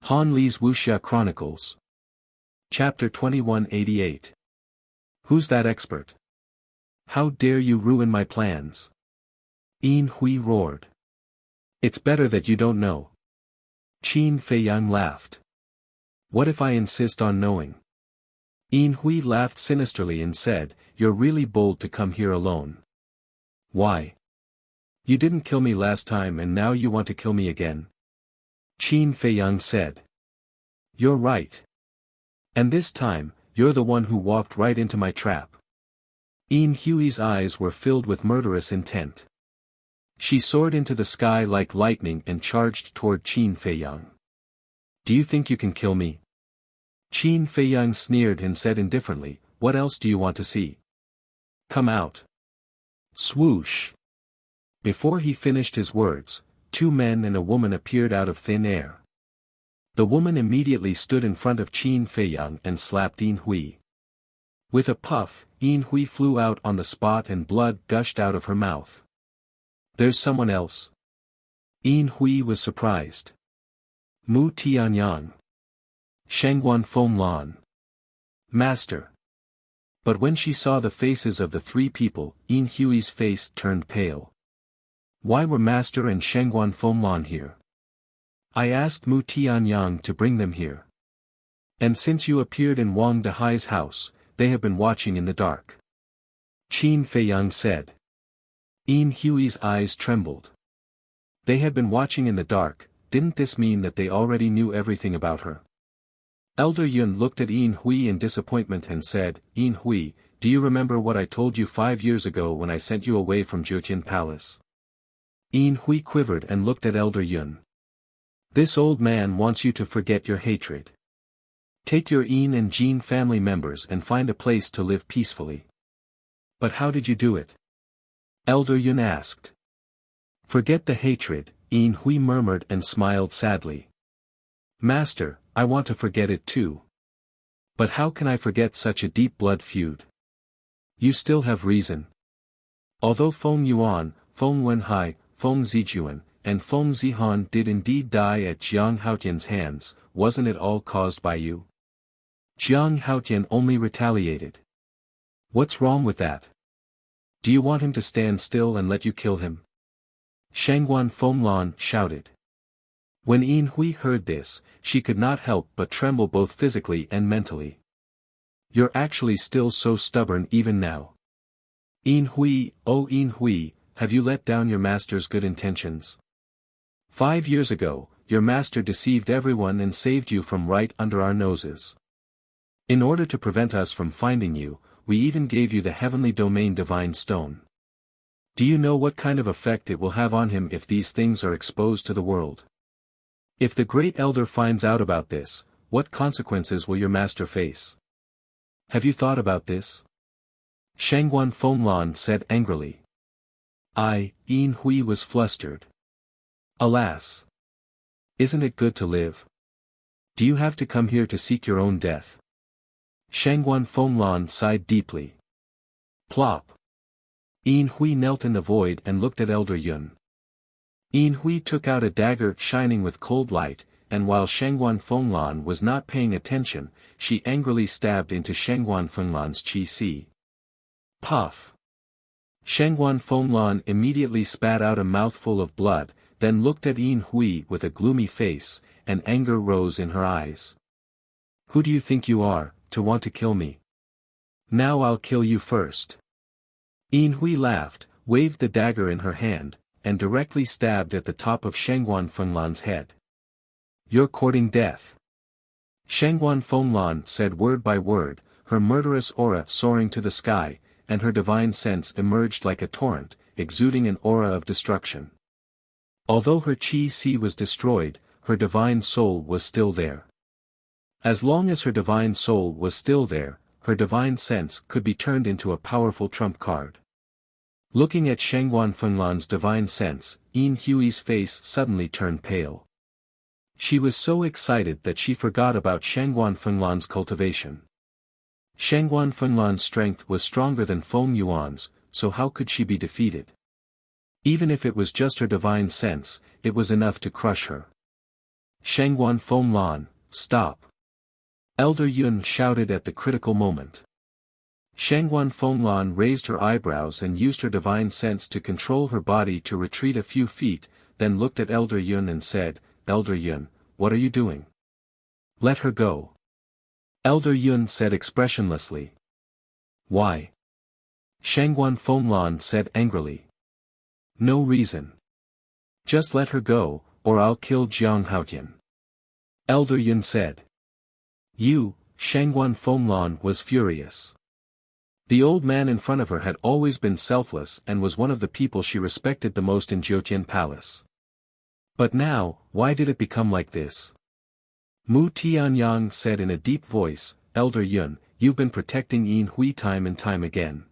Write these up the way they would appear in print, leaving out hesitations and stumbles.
Han Li's Wuxia Chronicles. Chapter 2188. Who's that expert? How dare you ruin my plans? Yin Hui roared. It's better that you don't know. Qin Feiyang laughed. What if I insist on knowing? Yin Hui laughed sinisterly and said, You're really bold to come here alone. Why? You didn't kill me last time and now you want to kill me again? Qin Feiyang said. You're right. And this time, you're the one who walked right into my trap. Yin Hui's eyes were filled with murderous intent. She soared into the sky like lightning and charged toward Qin Feiyang. Do you think you can kill me? Qin Feiyang sneered and said indifferently, What else do you want to see? Come out. Swoosh. Before he finished his words, 2 men and a woman appeared out of thin air. The woman immediately stood in front of Qin Feiyang and slapped Yin Hui. With a puff, Yin Hui flew out on the spot and blood gushed out of her mouth. There's someone else? Yin Hui was surprised. Mu Tianyang. Shengguan Fenglan. Master. But when she saw the faces of the 3 people, Yin Hui's face turned pale. Why were Master and Shengguan Fenglan here? I asked Mu Tianyang to bring them here. And since you appeared in Wang Dehai's house, they have been watching in the dark. Qin Feiyang said. Yin Hui's eyes trembled. They had been watching in the dark, didn't this mean that they already knew everything about her? Elder Yun looked at Yin Hui in disappointment and said, Yin Hui, do you remember what I told you 5 years ago when I sent you away from Jiutian Palace? Yin Hui quivered and looked at Elder Yun. This old man wants you to forget your hatred. Take your Yin and Jin family members and find a place to live peacefully. But how did you do it? Elder Yun asked. Forget the hatred, Yin Hui murmured and smiled sadly. Master, I want to forget it too. But how can I forget such a deep blood feud? You still have reason. Although Feng Yuan, Feng Wenhai, Feng Zijuan, and Feng Zihan did indeed die at Jiang Haotian's hands, wasn't it all caused by you? Jiang Haotian only retaliated. What's wrong with that? Do you want him to stand still and let you kill him? Shengguan Fenglan shouted. When Yin Hui heard this, she could not help but tremble both physically and mentally. You're actually still so stubborn even now. Yin Hui, oh Yin Hui, have you let down your master's good intentions? 5 years ago, your master deceived everyone and saved you from right under our noses. In order to prevent us from finding you, we even gave you the heavenly domain divine stone. Do you know what kind of effect it will have on him if these things are exposed to the world? If the great elder finds out about this, what consequences will your master face? Have you thought about this? Shengguan Fenglan said angrily. Yin Hui was flustered. Alas! Isn't it good to live? Do you have to come here to seek your own death? Shengguan Fenglan sighed deeply. Plop! Yin Hui knelt in the void and looked at Elder Yun. Yin Hui took out a dagger shining with cold light, and while Shengguan Fenglan was not paying attention, she angrily stabbed into Shengguan Fenglan's qi. Puff! Shengguan Fenglan immediately spat out a mouthful of blood, then looked at Yin Hui with a gloomy face, and anger rose in her eyes. Who do you think you are, to want to kill me? Now I'll kill you first. Yin Hui laughed, waved the dagger in her hand, and directly stabbed at the top of Shengguan Fenglan's head. You're courting death. Shengguan Fenglan said word by word, her murderous aura soaring to the sky, and her divine sense emerged like a torrent, exuding an aura of destruction. Although her qi was destroyed, her divine soul was still there. As long as her divine soul was still there, her divine sense could be turned into a powerful trump card. Looking at Shengguan Fenglan's divine sense, Yin Hui's face suddenly turned pale. She was so excited that she forgot about Shengguan Fenglan's cultivation. Shengguan Fenglan's strength was stronger than Feng Yuan's, so how could she be defeated? Even if it was just her divine sense, it was enough to crush her. Shangguan Fenglan, stop. Elder Yun shouted at the critical moment. Shangguan Fenglan raised her eyebrows and used her divine sense to control her body to retreat a few feet, then looked at Elder Yun and said, Elder Yun, what are you doing? Let her go. Elder Yun said expressionlessly. Why? Shangguan Fenglan said angrily. No reason. Just let her go, or I'll kill Jiang Haotian. Elder Yun said. You, Shangguan Fenglan was furious. The old man in front of her had always been selfless and was one of the people she respected the most in Jiutian Palace. But now, why did it become like this? Mu Tianyang said in a deep voice, Elder Yun, you've been protecting Yin Hui time and time again.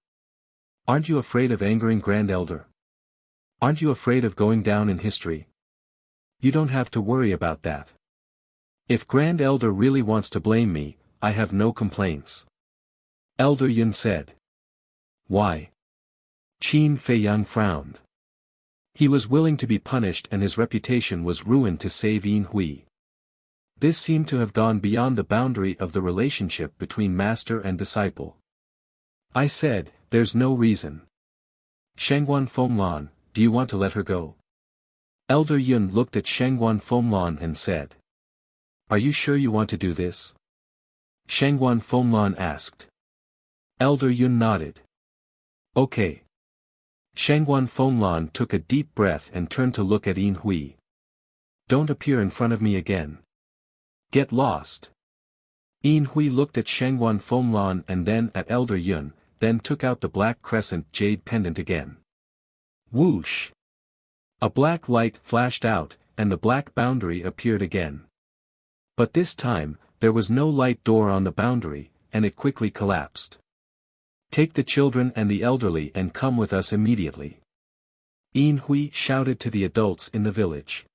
Aren't you afraid of angering Grand Elder? Aren't you afraid of going down in history? You don't have to worry about that. If Grand Elder really wants to blame me, I have no complaints. Elder Yun said. Why? Qin Feiyang frowned. He was willing to be punished and his reputation was ruined to save Yin Hui. This seemed to have gone beyond the boundary of the relationship between master and disciple. I said, there's no reason. Shangguan Fenglan, do you want to let her go? Elder Yun looked at Shangguan Fenglan and said. Are you sure you want to do this? Shangguan Fenglan asked. Elder Yun nodded. Okay. Shangguan Fenglan took a deep breath and turned to look at Yin Hui. Don't appear in front of me again. Get lost. Yin Hui looked at Shangguan Fenglan and then at Elder Yun, then took out the black crescent jade pendant again. Whoosh! A black light flashed out, and the black boundary appeared again. But this time, there was no light door on the boundary, and it quickly collapsed. Take the children and the elderly and come with us immediately. Yin Hui shouted to the adults in the village.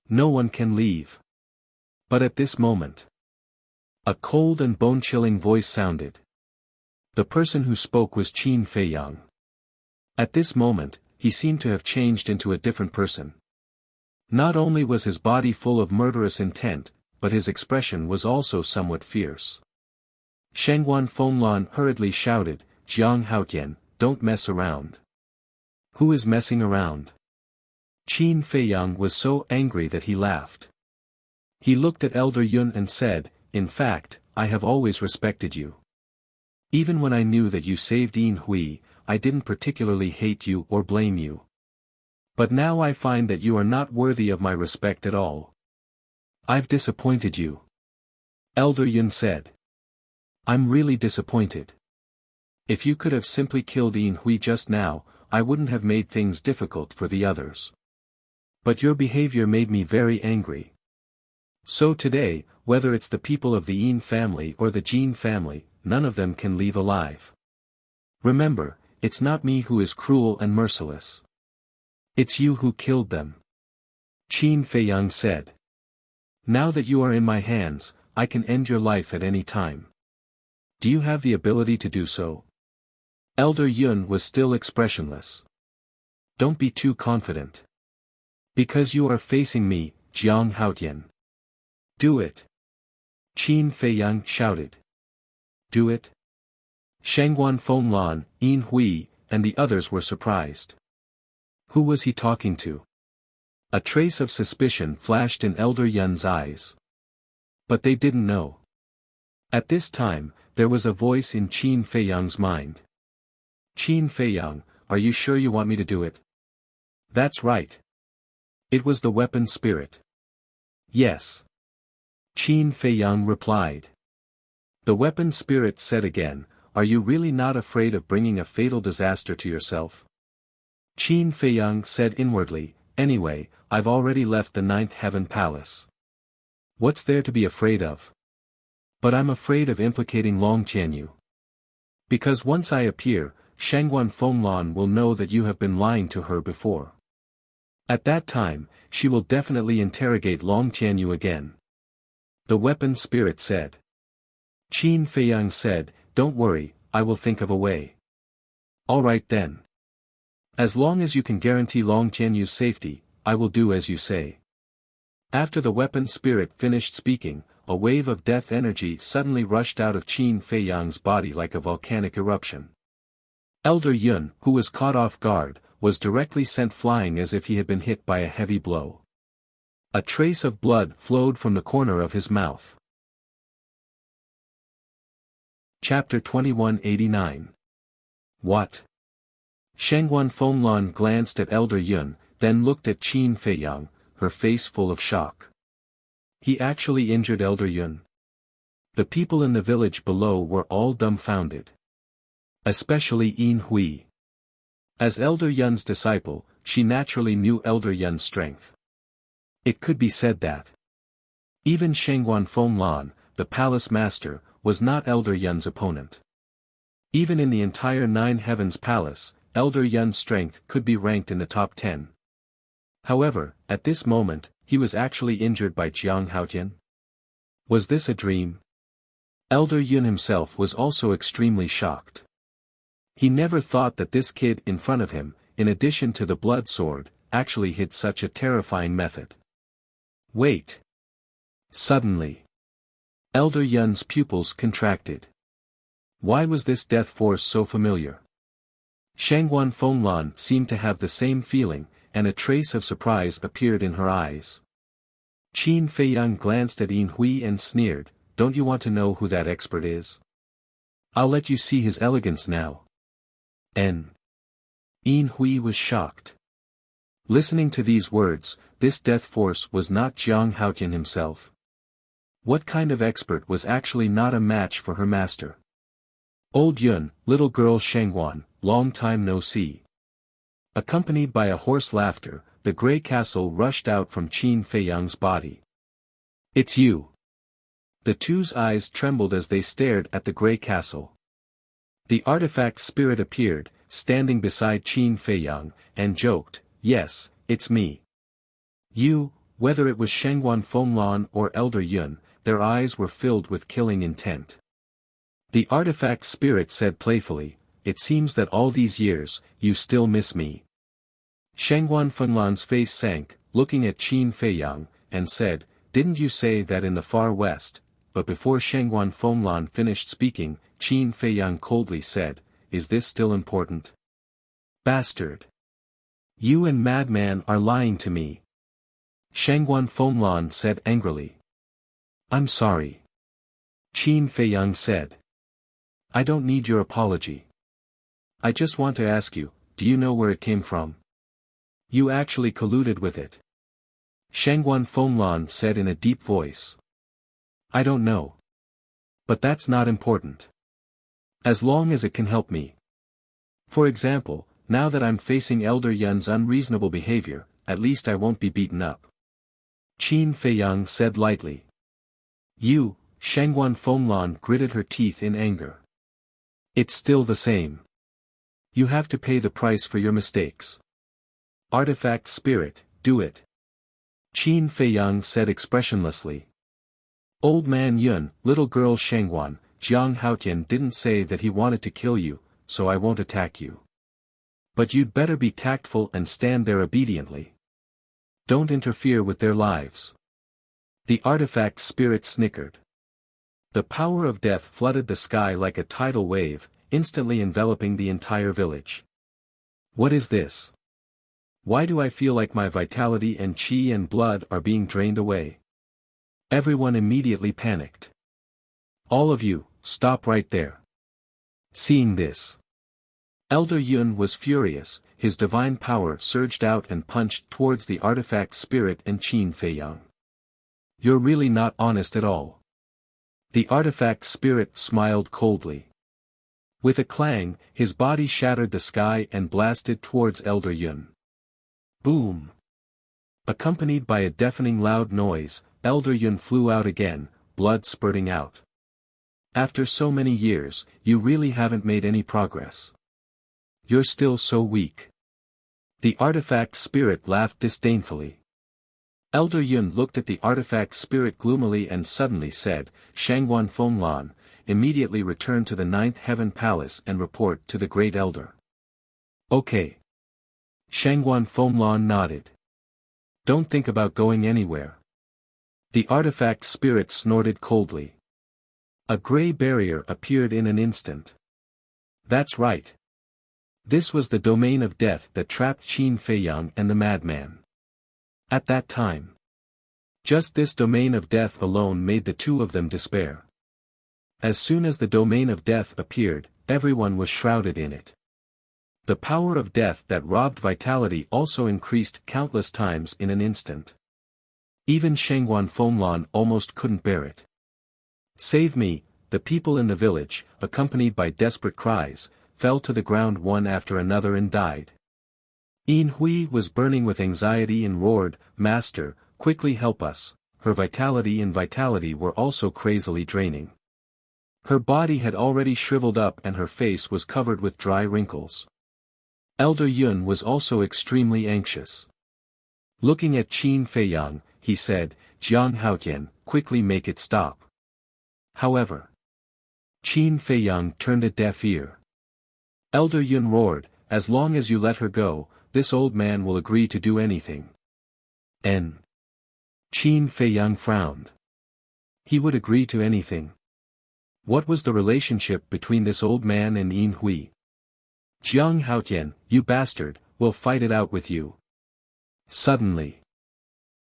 No one can leave. But at this moment, a cold and bone-chilling voice sounded. The person who spoke was Qin Feiyang. At this moment, he seemed to have changed into a different person. Not only was his body full of murderous intent, but his expression was also somewhat fierce. Shangguan Fenglan hurriedly shouted, Jiang Haotian, don't mess around. Who is messing around? Qin Feiyang was so angry that he laughed. He looked at Elder Yun and said, in fact, I have always respected you. Even when I knew that you saved Yin Hui, I didn't particularly hate you or blame you. But now I find that you are not worthy of my respect at all. I've disappointed you. Elder Yun said. I'm really disappointed. If you could have simply killed Yin Hui just now, I wouldn't have made things difficult for the others. But your behavior made me very angry. So today, whether it's the people of the Yin family or the Jin family, none of them can leave alive. Remember, it's not me who is cruel and merciless. It's you who killed them. Qin Feiyang said. Now that you are in my hands, I can end your life at any time. Do you have the ability to do so? Elder Yun was still expressionless. Don't be too confident. Because you are facing me, Jiang Haotian. Do it. Qin Feiyang shouted. Do it? Shangguan Fenglan, Yin Hui, and the others were surprised. Who was he talking to? A trace of suspicion flashed in Elder Yun's eyes. But they didn't know. At this time, there was a voice in Qin Feiyang's mind. Qin Feiyang, are you sure you want me to do it? That's right. It was the weapon spirit. Yes. Qin Feiyang replied. The weapon spirit said again, are you really not afraid of bringing a fatal disaster to yourself? Qin Feiyang said inwardly, anyway, I've already left the ninth heaven palace. What's there to be afraid of? But I'm afraid of implicating Long Qianyu. Because once I appear, Shangguan Fenglan will know that you have been lying to her before. At that time, she will definitely interrogate Long Qianyu again. The weapon spirit said. Qin Feiyang said, don't worry, I will think of a way. Alright then. As long as you can guarantee Long Qianyu's safety, I will do as you say. After the weapon spirit finished speaking, a wave of death energy suddenly rushed out of Qin Feiyang's body like a volcanic eruption. Elder Yun, who was caught off guard, was directly sent flying as if he had been hit by a heavy blow. A trace of blood flowed from the corner of his mouth. Chapter 2189. What? Shangguan Fenglan glanced at Elder Yun, then looked at Qin Feiyang, her face full of shock. He actually injured Elder Yun. The people in the village below were all dumbfounded. Especially Yin Hui. As Elder Yun's disciple, she naturally knew Elder Yun's strength. It could be said that even Shangguan Fenglan, the palace master, was not Elder Yun's opponent. Even in the entire Nine Heavens Palace, Elder Yun's strength could be ranked in the top 10. However, at this moment, he was actually injured by Jiang Haotian. Was this a dream? Elder Yun himself was also extremely shocked. He never thought that this kid in front of him, in addition to the blood sword, actually hid such a terrifying method. Wait. Suddenly, Elder Yun's pupils contracted. Why was this death force so familiar? Shangguan Fenglan seemed to have the same feeling, and a trace of surprise appeared in her eyes. Qin Feiyang glanced at Yin Hui and sneered, "Don't you want to know who that expert is? I'll let you see his elegance now." Yin Hui was shocked. Listening to these words, this death force was not Jiang Haotian himself. What kind of expert was actually not a match for her master? Old Yun, little girl Shangguan, long time no see. Accompanied by a hoarse laughter, the grey castle rushed out from Qin Feiyang's body. "It's you." The two's eyes trembled as they stared at the grey castle. The artifact spirit appeared, standing beside Qin Feiyang, and joked, "Yes, it's me." You, whether it was Shangguan Fenglan or Elder Yun, their eyes were filled with killing intent. The artifact spirit said playfully, "It seems that all these years, you still miss me." Shangguan Fenglan's face sank, looking at Qin Feiyang, and said, "Didn't you say that in the far west?" But before Shangguan Fenglan finished speaking, Qin Feiyang coldly said, "Is this still important? Bastard! You and madman are lying to me." Shangguan Fenglan said angrily. "I'm sorry." Qin Feiyang said. "I don't need your apology. I just want to ask you, do you know where it came from? You actually colluded with it." Shangguan Fenglan said in a deep voice. "I don't know. But that's not important. As long as it can help me. For example, now that I'm facing Elder Yun's unreasonable behavior, at least I won't be beaten up." Qin Feiyang said lightly. "You," Shangguan Fenglan gritted her teeth in anger. "It's still the same. You have to pay the price for your mistakes. Artifact spirit, do it." Qin Feiyang said expressionlessly. "Old man Yun, little girl Shangguan, Jiang Haotian didn't say that he wanted to kill you, so I won't attack you. But you'd better be tactful and stand there obediently. Don't interfere with their lives." The artifact spirit snickered. The power of death flooded the sky like a tidal wave, instantly enveloping the entire village. What is this? Why do I feel like my vitality and qi and blood are being drained away? Everyone immediately panicked. "All of you, stop right there." Seeing this, Elder Yun was furious, his divine power surged out and punched towards the artifact spirit and Qin Feiyang. "You're really not honest at all." The artifact spirit smiled coldly. With a clang, his body shattered the sky and blasted towards Elder Yun. Boom! Accompanied by a deafening loud noise, Elder Yun flew out again, blood spurting out. "After so many years, you really haven't made any progress. You're still so weak." The artifact spirit laughed disdainfully. Elder Yun looked at the artifact spirit gloomily and suddenly said, "Shangguan Fenglan, immediately return to the Ninth Heaven Palace and report to the Great Elder." "Okay." Shangguan Fenglan nodded. "Don't think about going anywhere. The artifact spirit snorted coldly. A gray barrier appeared in an instant. That's right. This was the domain of death that trapped Qin Feiyang and the madman. At that time, just this domain of death alone made the two of them despair. As soon as the domain of death appeared, everyone was shrouded in it. The power of death that robbed vitality also increased countless times in an instant. Even Shengguan Fenglan almost couldn't bear it. Save me! The people in the village, accompanied by desperate cries, fell to the ground one after another and died. Yin Hui was burning with anxiety and roared, "Master, quickly help us!" Her vitality and vitality were also crazily draining. Her body had already shriveled up and her face was covered with dry wrinkles. Elder Yun was also extremely anxious. Looking at Qin Feiyang, he said, "Jiang Haotian, quickly make it stop." However, Qin Feiyang turned a deaf ear. Elder Yun roared, "As long as you let her go, this old man will agree to do anything." Qin Feiyang frowned. He would agree to anything. What was the relationship between this old man and Yin Hui? "Jiang Haotian, you bastard, we'll fight it out with you." Suddenly,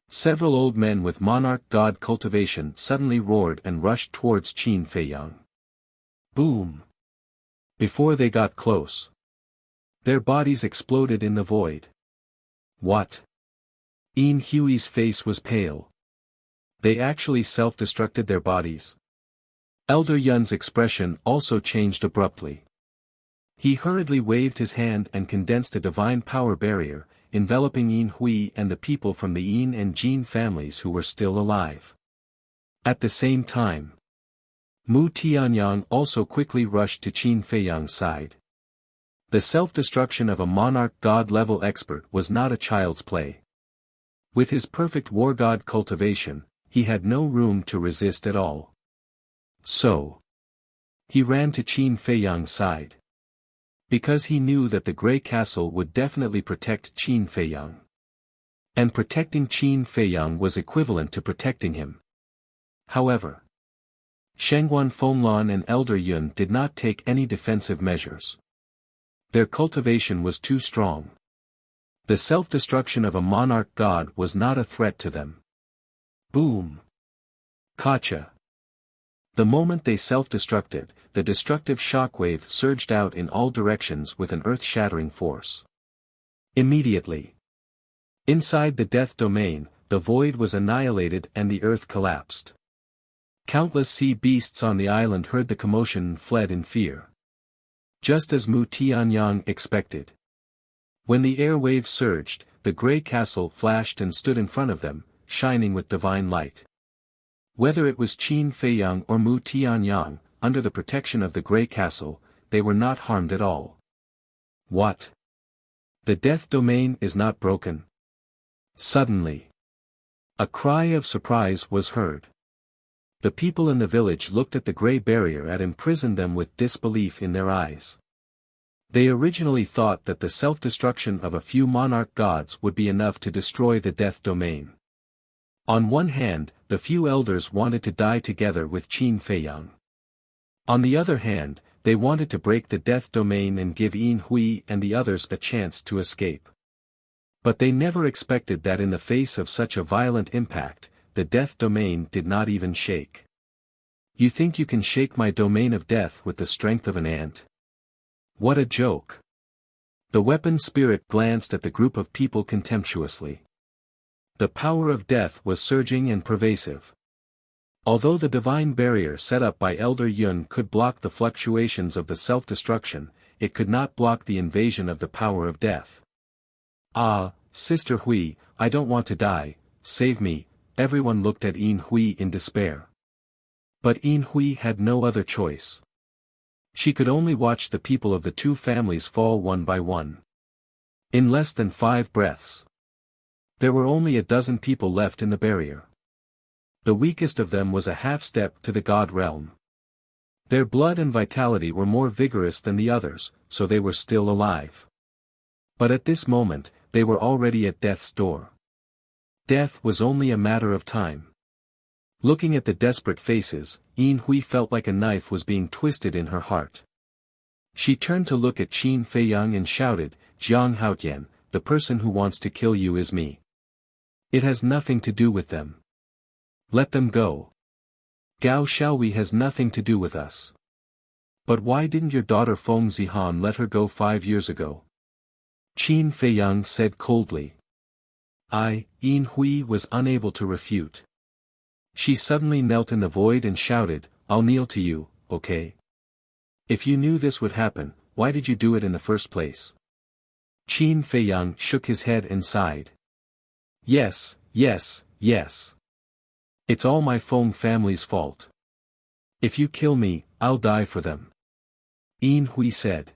several old men with monarch god cultivation suddenly roared and rushed towards Qin Feiyang. Boom! Before they got close, their bodies exploded in the void. What? Yin Hui's face was pale. They actually self-destructed their bodies. Elder Yun's expression also changed abruptly. He hurriedly waved his hand and condensed a divine power barrier, enveloping Yin Hui and the people from the Yin and Jin families who were still alive. At the same time, Mu Tianyang also quickly rushed to Qin Feiyang's side. The self-destruction of a monarch god-level expert was not a child's play. With his perfect war god cultivation, he had no room to resist at all. So, he ran to Qin Feiyang's side. Because he knew that the Grey Castle would definitely protect Qin Feiyang. And protecting Qin Feiyang was equivalent to protecting him. However, Shengguan Fenglan and Elder Yun did not take any defensive measures. Their cultivation was too strong. The self-destruction of a monarch god was not a threat to them. Boom! Kacha! The moment they self-destructed, the destructive shockwave surged out in all directions with an earth-shattering force. Immediately, inside the death domain, the void was annihilated and the earth collapsed. Countless sea beasts on the island heard the commotion and fled in fear. Just as Mu Tianyang expected. When the air waves surged, the Grey Castle flashed and stood in front of them, shining with divine light. Whether it was Qin Feiyang or Mu Tianyang, under the protection of the Grey Castle, they were not harmed at all. What? The death domain is not broken? Suddenly, a cry of surprise was heard. The people in the village looked at the grey barrier and imprisoned them with disbelief in their eyes. They originally thought that the self-destruction of a few monarch gods would be enough to destroy the death domain. On one hand, the few elders wanted to die together with Qin Feiyang. On the other hand, they wanted to break the death domain and give Yin Hui and the others a chance to escape. But they never expected that in the face of such a violent impact, the death domain did not even shake. You think you can shake my domain of death with the strength of an ant? What a joke! The weapon spirit glanced at the group of people contemptuously. The power of death was surging and pervasive. Although the divine barrier set up by Elder Yun could block the fluctuations of the self-destruction, it could not block the invasion of the power of death. "Ah, Sister Hui, I don't want to die, save me," everyone looked at Yin Hui in despair. But Yin Hui had no other choice. She could only watch the people of the two families fall one by one. In less than 5 breaths, there were only a dozen people left in the barrier. The weakest of them was a half-step to the god realm. Their blood and vitality were more vigorous than the others, so they were still alive. But at this moment, they were already at death's door. Death was only a matter of time. Looking at the desperate faces, Yin Hui felt like a knife was being twisted in her heart. She turned to look at Qin Feiyang and shouted, "Jiang Haotian, the person who wants to kill you is me. It has nothing to do with them. Let them go. Gao Xiaowei has nothing to do with us." "But why didn't your daughter Feng Zihan let her go 5 years ago?" Qin Feiyang said coldly. Yin Hui was unable to refute. She suddenly knelt in the void and shouted, "I'll kneel to you, okay? If you knew this would happen, why did you do it in the first place?" Qin Feiyang shook his head and sighed. Yes. It's all my Feng family's fault. If you kill me, I'll die for them." Yin Hui said.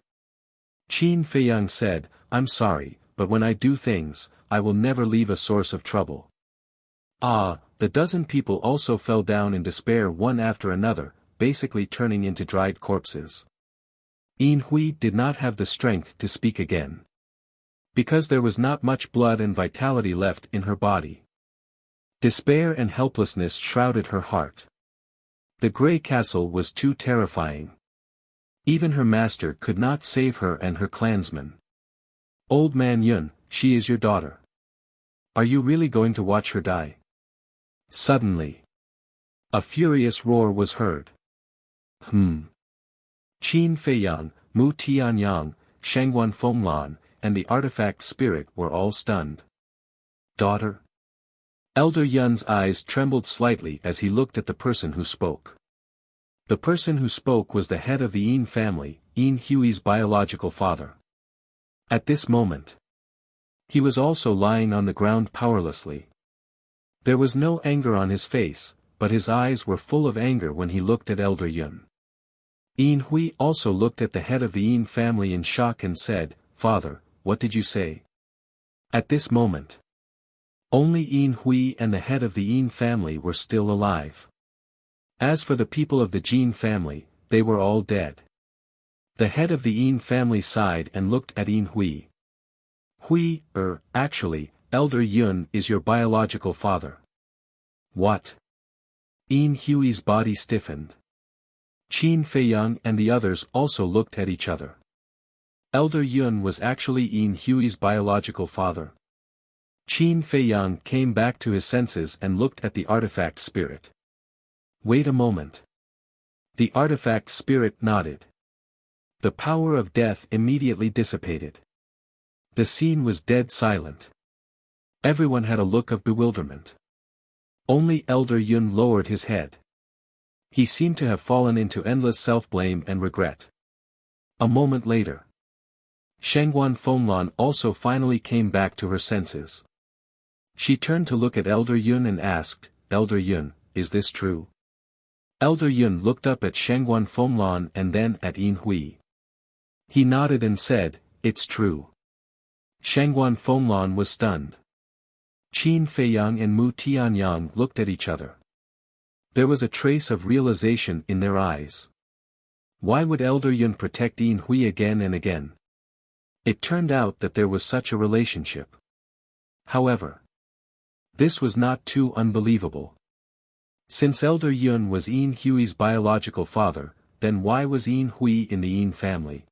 Qin Feiyang said, "I'm sorry, but when I do things, I will never leave a source of trouble." The dozen people also fell down in despair one after another, basically turning into dried corpses. Yin Hui did not have the strength to speak again. Because there was not much blood and vitality left in her body. Despair and helplessness shrouded her heart. The Grey Castle was too terrifying. Even her master could not save her and her clansmen. "Old man Yun, she is your daughter. Are you really going to watch her die?" Suddenly, a furious roar was heard. Qin Feiyang, Mu Tianyang, Shangguan Fenglan, and the artifact spirit were all stunned. "Daughter?" Elder Yun's eyes trembled slightly as he looked at the person who spoke. The person who spoke was the head of the Yin family, Yin Hui's biological father. At this moment, he was also lying on the ground powerlessly. There was no anger on his face, but his eyes were full of anger when he looked at Elder Yun. Yin Hui also looked at the head of the Yin family in shock and said, "Father, what did you say?" At this moment, only Yin Hui and the head of the Yin family were still alive. As for the people of the Jin family, they were all dead. The head of the Yin family sighed and looked at Yin Hui. Actually, Elder Yun is your biological father." "What?" Yin Hui's body stiffened. Qin Feiyang and the others also looked at each other. Elder Yun was actually Yin Hui's biological father. Qin Feiyang came back to his senses and looked at the artifact spirit. "Wait a moment." The artifact spirit nodded. The power of death immediately dissipated. The scene was dead silent. Everyone had a look of bewilderment. Only Elder Yun lowered his head. He seemed to have fallen into endless self-blame and regret. A moment later, Shangguan Fenglan also finally came back to her senses. She turned to look at Elder Yun and asked, "Elder Yun, is this true?" Elder Yun looked up at Shangguan Fenglan and then at Yin Hui. He nodded and said, "It's true." Shangguan Fenglan was stunned. Qin Feiyang and Mu Tianyang looked at each other. There was a trace of realization in their eyes. Why would Elder Yun protect Yin Hui again and again? It turned out that there was such a relationship. However, this was not too unbelievable. Since Elder Yun was Yin Hui's biological father, then why was Yin Hui in the Yin family?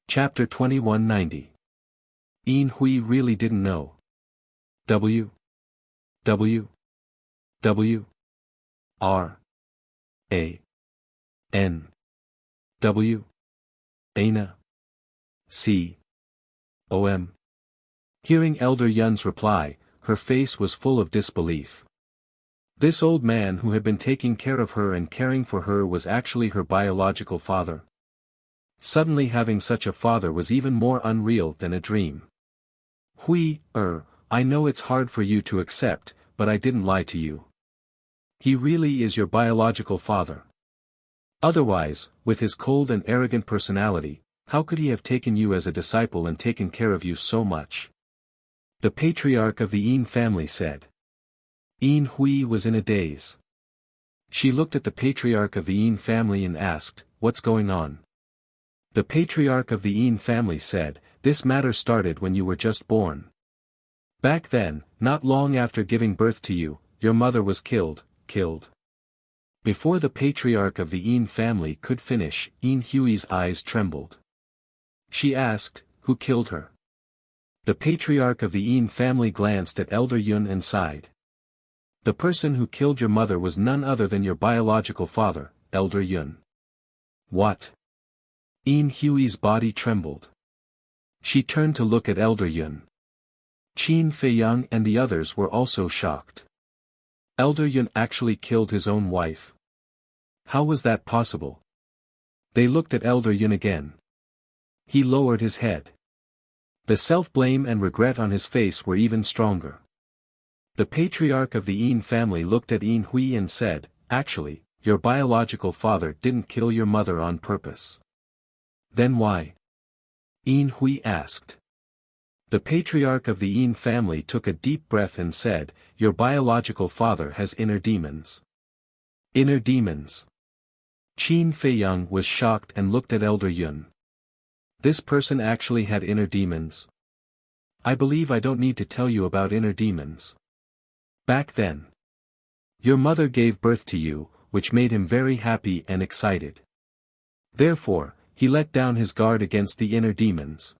Chapter 2190. Yin Hui really didn't know. W R A N W Ana C O M. Hearing Elder Yun's reply, her face was full of disbelief. This old man who had been taking care of her and caring for her was actually her biological father. Suddenly having such a father was even more unreal than a dream. I know it's hard for you to accept, but I didn't lie to you. He really is your biological father. Otherwise, with his cold and arrogant personality, how could he have taken you as a disciple and taken care of you so much? The patriarch of the Yin family said. Yin Hui was in a daze. She looked at the patriarch of the Yin family and asked, "What's going on?" The patriarch of the Yin family said, "This matter started when you were just born. Back then, not long after giving birth to you, your mother was killed. Before the patriarch of the Yin family could finish, Yin Hui's eyes trembled. She asked, "Who killed her?" The patriarch of the Yin family glanced at Elder Yun and sighed. "The person who killed your mother was none other than your biological father, Elder Yun." "What?" Yin Hui's body trembled. She turned to look at Elder Yun. Qin Feiyang and the others were also shocked. Elder Yun actually killed his own wife. How was that possible? They looked at Elder Yun again. He lowered his head. The self-blame and regret on his face were even stronger. The patriarch of the Yin family looked at Yin Hui and said, "Actually, your biological father didn't kill your mother on purpose." "Then why?" Yin Hui asked. The patriarch of the Yin family took a deep breath and said, "Your biological father has inner demons." "Inner demons?" Qin Feiyang was shocked and looked at Elder Yun. This person actually had inner demons? "I believe I don't need to tell you about inner demons. Back then, your mother gave birth to you, which made him very happy and excited. Therefore, he let down his guard against the inner demons.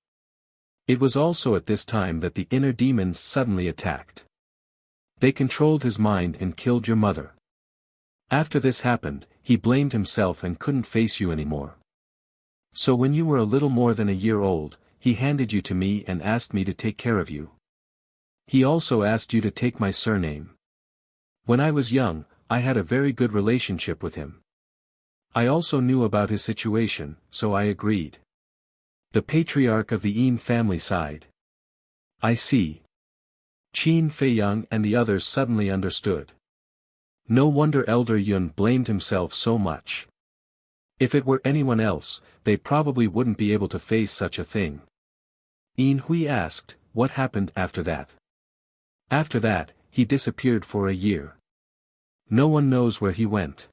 It was also at this time that the inner demons suddenly attacked. They controlled his mind and killed your mother. After this happened, he blamed himself and couldn't face you anymore. So when you were a little more than a year old, he handed you to me and asked me to take care of you. He also asked you to take my surname. When I was young, I had a very good relationship with him. I also knew about his situation, so I agreed." The patriarch of the Yin family sighed. "I see." Qin Feiyang and the others suddenly understood. No wonder Elder Yun blamed himself so much. If it were anyone else, they probably wouldn't be able to face such a thing. Yin Hui asked, "What happened after that?" "After that, he disappeared for a year. No one knows where he went.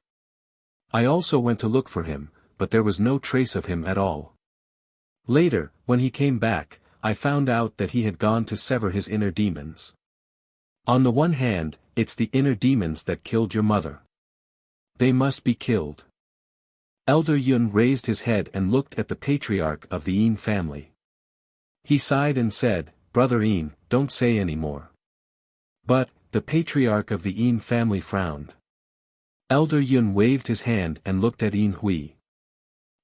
I also went to look for him, but there was no trace of him at all. Later, when he came back, I found out that he had gone to sever his inner demons. On the one hand, it's the inner demons that killed your mother. They must be killed." Elder Yun raised his head and looked at the patriarch of the Yin family. He sighed and said, "Brother Yin, don't say any more." But, the patriarch of the Yin family frowned. Elder Yun waved his hand and looked at Yin Hui.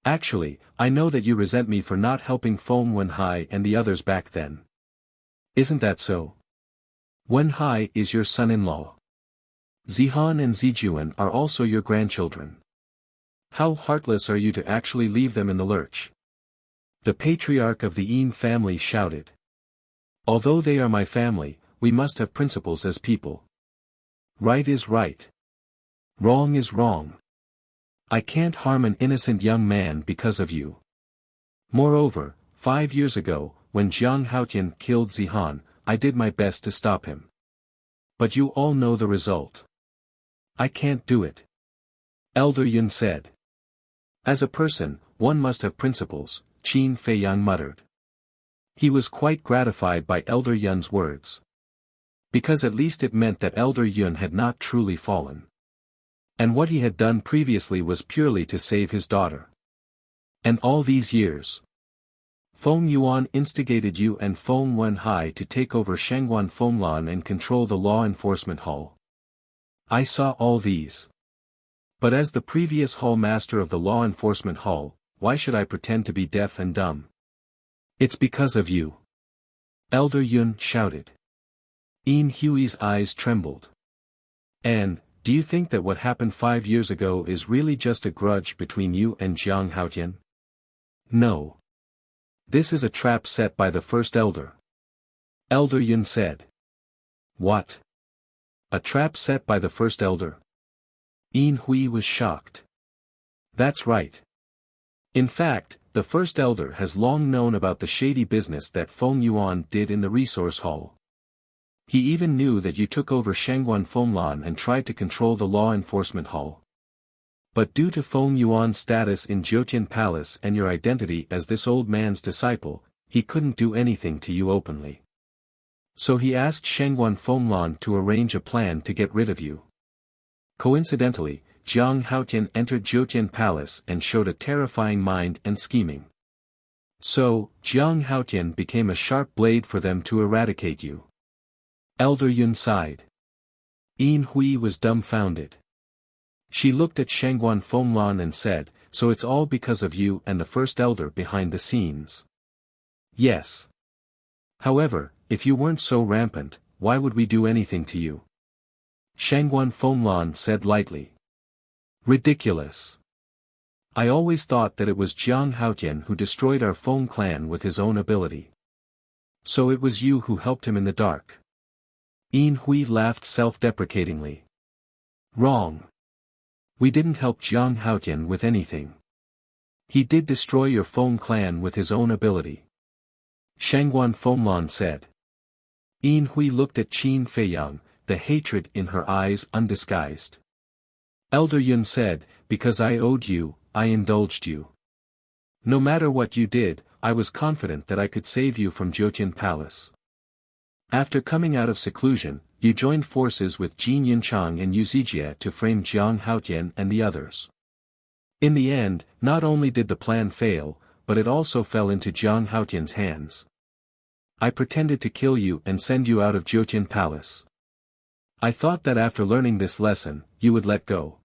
"Actually, I know that you resent me for not helping Feng Wenhai and the others back then. Isn't that so? Wenhai is your son-in-law. Zihan and Zijuan are also your grandchildren. How heartless are you to actually leave them in the lurch?" The patriarch of the Yin family shouted. "Although they are my family, we must have principles as people. Right is right. Wrong is wrong. I can't harm an innocent young man because of you. Moreover, 5 years ago, when Jiang Haotian killed Zihan, I did my best to stop him. But you all know the result. I can't do it." Elder Yun said. "As a person, one must have principles," Qin Feiyang muttered. He was quite gratified by Elder Yun's words. Because at least it meant that Elder Yun had not truly fallen. And what he had done previously was purely to save his daughter. And all these years, Feng Yuan instigated you and Feng Wenhai to take over Shangguan Fenglan and control the law enforcement hall. I saw all these. But as the previous hall master of the law enforcement hall, why should I pretend to be deaf and dumb? It's because of you. Elder Yun shouted. Yin Hui's eyes trembled. And, do you think that what happened 5 years ago is really just a grudge between you and Jiang Haotian? No. This is a trap set by the first elder. Elder Yun said. What? A trap set by the first elder? Yin Hui was shocked. That's right. In fact, the first elder has long known about the shady business that Feng Yuan did in the resource hall. He even knew that you took over Shangguan Fenglan and tried to control the law enforcement hall. But due to Feng Yuan's status in Jiutian Palace and your identity as this old man's disciple, he couldn't do anything to you openly. So he asked Shangguan Fenglan to arrange a plan to get rid of you. Coincidentally, Jiang Haotian entered Jiutian Palace and showed a terrifying mind and scheming. So, Jiang Haotian became a sharp blade for them to eradicate you. Elder Yun sighed. Yin Hui was dumbfounded. She looked at Shangguan Fenglan and said, "So it's all because of you and the first elder behind the scenes." "Yes. However, if you weren't so rampant, why would we do anything to you?" Shangguan Fenglan said lightly. "Ridiculous. I always thought that it was Jiang Haotian who destroyed our Feng clan with his own ability. So it was you who helped him in the dark." Yin Hui laughed self-deprecatingly. "Wrong. We didn't help Jiang Haotian with anything. He did destroy your Feng clan with his own ability." Shangguan Fenglan said. Yin Hui looked at Qin Feiyang, the hatred in her eyes undisguised. Elder Yun said, "Because I owed you, I indulged you. No matter what you did, I was confident that I could save you from Jiutian Palace. After coming out of seclusion, you joined forces with Jin Yinchang and Yu Zijie to frame Jiang Haotian and the others. In the end, not only did the plan fail, but it also fell into Jiang Haotian's hands. I pretended to kill you and send you out of Jiutian Palace. I thought that after learning this lesson, you would let go.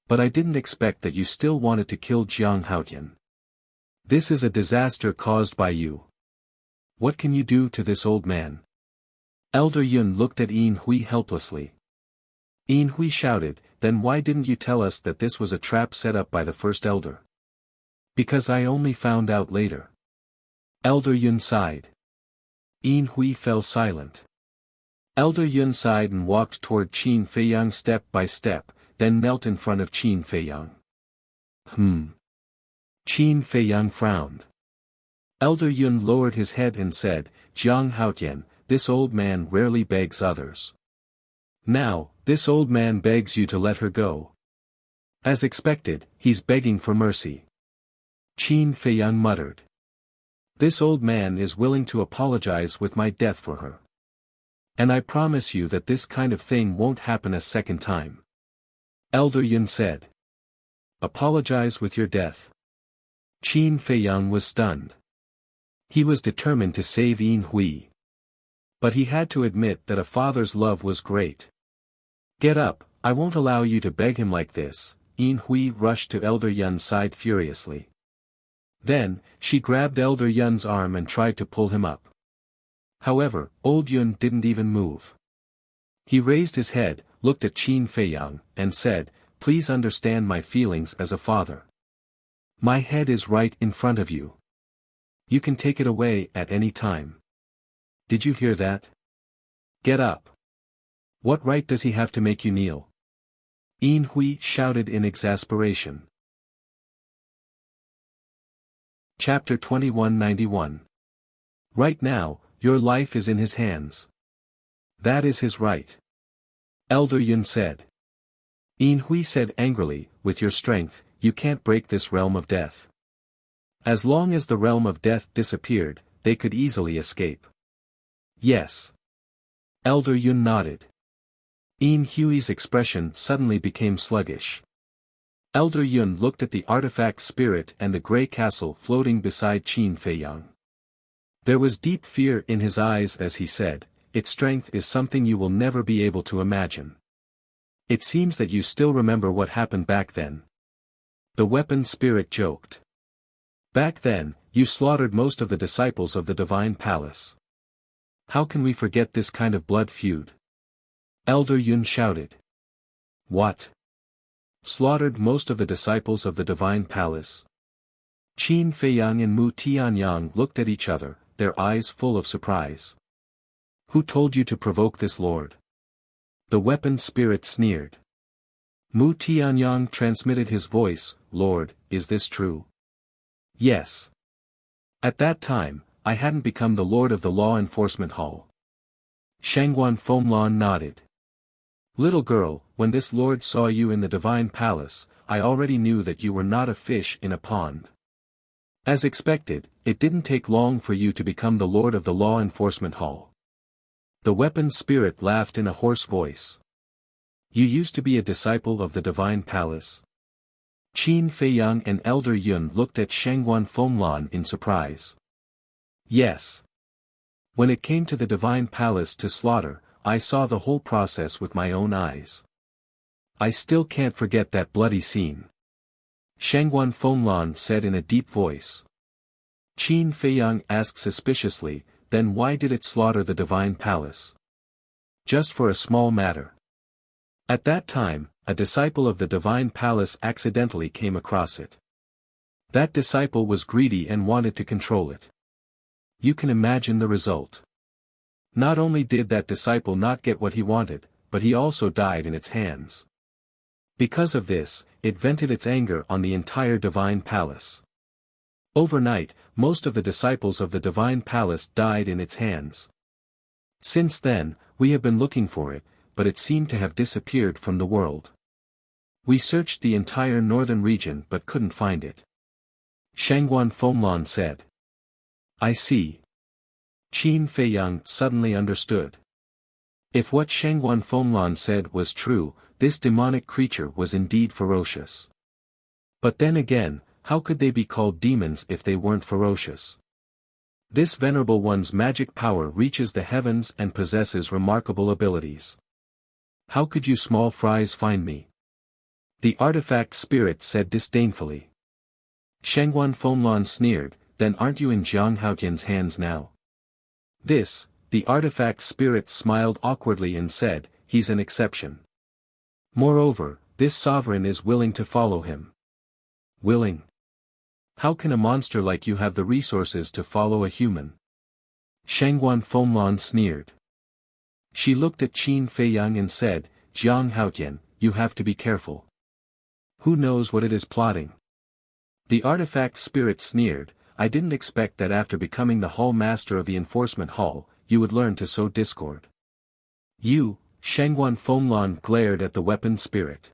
But I didn't expect that you still wanted to kill Jiang Haotian. This is a disaster caused by you. What can you do to this old man?" Elder Yun looked at Yin Hui helplessly. Yin Hui shouted, "Then why didn't you tell us that this was a trap set up by the first elder?" "Because I only found out later." Elder Yun sighed. Yin Hui fell silent. Elder Yun sighed and walked toward Qin Feiyang step by step, then knelt in front of Qin Feiyang. Qin Feiyang frowned. Elder Yun lowered his head and said, "Jiang Haotian, this old man rarely begs others. Now, this old man begs you to let her go. As expected, he's begging for mercy." Qin Feiyang muttered. "This old man is willing to apologize with my death for her. And I promise you that this kind of thing won't happen a second time." Elder Yun said. "Apologize with your death." Qin Feiyang was stunned. He was determined to save Yin Hui. But he had to admit that a father's love was great. "Get up, I won't allow you to beg him like this." Yin Hui rushed to Elder Yun's side furiously. Then, she grabbed Elder Yun's arm and tried to pull him up. However, old Yun didn't even move. He raised his head, looked at Qin Feiyang, and said, "Please understand my feelings as a father. My head is right in front of you. You can take it away at any time. Did you hear that? Get up. What right does he have to make you kneel?" Yin Hui shouted in exasperation. Chapter 2191. Right now, your life is in his hands. That is his right. Elder Yun said. Yin Hui said angrily, "With your strength, you can't break this realm of death." As long as the realm of death disappeared, they could easily escape. Yes. Elder Yun nodded. Yin Hui's expression suddenly became sluggish. Elder Yun looked at the artifact spirit and the grey castle floating beside Qin Feiyang. There was deep fear in his eyes as he said, "Its strength is something you will never be able to imagine. It seems that you still remember what happened back then." The weapon spirit joked. "Back then, you slaughtered most of the disciples of the Divine Palace. How can we forget this kind of blood feud?" Elder Yun shouted. "What? Slaughtered most of the disciples of the Divine Palace?" Qin Feiyang and Mu Tianyang looked at each other, their eyes full of surprise. "Who told you to provoke this lord?" The weapon spirit sneered. Mu Tianyang transmitted his voice, "Lord, is this true?" "Yes. At that time, I hadn't become the lord of the law enforcement hall." Shangguan Fenglan nodded. "Little girl, when this lord saw you in the Divine Palace, I already knew that you were not a fish in a pond. As expected, it didn't take long for you to become the lord of the law enforcement hall. The weapon spirit laughed in a hoarse voice. You used to be a disciple of the divine palace? Qin Feiyang and Elder Yun looked at Shangguan Fenglan in surprise. Yes. When it came to the divine palace to slaughter, I saw the whole process with my own eyes. I still can't forget that bloody scene. Shangguan Fenglan said in a deep voice. Qin Feiyang asked suspiciously, then why did it slaughter the divine palace? Just for a small matter. At that time, a disciple of the divine palace accidentally came across it. That disciple was greedy and wanted to control it. You can imagine the result. Not only did that disciple not get what he wanted, but he also died in its hands. Because of this, it vented its anger on the entire divine palace. Overnight, most of the disciples of the divine palace died in its hands. Since then, we have been looking for it, but it seemed to have disappeared from the world. We searched the entire northern region but couldn't find it. Shangguan Fenglan said. I see. Qin Feiyang suddenly understood. If what Shangguan Fenglan said was true, this demonic creature was indeed ferocious. But then again, how could they be called demons if they weren't ferocious? This venerable one's magic power reaches the heavens and possesses remarkable abilities. How could you small fries find me? The artifact spirit said disdainfully. Shangguan Fenglan sneered, then aren't you in Jiang Haotian's hands now? This, the artifact spirit smiled awkwardly and said, he's an exception. Moreover, this sovereign is willing to follow him. Willing? How can a monster like you have the resources to follow a human? Shangguan Fenglan sneered. She looked at Qin Feiyang and said, Jiang Haotian, you have to be careful. Who knows what it is plotting? The artifact spirit sneered, I didn't expect that after becoming the hall master of the enforcement hall, you would learn to sow discord. You, Shangguan Fenglan glared at the weapon spirit.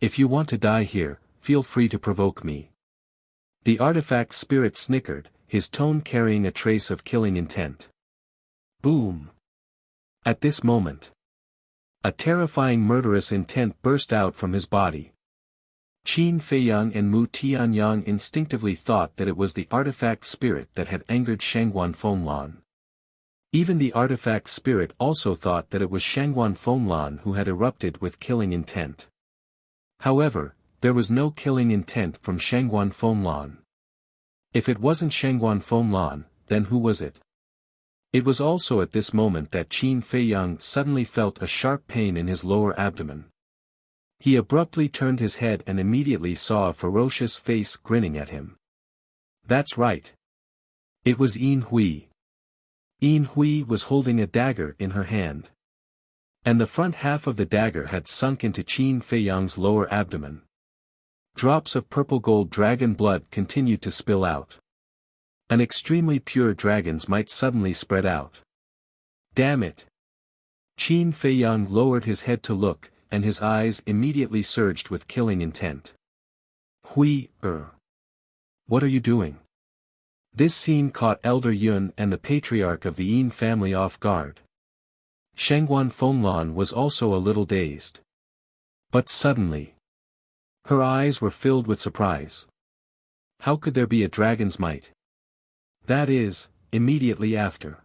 If you want to die here, feel free to provoke me. The artifact spirit snickered, his tone carrying a trace of killing intent. Boom! At this moment, a terrifying murderous intent burst out from his body. Qin Feiyang and Mu Tianyang instinctively thought that it was the artifact spirit that had angered Shangguan Fenglan. Even the artifact spirit also thought that it was Shangguan Fenglan who had erupted with killing intent. However, there was no killing intent from Shangguan Fenglan. If it wasn't Shangguan Fenglan, then who was it? It was also at this moment that Qin Feiyang suddenly felt a sharp pain in his lower abdomen. He abruptly turned his head and immediately saw a ferocious face grinning at him. That's right. It was Yin Hui. Yin Hui was holding a dagger in her hand. And the front half of the dagger had sunk into Qin Feiyang's lower abdomen. Drops of purple gold dragon blood continued to spill out. An extremely pure dragon's might suddenly spread out. Damn it! Qin Feiyang lowered his head to look, and his eyes immediately surged with killing intent. Hui, what are you doing? This scene caught Elder Yun and the patriarch of the Yin family off guard. Shangguan Fenglan was also a little dazed. But suddenly, her eyes were filled with surprise. How could there be a dragon's might? That is, immediately after.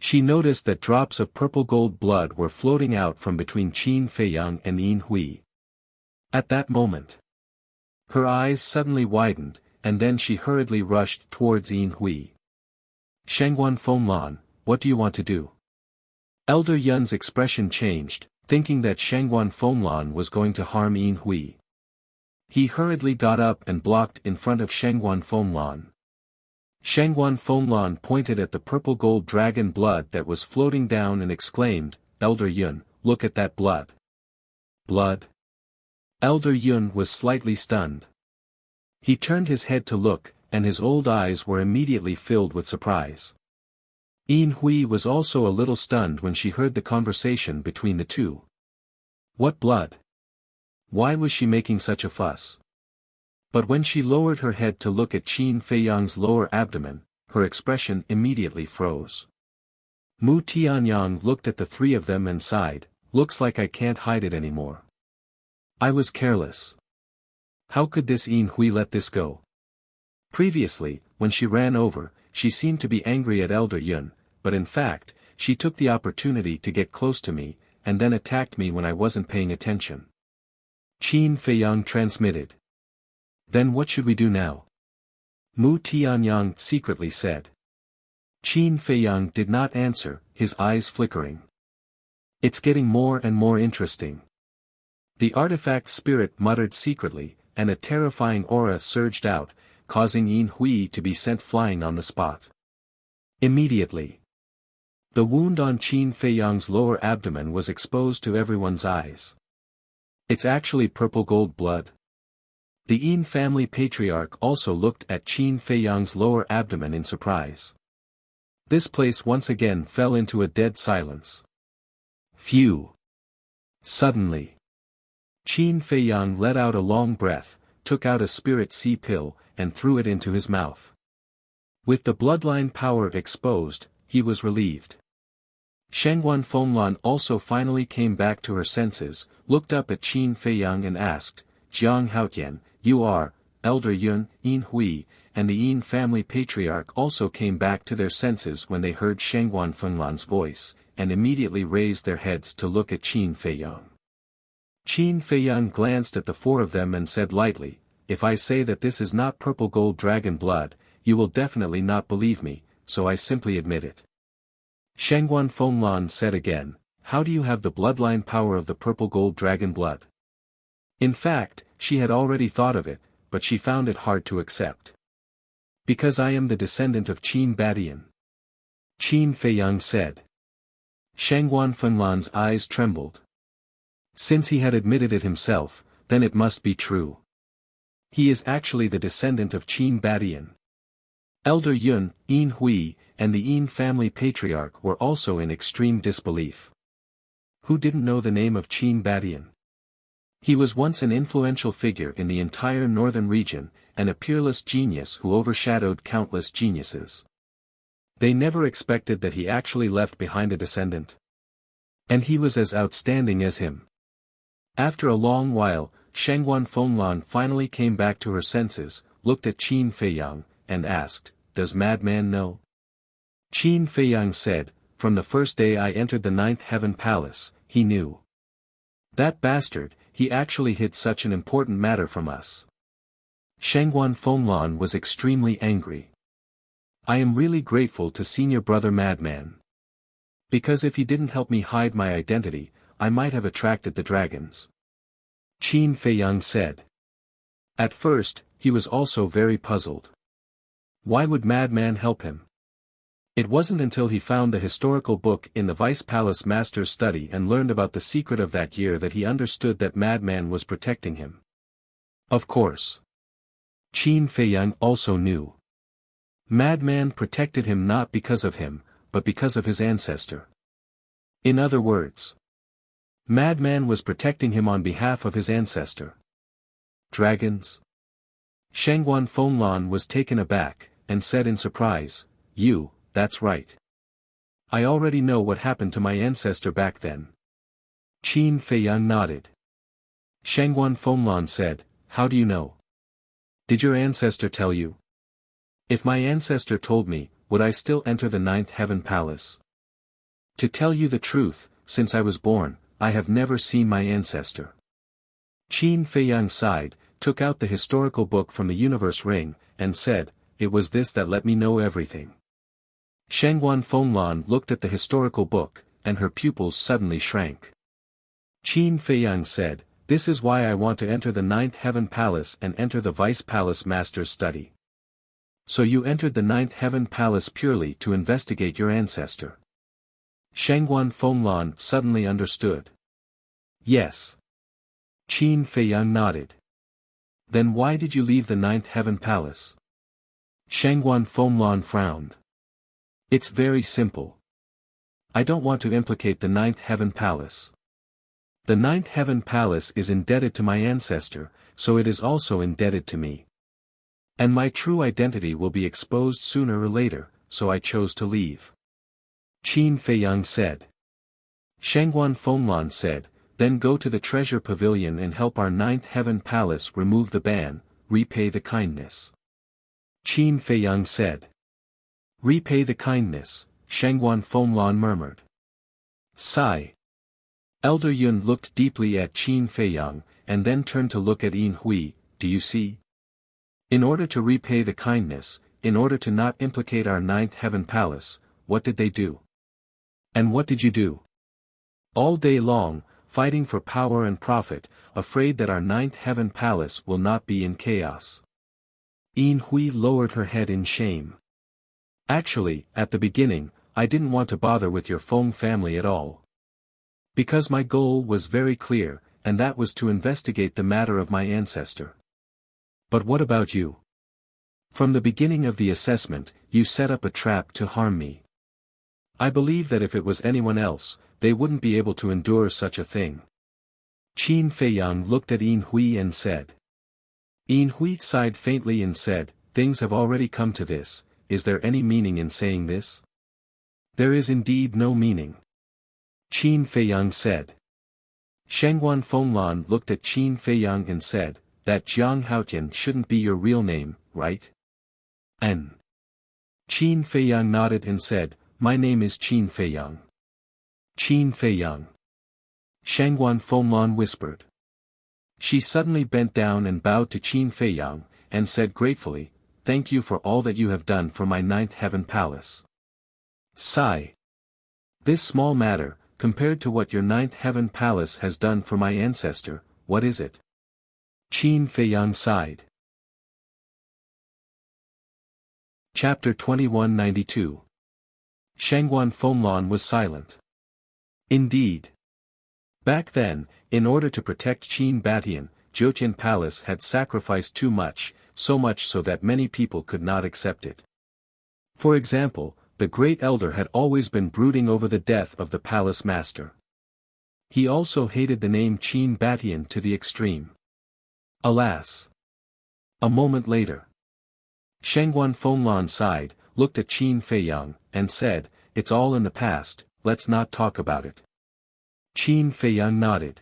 She noticed that drops of purple gold blood were floating out from between Qin Feiyang and Yin Hui. At that moment, her eyes suddenly widened, and then she hurriedly rushed towards Yin Hui. Shangguan Fenglan, what do you want to do? Elder Yun's expression changed, thinking that Shangguan Fenglan was going to harm Yin Hui. He hurriedly got up and blocked in front of Shangguan Fenglan. Shangguan Fenglan pointed at the purple gold dragon blood that was floating down and exclaimed, Elder Yun, look at that blood. Blood? Elder Yun was slightly stunned. He turned his head to look, and his old eyes were immediately filled with surprise. Yin Hui was also a little stunned when she heard the conversation between the two. What blood? Why was she making such a fuss? But when she lowered her head to look at Qin Feiyang's lower abdomen, her expression immediately froze. Mu Tianyang looked at the three of them and sighed, looks like I can't hide it anymore. I was careless. How could this Yin Hui let this go? Previously, when she ran over, she seemed to be angry at Elder Yun, but in fact, she took the opportunity to get close to me, and then attacked me when I wasn't paying attention. Qin Feiyang transmitted. Then what should we do now? Mu Tianyang secretly said. Qin Feiyang did not answer, his eyes flickering. It's getting more and more interesting. The artifact spirit muttered secretly, and a terrifying aura surged out, causing Yin Hui to be sent flying on the spot. Immediately, the wound on Qin Feiyang's lower abdomen was exposed to everyone's eyes. It's actually purple gold blood. The Yin family patriarch also looked at Qin Feiyang's lower abdomen in surprise. This place once again fell into a dead silence. Phew! Suddenly, Qin Feiyang let out a long breath, took out a spirit sea pill, and threw it into his mouth. With the bloodline power exposed, he was relieved. Shengguan Fenglan also finally came back to her senses, looked up at Qin Feiyang and asked, Jiang Haotian, you are, Elder Yun, Yin Hui, and the Yin family patriarch also came back to their senses when they heard Shengguan Fenglan's voice, and immediately raised their heads to look at Qin Feiyang. Qin Feiyang glanced at the four of them and said lightly, if I say that this is not purple gold dragon blood, you will definitely not believe me, so I simply admit it. Shengguan Fenglan said again, how do you have the bloodline power of the purple gold dragon blood? In fact, she had already thought of it, but she found it hard to accept. Because I am the descendant of Qin Badian. Qin Feiyang said. Shengguan Fenglan's eyes trembled. Since he had admitted it himself, then it must be true. He is actually the descendant of Qin Badian. Elder Yun, Yin Hui, and the Yin family patriarch were also in extreme disbelief. Who didn't know the name of Qin Badian? He was once an influential figure in the entire northern region, and a peerless genius who overshadowed countless geniuses. They never expected that he actually left behind a descendant. And he was as outstanding as him. After a long while, Shengguan Fenglan finally came back to her senses, looked at Qin Feiyang, and asked, does Madman know? Qin Feiyang said, from the first day I entered the Ninth Heaven Palace, he knew. That bastard, he actually hid such an important matter from us. Shengguan Fenglan was extremely angry. I am really grateful to senior brother Madman. Because if he didn't help me hide my identity, I might have attracted the dragons. Qin Feiyang said. At first, he was also very puzzled. Why would Madman help him? It wasn't until he found the historical book in the Vice Palace Master's study and learned about the secret of that year that he understood that Madman was protecting him. Of course. Qin Feiyang also knew. Madman protected him not because of him, but because of his ancestor. In other words, Madman was protecting him on behalf of his ancestor. Dragons? Shengguan Fenglan was taken aback, and said in surprise, that's right. I already know what happened to my ancestor back then. Qin Feiyang nodded. Shengguan Fenglan said, how do you know? Did your ancestor tell you? If my ancestor told me, would I still enter the Ninth Heaven Palace? To tell you the truth, since I was born, I have never seen my ancestor. Qin Feiyang sighed, took out the historical book from the universe ring, and said, it was this that let me know everything. Shengguan Fenglan looked at the historical book, and her pupils suddenly shrank. Qin Feiyang said, this is why I want to enter the Ninth Heaven Palace and enter the Vice Palace Master's study. So you entered the Ninth Heaven Palace purely to investigate your ancestor. Shengguan Fenglan suddenly understood. Yes. Qin Feiyang nodded. Then why did you leave the Ninth Heaven Palace? Shengguan Fenglan frowned. It's very simple. I don't want to implicate the Ninth Heaven Palace. The Ninth Heaven Palace is indebted to my ancestor, so it is also indebted to me. And my true identity will be exposed sooner or later, so I chose to leave. Qin Feiyang said. Shangguan Fenglan said, then go to the treasure pavilion and help our ninth heaven palace remove the ban, repay the kindness. Qin Feiyang said. Repay the kindness, Shangguan Fenglan murmured. Sigh. Elder Yun looked deeply at Qin Feiyang, and then turned to look at Yin Hui. Do you see? In order to repay the kindness, in order to not implicate our ninth heaven palace, what did they do? And what did you do? All day long, fighting for power and profit, afraid that our ninth heaven palace will not be in chaos. Yin Hui lowered her head in shame. Actually, at the beginning, I didn't want to bother with your Feng family at all. Because my goal was very clear, and that was to investigate the matter of my ancestor. But what about you? From the beginning of the assessment, you set up a trap to harm me. I believe that if it was anyone else, they wouldn't be able to endure such a thing. Qin Feiyang looked at Yin Hui and said. Yin Hui sighed faintly and said, things have already come to this, is there any meaning in saying this? There is indeed no meaning. Qin Feiyang said. Shangguan Fenglan looked at Qin Feiyang and said, that Jiang Haotian shouldn't be your real name, right? N. Qin Feiyang nodded and said, my name is Qin Feiyang. Qin Feiyang. Shangguan Fenglan whispered. She suddenly bent down and bowed to Qin Feiyang, and said gratefully, thank you for all that you have done for my ninth heaven palace. Sigh. This small matter, compared to what your ninth heaven palace has done for my ancestor, what is it? Qin Feiyang sighed. Chapter 2192. Shangguan Fenglan was silent. Indeed. Back then, in order to protect Qin Batian, Jotian Palace had sacrificed too much, so much so that many people could not accept it. For example, the great elder had always been brooding over the death of the palace master. He also hated the name Qin Batian to the extreme. Alas! A moment later. Shangguan Fenglan sighed, looked at Qin Feiyang, and said, it's all in the past, let's not talk about it. Qin Feiyang nodded.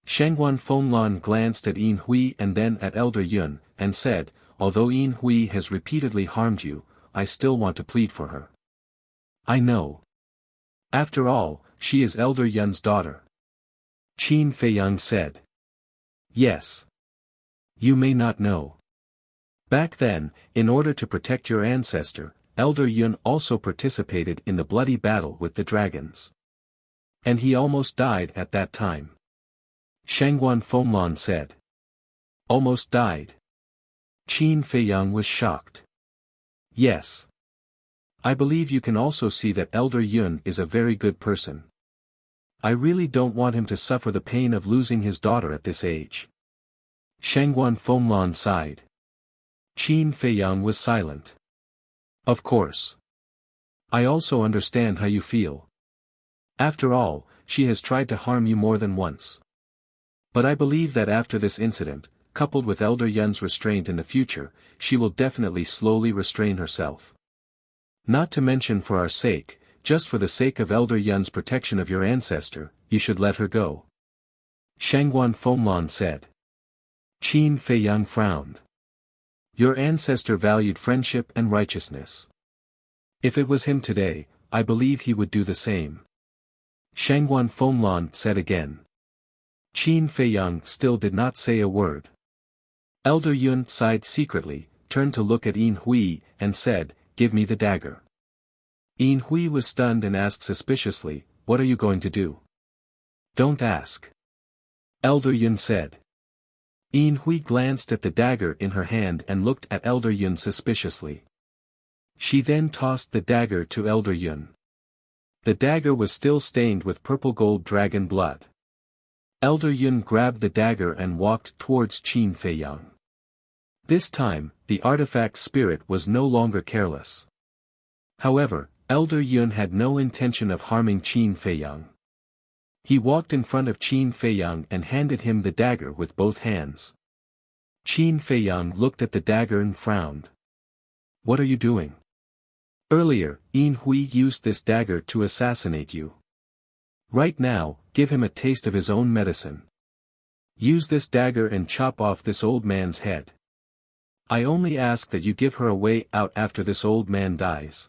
Shangguan Fenglan glanced at Yin Hui and then at Elder Yun, and said, although Yin Hui has repeatedly harmed you, I still want to plead for her. I know. After all, she is Elder Yun's daughter. Qin Feiyang said. Yes. You may not know. Back then, in order to protect your ancestor, Elder Yun also participated in the bloody battle with the dragons. And he almost died at that time. Shangguan Fenglan said. Almost died. Qin Feiyang was shocked. Yes. I believe you can also see that Elder Yun is a very good person. I really don't want him to suffer the pain of losing his daughter at this age. Shangguan Fenglan sighed. Qin Feiyang was silent. Of course. I also understand how you feel. After all, she has tried to harm you more than once. But I believe that after this incident, coupled with Elder Yun's restraint in the future, she will definitely slowly restrain herself. Not to mention for our sake, just for the sake of Elder Yun's protection of your ancestor, you should let her go. Shangguan Fenglan said. Qin Feiyang frowned. Your ancestor valued friendship and righteousness. If it was him today, I believe he would do the same. Shangguan Fenglan said again. Qin Feiyang still did not say a word. Elder Yun sighed secretly, turned to look at Yin Hui, and said, give me the dagger. Yin Hui was stunned and asked suspiciously, what are you going to do? Don't ask. Elder Yun said. Yin Hui glanced at the dagger in her hand and looked at Elder Yun suspiciously. She then tossed the dagger to Elder Yun. The dagger was still stained with purple gold dragon blood. Elder Yun grabbed the dagger and walked towards Qin Feiyang. This time, the artifact spirit was no longer careless. However, Elder Yun had no intention of harming Qin Feiyang. He walked in front of Qin Feiyang and handed him the dagger with both hands. Qin Feiyang looked at the dagger and frowned. What are you doing? Earlier, Yin Hui used this dagger to assassinate you. Right now, give him a taste of his own medicine. Use this dagger and chop off this old man's head. I only ask that you give her a way out after this old man dies.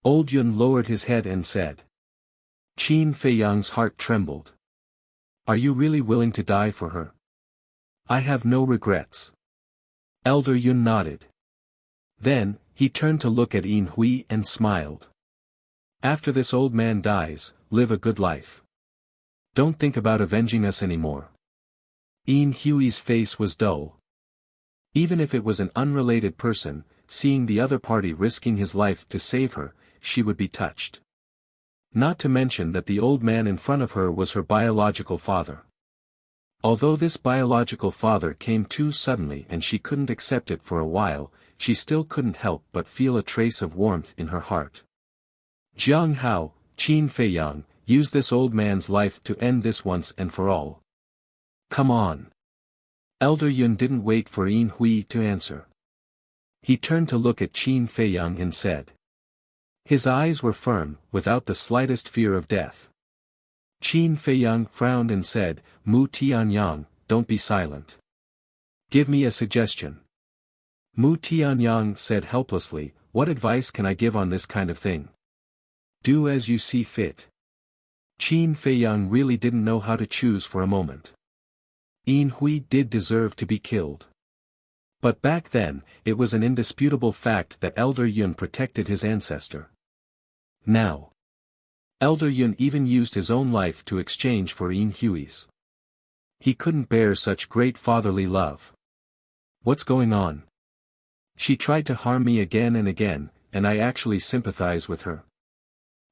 Old Yun lowered his head and said. Qin Feiyang's heart trembled. Are you really willing to die for her? I have no regrets. Elder Yun nodded. Then, he turned to look at Yin Hui and smiled. After this old man dies, live a good life. Don't think about avenging us anymore. Yin Hui's face was dull. Even if it was an unrelated person, seeing the other party risking his life to save her, she would be touched. Not to mention that the old man in front of her was her biological father. Although this biological father came too suddenly and she couldn't accept it for a while, she still couldn't help but feel a trace of warmth in her heart. Jiang Hao, Qin Feiyang, use this old man's life to end this once and for all. Come on. Elder Yun didn't wait for Yin Hui to answer. He turned to look at Qin Feiyang and said. His eyes were firm, without the slightest fear of death. Qin Feiyang frowned and said, Mu Tianyang, don't be silent. Give me a suggestion. Mu Tianyang said helplessly, what advice can I give on this kind of thing? Do as you see fit. Qin Feiyang really didn't know how to choose for a moment. Yin Hui did deserve to be killed. But back then, it was an indisputable fact that Elder Yun protected his ancestor. Now, Elder Yun even used his own life to exchange for Yin Hui's. He couldn't bear such great fatherly love. What's going on? She tried to harm me again and again, and I actually sympathize with her.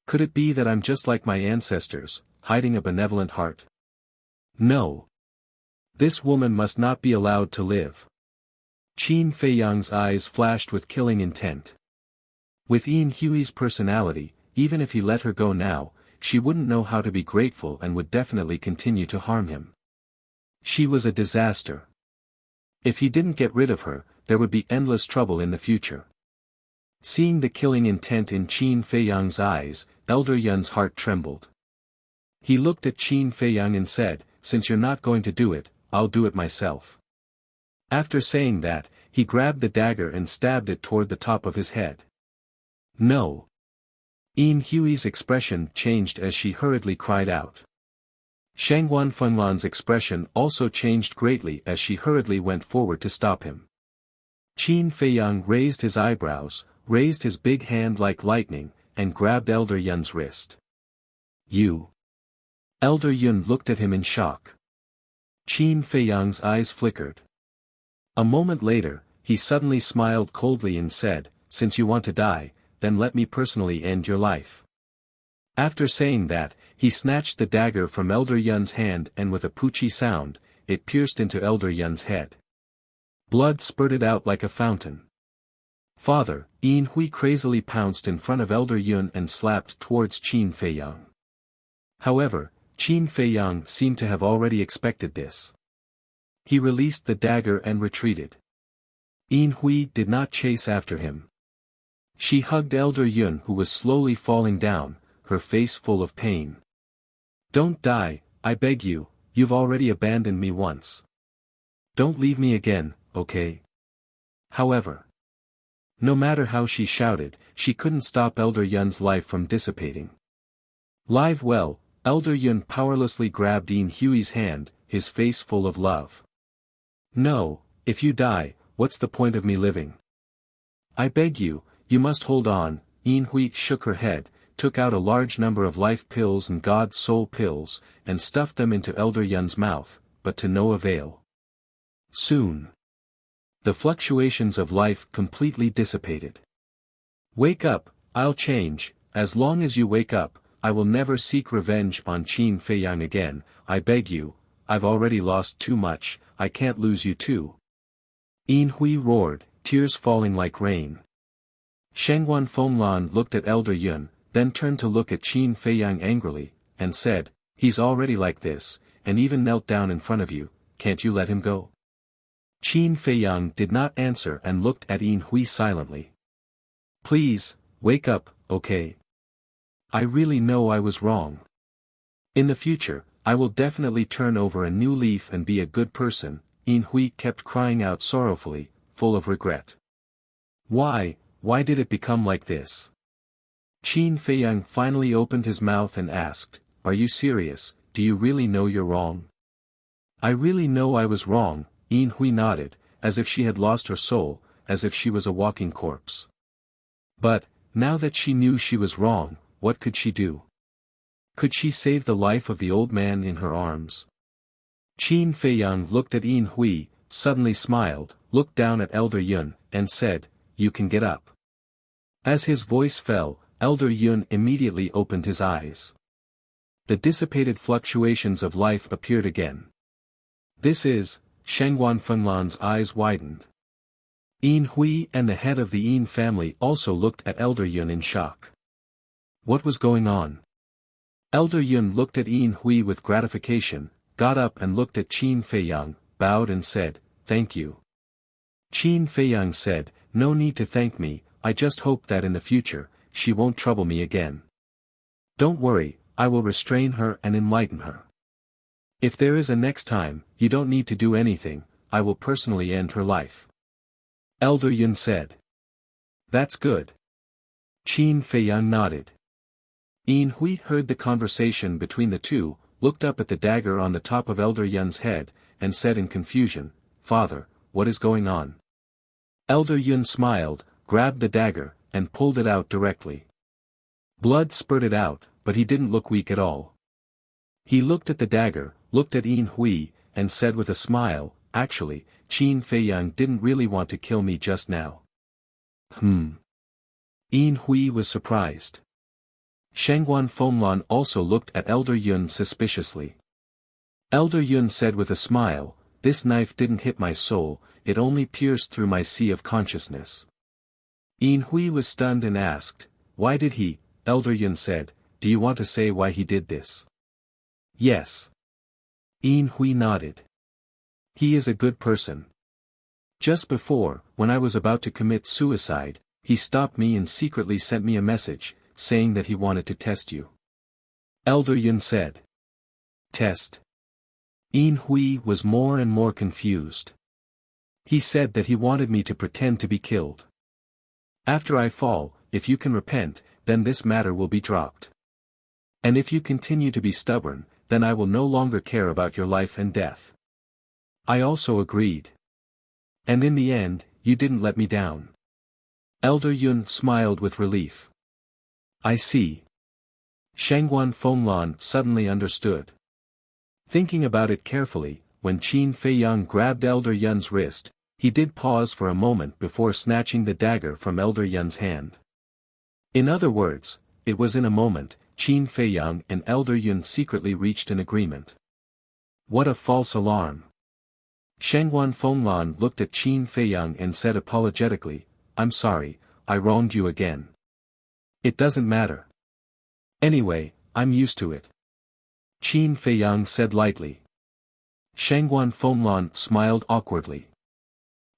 Could it be that I'm just like my ancestors, hiding a benevolent heart? No. This woman must not be allowed to live. Qin Feiyang's eyes flashed with killing intent. With Yin Hui's personality, even if he let her go now, she wouldn't know how to be grateful and would definitely continue to harm him. She was a disaster. If he didn't get rid of her, there would be endless trouble in the future. Seeing the killing intent in Qin Feiyang's eyes, Elder Yun's heart trembled. He looked at Qin Feiyang and said, since you're not going to do it, I'll do it myself. After saying that, he grabbed the dagger and stabbed it toward the top of his head. No. Yin Hui's expression changed as she hurriedly cried out. Shangguan Fenglan's expression also changed greatly as she hurriedly went forward to stop him. Qin Feiyang raised his eyebrows, raised his big hand like lightning, and grabbed Elder Yun's wrist. You. Elder Yun looked at him in shock. Qin Feiyang's eyes flickered. A moment later, he suddenly smiled coldly and said, since you want to die, then let me personally end your life. After saying that, he snatched the dagger from Elder Yun's hand and with a poochie sound, it pierced into Elder Yun's head. Blood spurted out like a fountain. Father, Yin Hui crazily pounced in front of Elder Yun and slapped towards Qin Feiyang. However, Qin Feiyang seemed to have already expected this. He released the dagger and retreated. Yin Hui did not chase after him. She hugged Elder Yun who was slowly falling down, her face full of pain. Don't die, I beg you, you've already abandoned me once. Don't leave me again, okay? However, no matter how she shouted, she couldn't stop Elder Yun's life from dissipating. Live well, Elder Yun powerlessly grabbed Yin Hui's hand, his face full of love. No, if you die, what's the point of me living? I beg you, you must hold on. Yin Hui shook her head, took out a large number of life pills and God's soul pills, and stuffed them into Elder Yun's mouth, but to no avail. Soon, the fluctuations of life completely dissipated. Wake up, I'll change. As long as you wake up, I will never seek revenge on Qin Feiyang again, I beg you, I've already lost too much, I can't lose you too. Yin Hui roared, tears falling like rain. Shangguan Fenglan looked at Elder Yun, then turned to look at Qin Feiyang angrily, and said, he's already like this, and even knelt down in front of you, can't you let him go? Qin Feiyang did not answer and looked at Yin Hui silently. Please, Wake up, okay? I really know I was wrong. In the future, I will definitely turn over a new leaf and be a good person, Yin Hui kept crying out sorrowfully, full of regret. Why did it become like this? Qin Feiyang finally opened his mouth and asked, Are you serious? Do you really know you're wrong? I really know I was wrong, Yin Hui nodded, as if she had lost her soul, as if she was a walking corpse. But, now that she knew she was wrong, what could she do? Could she save the life of the old man in her arms? Qin Feiyang looked at Yin Hui, suddenly smiled, looked down at Elder Yun, and said, You can get up. As his voice fell, Elder Yun immediately opened his eyes. The dissipated fluctuations of life appeared again. This is, Shengguan Fenglan's eyes widened. Yin Hui and the head of the Yin family also looked at Elder Yun in shock. What was going on? Elder Yun looked at Yin Hui with gratification, got up and looked at Qin Feiyang, bowed and said, Thank you. Qin Feiyang said, No need to thank me, I just hope that in the future, she won't trouble me again. Don't worry, I will restrain her and enlighten her. If there is a next time, you don't need to do anything, I will personally end her life. Elder Yun said. That's good. Qin Feiyang nodded. Yin Hui heard the conversation between the two, looked up at the dagger on the top of Elder Yun's head, and said in confusion, Father, what is going on? Elder Yun smiled, grabbed the dagger, and pulled it out directly. Blood spurted out, but he didn't look weak at all. He looked at the dagger, looked at Yin Hui, and said with a smile, Actually, Qin Feiyang didn't really want to kill me just now. Yin Hui was surprised. Shengguan Fenglan also looked at Elder Yun suspiciously. Elder Yun said with a smile, This knife didn't hit my soul, it only pierced through my sea of consciousness. Yin Hui was stunned and asked, Why did he? Elder Yun said, Do you want to say why he did this? Yes. Yin Hui nodded. He is a good person. Just before, when I was about to commit suicide, he stopped me and secretly sent me a message, saying that he wanted to test you. Elder Yun said. Test. Yin Hui was more and more confused. He said that he wanted me to pretend to be killed. After I fall, if you can repent, then this matter will be dropped. And if you continue to be stubborn, then I will no longer care about your life and death. I also agreed. And in the end, you didn't let me down. Elder Yun smiled with relief. I see. Shengguan Fenglan suddenly understood. Thinking about it carefully, when Qin Feiyang grabbed Elder Yun's wrist, he did pause for a moment before snatching the dagger from Elder Yun's hand. In other words, it was in a moment, Qin Feiyang and Elder Yun secretly reached an agreement. What a false alarm. Shengguan Fenglan looked at Qin Feiyang and said apologetically, I'm sorry, I wronged you again. It doesn't matter. Anyway, I'm used to it. Qin Feiyang said lightly. Shengguan Fenglan smiled awkwardly.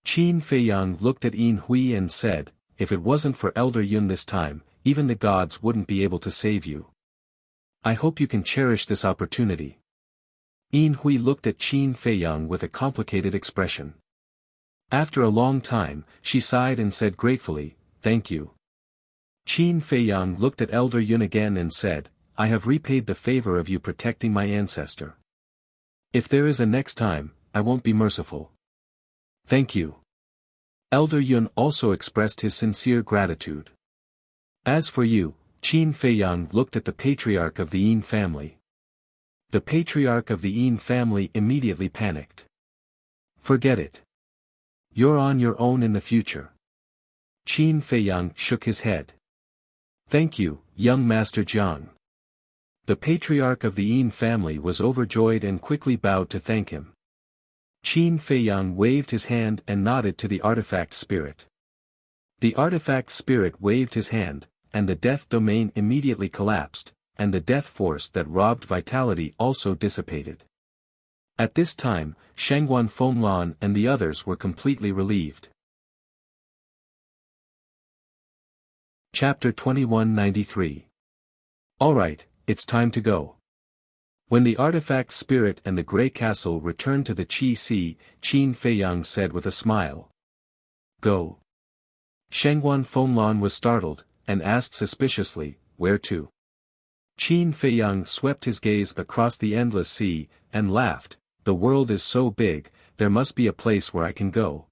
Qin Feiyang looked at Yin Hui and said, If it wasn't for Elder Yun this time, even the gods wouldn't be able to save you. I hope you can cherish this opportunity. Yin Hui looked at Qin Feiyang with a complicated expression. After a long time, she sighed and said gratefully, Thank you. Qin Feiyang looked at Elder Yun again and said, I have repaid the favor of you protecting my ancestor. If there is a next time, I won't be merciful. Thank you. Elder Yun also expressed his sincere gratitude. As for you, Qin Feiyang looked at the patriarch of the Yin family. The patriarch of the Yin family immediately panicked. Forget it. You're on your own in the future. Qin Feiyang shook his head. Thank you, young Master Jiang. The patriarch of the Yin family was overjoyed and quickly bowed to thank him. Qin Feiyang waved his hand and nodded to the artifact spirit. The artifact spirit waved his hand, and the death domain immediately collapsed, and the death force that robbed vitality also dissipated. At this time, Shengguan Fenglan and the others were completely relieved. Chapter 2193. Alright, it's time to go. When the artifact spirit and the Grey Castle returned to the Qi Sea, Qin Feiyang said with a smile. Go. Shengguan Fenglan was startled, and asked suspiciously, where to? Qin Feiyang swept his gaze across the endless sea, and laughed, the world is so big, there must be a place where I can go.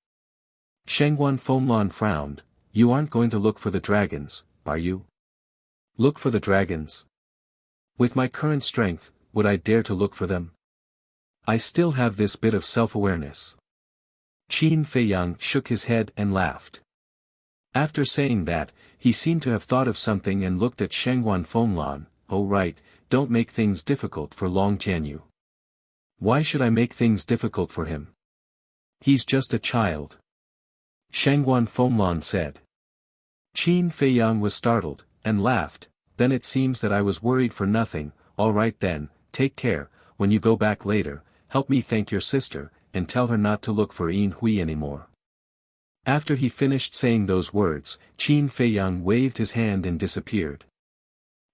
Shengguan Fenglan frowned, you aren't going to look for the dragons, are you? Look for the dragons? With my current strength, would I dare to look for them? I still have this bit of self-awareness. Qin Feiyang shook his head and laughed. After saying that, he seemed to have thought of something and looked at Shengguan Fenglan. Oh right, don't make things difficult for Long Tianyu. Why should I make things difficult for him? He's just a child. Shengguan Fenglan said. Qin Feiyang was startled, and laughed, then it seems that I was worried for nothing. All right then, take care, when you go back later, help me thank your sister, and tell her not to look for Yin Hui anymore. After he finished saying those words, Qin Feiyang waved his hand and disappeared.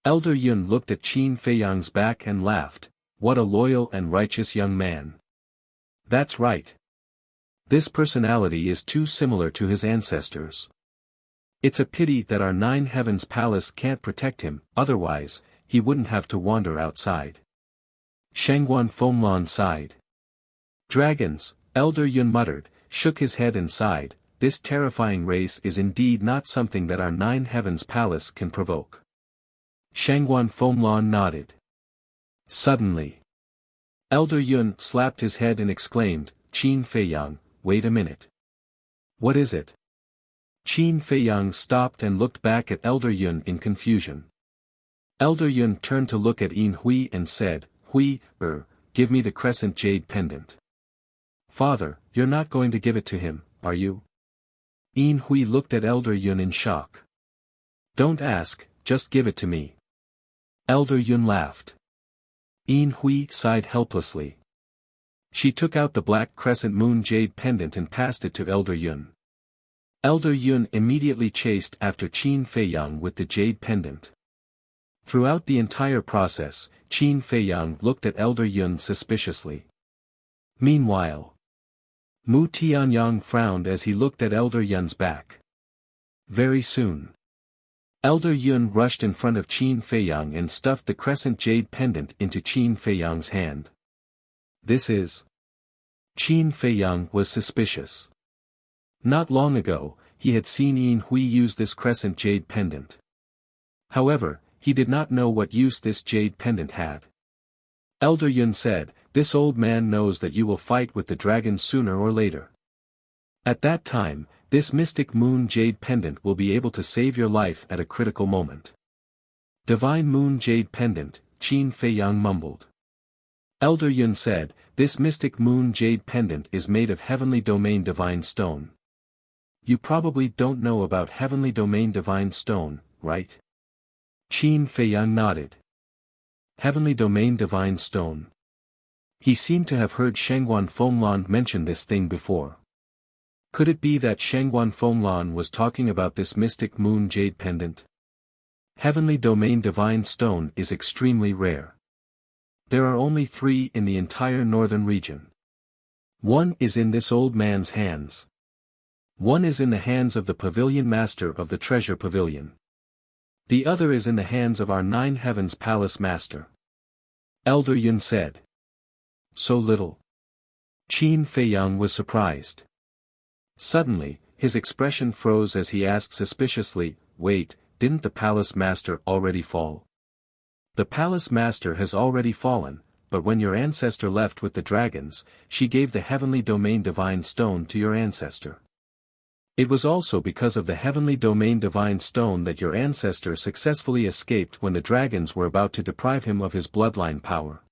Elder Yun looked at Qin Feiyang's back and laughed, what a loyal and righteous young man. That's right. This personality is too similar to his ancestors. It's a pity that our Nine Heavens Palace can't protect him, otherwise, he wouldn't have to wander outside. Shengguan Fenglan sighed. Dragons, Elder Yun muttered, shook his head and sighed, this terrifying race is indeed not something that our Nine Heavens Palace can provoke. Shengguan Fenglan nodded. Suddenly, Elder Yun slapped his head and exclaimed, Qin Feiyang, wait a minute. What is it? Qin Feiyang stopped and looked back at Elder Yun in confusion. Elder Yun turned to look at Yin Hui and said, Hui, give me the crescent jade pendant. Father, you're not going to give it to him, are you? Yin Hui looked at Elder Yun in shock. Don't ask, just give it to me. Elder Yun laughed. Yin Hui sighed helplessly. She took out the black crescent moon jade pendant and passed it to Elder Yun. Elder Yun immediately chased after Qin Feiyang with the jade pendant. Throughout the entire process, Qin Feiyang looked at Elder Yun suspiciously. Meanwhile, Mu Tianyang frowned as he looked at Elder Yun's back. Very soon, Elder Yun rushed in front of Qin Feiyang and stuffed the crescent jade pendant into Qin Feiyang's hand. This is... Qin Feiyang was suspicious. Not long ago, he had seen Yin Hui use this crescent jade pendant. However, he did not know what use this jade pendant had. Elder Yun said, this old man knows that you will fight with the dragon sooner or later. At that time, this mystic moon jade pendant will be able to save your life at a critical moment. Divine moon jade pendant, Qin Feiyang mumbled. Elder Yun said, this mystic moon jade pendant is made of heavenly domain divine stone. You probably don't know about heavenly domain divine stone, right? Qin Feiyang nodded. Heavenly domain divine stone. He seemed to have heard Shengguan Fenglan mention this thing before. Could it be that Shengguan Fenglan was talking about this mystic moon jade pendant? Heavenly domain divine stone is extremely rare. There are only 3 in the entire northern region. One is in this old man's hands. One is in the hands of the pavilion master of the treasure pavilion. The other is in the hands of our Nine Heavens Palace master. Elder Yun said. So little. Qin Feiyang was surprised. Suddenly, his expression froze as he asked suspiciously, wait, didn't the palace master already fall? The palace master has already fallen, but when your ancestor left with the dragons, she gave the heavenly domain divine stone to your ancestor. It was also because of the heavenly domain divine stone that your ancestor successfully escaped when the dragons were about to deprive him of his bloodline power.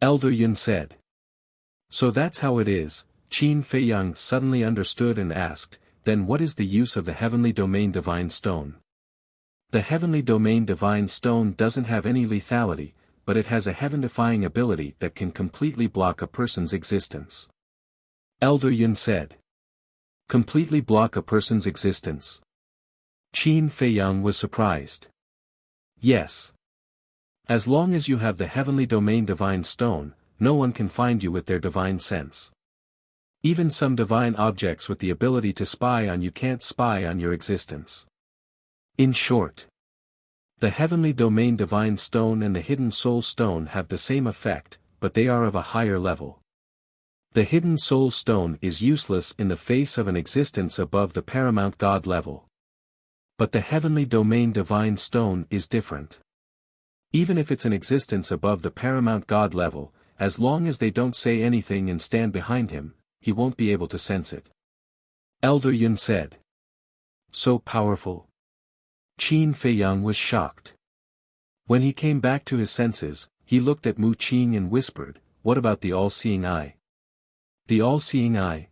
Elder Yun said. So that's how it is. Qin Feiyang suddenly understood and asked, then what is the use of the heavenly domain divine stone? The heavenly domain divine stone doesn't have any lethality, but it has a heaven-defying ability that can completely block a person's existence. Elder Yun said. Completely block a person's existence. Qin Feiyang was surprised. Yes. As long as you have the heavenly domain divine stone, no one can find you with their divine sense. Even some divine objects with the ability to spy on you can't spy on your existence. In short, the heavenly domain divine stone and the hidden soul stone have the same effect, but they are of a higher level. The hidden soul stone is useless in the face of an existence above the paramount God level. But the heavenly domain divine stone is different. Even if it's an existence above the paramount God level, as long as they don't say anything and stand behind him, he won't be able to sense it. Elder Yun said. So powerful. Qin Feiyang was shocked. When he came back to his senses, he looked at Mu Qing and whispered, "What about the all-seeing eye?" The all-seeing eye?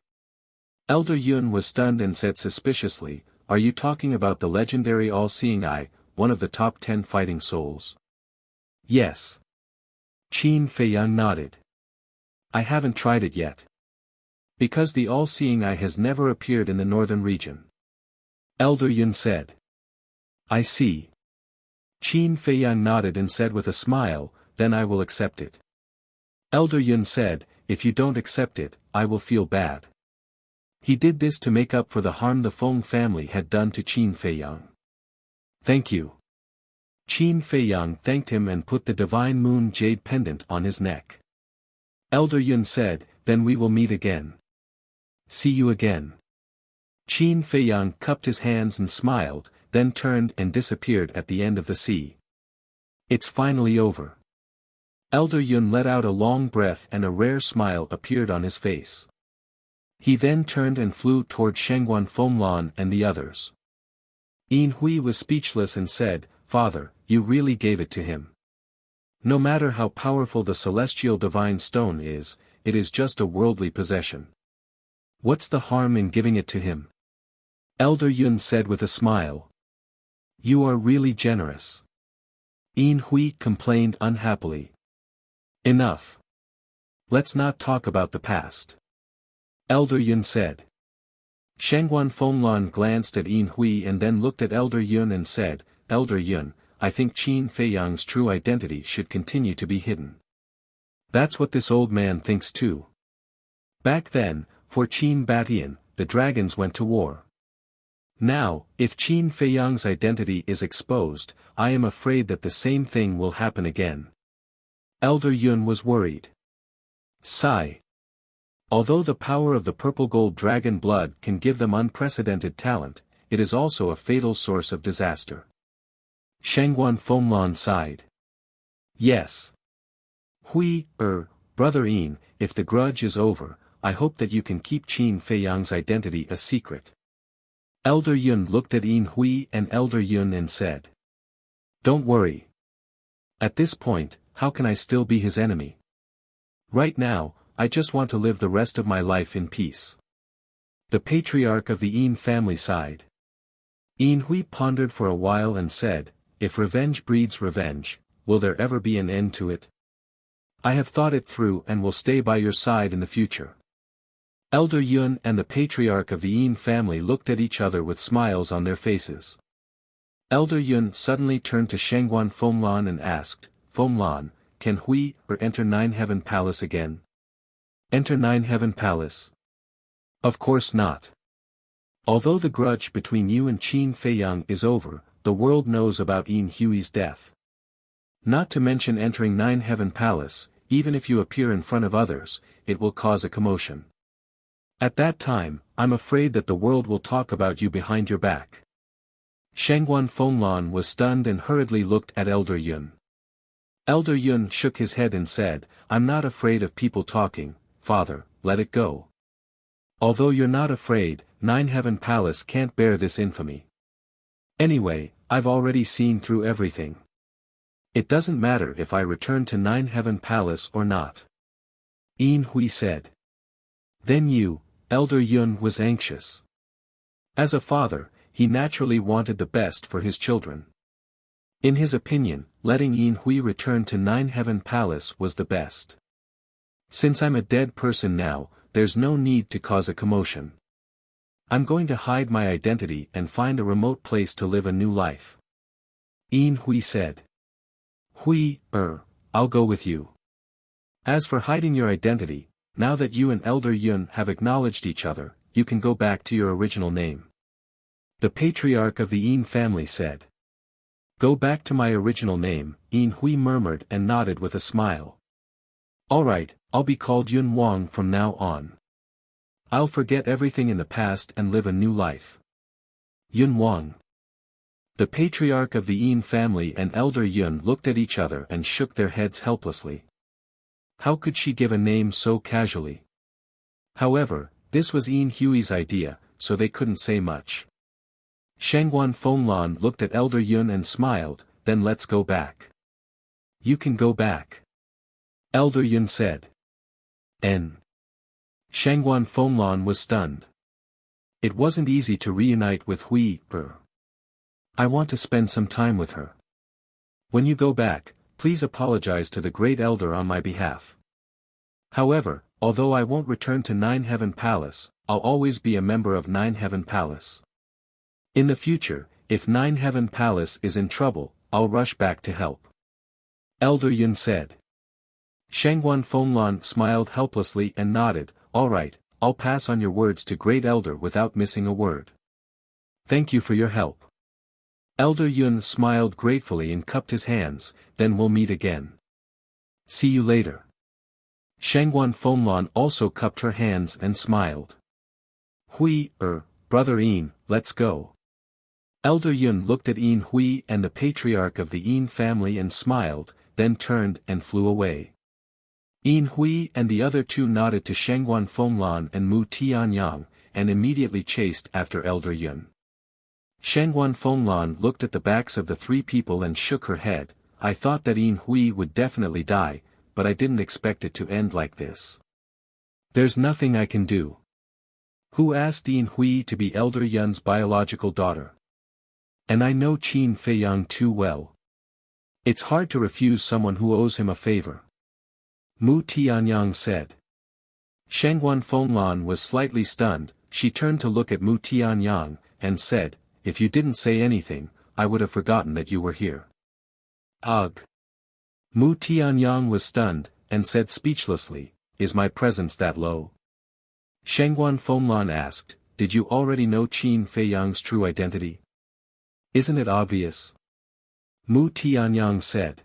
Elder Yun was stunned and said suspiciously, "Are you talking about the legendary all-seeing eye, one of the top 10 fighting souls?" Yes. Qin Feiyang nodded. I haven't tried it yet. Because the all-seeing eye has never appeared in the northern region. Elder Yun said. I see. Qin Feiyang nodded and said with a smile, "Then I will accept it." Elder Yun said, "If you don't accept it, I will feel bad." He did this to make up for the harm the Feng family had done to Qin Feiyang. Thank you. Qin Feiyang thanked him and put the divine moon jade pendant on his neck. Elder Yun said, "Then we will meet again." See you again. Qin Feiyang cupped his hands and smiled, then turned and disappeared at the end of the sea. It's finally over. Elder Yun let out a long breath and a rare smile appeared on his face. He then turned and flew toward Shengguan Fenglan and the others. Yin Hui was speechless and said, "Father, you really gave it to him. No matter how powerful the celestial divine stone is, it is just a worldly possession. What's the harm in giving it to him?" Elder Yun said with a smile. You are really generous. Yin Hui complained unhappily. Enough. Let's not talk about the past. Elder Yun said. Shengguan Fenglan glanced at Yin Hui and then looked at Elder Yun and said, "Elder Yun, I think Qin Feiyang's true identity should continue to be hidden." That's what this old man thinks too. Back then, for Qin Batian, the dragons went to war. Now, if Qin Feiyang's identity is exposed, I am afraid that the same thing will happen again. Elder Yun was worried. Sigh. Although the power of the purple gold dragon blood can give them unprecedented talent, it is also a fatal source of disaster. Shengguan Fenglan sighed. Yes. Hui, Brother Yin, if the grudge is over, I hope that you can keep Qin Feiyang's identity a secret. Elder Yun looked at Yin Hui and Elder Yun and said. Don't worry. At this point, how can I still be his enemy? Right now, I just want to live the rest of my life in peace. The patriarch of the Yin family sighed. Yin Hui pondered for a while and said, if revenge breeds revenge, will there ever be an end to it? I have thought it through and will stay by your side in the future. Elder Yun and the patriarch of the Yin family looked at each other with smiles on their faces. Elder Yun suddenly turned to Shengguan Fenglan and asked, Fenglan, can Hui enter Nine Heaven Palace again? Enter Nine Heaven Palace? Of course not. Although the grudge between you and Qin Feiyang is over, the world knows about Yin Hui's death. Not to mention entering Nine Heaven Palace, even if you appear in front of others, it will cause a commotion. At that time, I'm afraid that the world will talk about you behind your back. Shengguan Fenglan was stunned and hurriedly looked at Elder Yun. Elder Yun shook his head and said, I'm not afraid of people talking, Father, let it go. Although you're not afraid, Nine Heaven Palace can't bear this infamy. Anyway, I've already seen through everything. It doesn't matter if I return to Nine Heaven Palace or not. Yin Hui said. Then you, Elder Yun was anxious. As a father, he naturally wanted the best for his children. In his opinion, letting Yin Hui return to Nine Heaven Palace was the best. Since I'm a dead person now, there's no need to cause a commotion. I'm going to hide my identity and find a remote place to live a new life. Yin Hui said. Hui, I'll go with you. As for hiding your identity, now that you and Elder Yun have acknowledged each other, you can go back to your original name. The patriarch of the Yin family said. Go back to my original name, Yin Hui murmured and nodded with a smile. Alright, I'll be called Yun Wang from now on. I'll forget everything in the past and live a new life. Yun Wang. The patriarch of the Yin family and Elder Yun looked at each other and shook their heads helplessly. How could she give a name so casually? However, this was Yin Hui's idea, so they couldn't say much. Shangguan Fenglan looked at Elder Yun and smiled, then let's go back. You can go back. Elder Yun said. N. Shangguan Fenglan was stunned. It wasn't easy to reunite with Hui. I want to spend some time with her. When you go back, please apologize to the Great Elder on my behalf. However, although I won't return to Nine Heaven Palace, I'll always be a member of Nine Heaven Palace. In the future, if Nine Heaven Palace is in trouble, I'll rush back to help. Elder Yun said. Shangguan Fenglan smiled helplessly and nodded, alright, I'll pass on your words to Great Elder without missing a word. Thank you for your help. Elder Yun smiled gratefully and cupped his hands, then we'll meet again. See you later. Shangguan Fenglan also cupped her hands and smiled. Hui, brother Yin, let's go. Elder Yun looked at Yin Hui and the patriarch of the Yin family and smiled, then turned and flew away. Yin Hui and the other two nodded to Shangguan Fenglan and Mu Tianyang, and immediately chased after Elder Yun. Shangguan Fenglan looked at the backs of the three people and shook her head. I thought that Yin Hui would definitely die, but I didn't expect it to end like this. There's nothing I can do. Who asked Yin Hui to be Elder Yun's biological daughter? And I know Qin Feiyang too well. It's hard to refuse someone who owes him a favor. Mu Tianyang said. Shangguan Fenglan was slightly stunned. She turned to look at Mu Tianyang, and said, if you didn't say anything, I would have forgotten that you were here. Ugh. Mu Tianyang was stunned, and said speechlessly, is my presence that low? Shangguan Fenglan asked, did you already know Qin Feiyang's true identity? Isn't it obvious? Mu Tianyang said.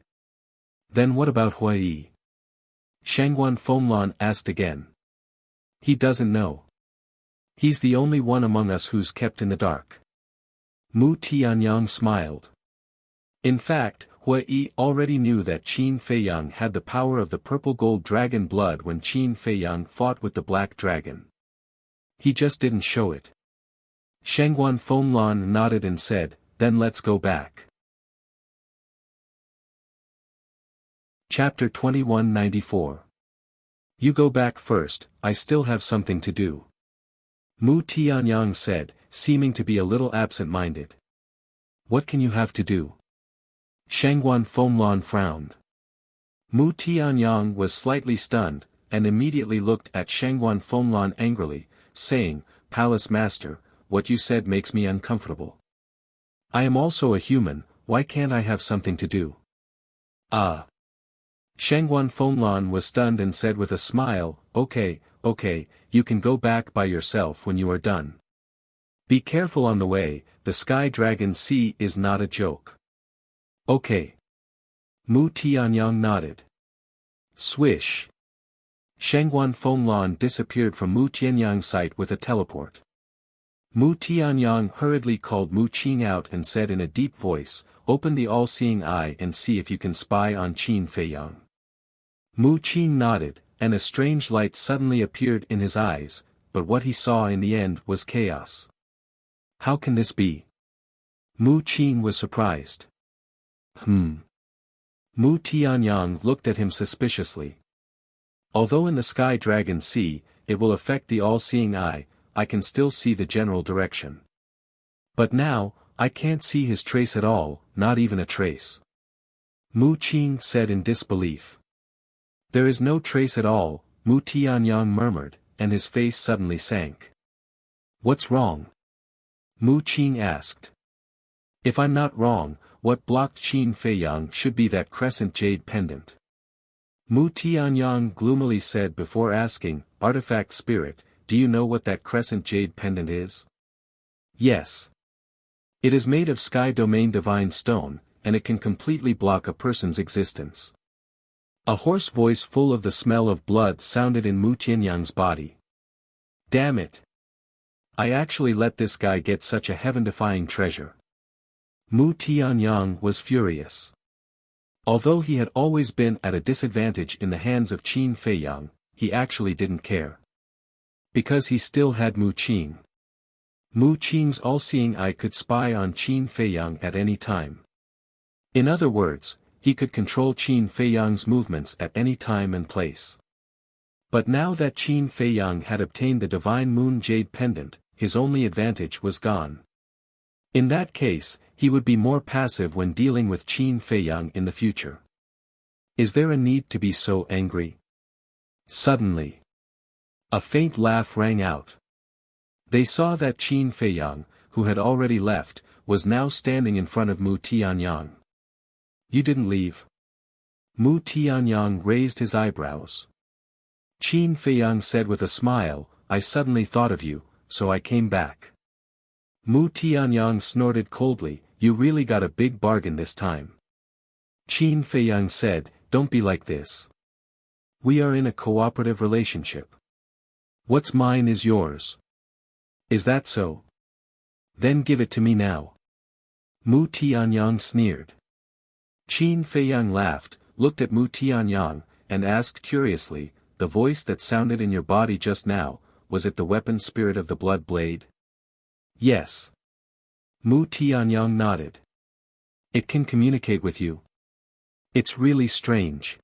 Then what about Hui? Shangguan Fenglan asked again. He doesn't know. He's the only one among us who's kept in the dark. Mu Tianyang smiled. In fact, Hui already knew that Qin Feiyang had the power of the purple gold dragon blood when Qin Feiyang fought with the black dragon. He just didn't show it. Shangguan Fenglan nodded and said, then let's go back. Chapter 2194. You go back first, I still have something to do. Mu Tianyang said, seeming to be a little absent-minded. What can you have to do? Shangguan Fenglan frowned. Mu Tianyang was slightly stunned, and immediately looked at Shangguan Fenglan angrily, saying, Palace Master, what you said makes me uncomfortable. I am also a human, why can't I have something to do? Ah. Shangguan Fenglan was stunned and said with a smile, okay, you can go back by yourself when you are done. Be careful on the way, the Sky Dragon Sea is not a joke. Okay. Mu Tianyang nodded. Swish. Shangguan Fenglan disappeared from Mu Tianyang's sight with a teleport. Mu Tianyang hurriedly called Mu Qing out and said in a deep voice, open the all-seeing eye and see if you can spy on Qin Feiyang. Mu Qing nodded, and a strange light suddenly appeared in his eyes, but what he saw in the end was chaos. How can this be? Mu Qing was surprised. Mu Tianyang looked at him suspiciously. Although in the Sky Dragon Sea, it will affect the all-seeing eye, I can still see the general direction. But now, I can't see his trace at all, not even a trace. Mu Qing said in disbelief. There is no trace at all, Mu Tianyang murmured, and his face suddenly sank. What's wrong? Mu Qing asked. If I'm not wrong, what blocked Qin Feiyang should be that crescent jade pendant. Mu Tianyang gloomily said before asking, Artifact Spirit, do you know what that crescent jade pendant is? Yes. It is made of sky domain divine stone, and it can completely block a person's existence. A hoarse voice full of the smell of blood sounded in Mu Tianyang's body. Damn it. I actually let this guy get such a heaven-defying treasure. Mu Tianyang was furious. Although he had always been at a disadvantage in the hands of Qin Feiyang, he actually didn't care. Because he still had Mu Qing. Mu Qing's all-seeing eye could spy on Qin Feiyang at any time. In other words, he could control Qin Feiyang's movements at any time and place. But now that Qin Feiyang had obtained the Divine Moon Jade Pendant, his only advantage was gone. In that case, he would be more passive when dealing with Qin Feiyang in the future. Is there a need to be so angry? Suddenly, a faint laugh rang out. They saw that Qin Feiyang, who had already left, was now standing in front of Mu Tianyang. You didn't leave? Mu Tianyang raised his eyebrows. Qin Feiyang said with a smile, I suddenly thought of you, so I came back. Mu Tianyang snorted coldly, you really got a big bargain this time. Qin Feiyang said, don't be like this. We are in a cooperative relationship. What's mine is yours. Is that so? Then give it to me now. Mu Tianyang sneered. Qin Feiyang laughed, looked at Mu Tianyang, and asked curiously, the voice that sounded in your body just now, was it the weapon spirit of the blood blade? Yes. Mu Tianyang nodded. It can communicate with you. It's really strange.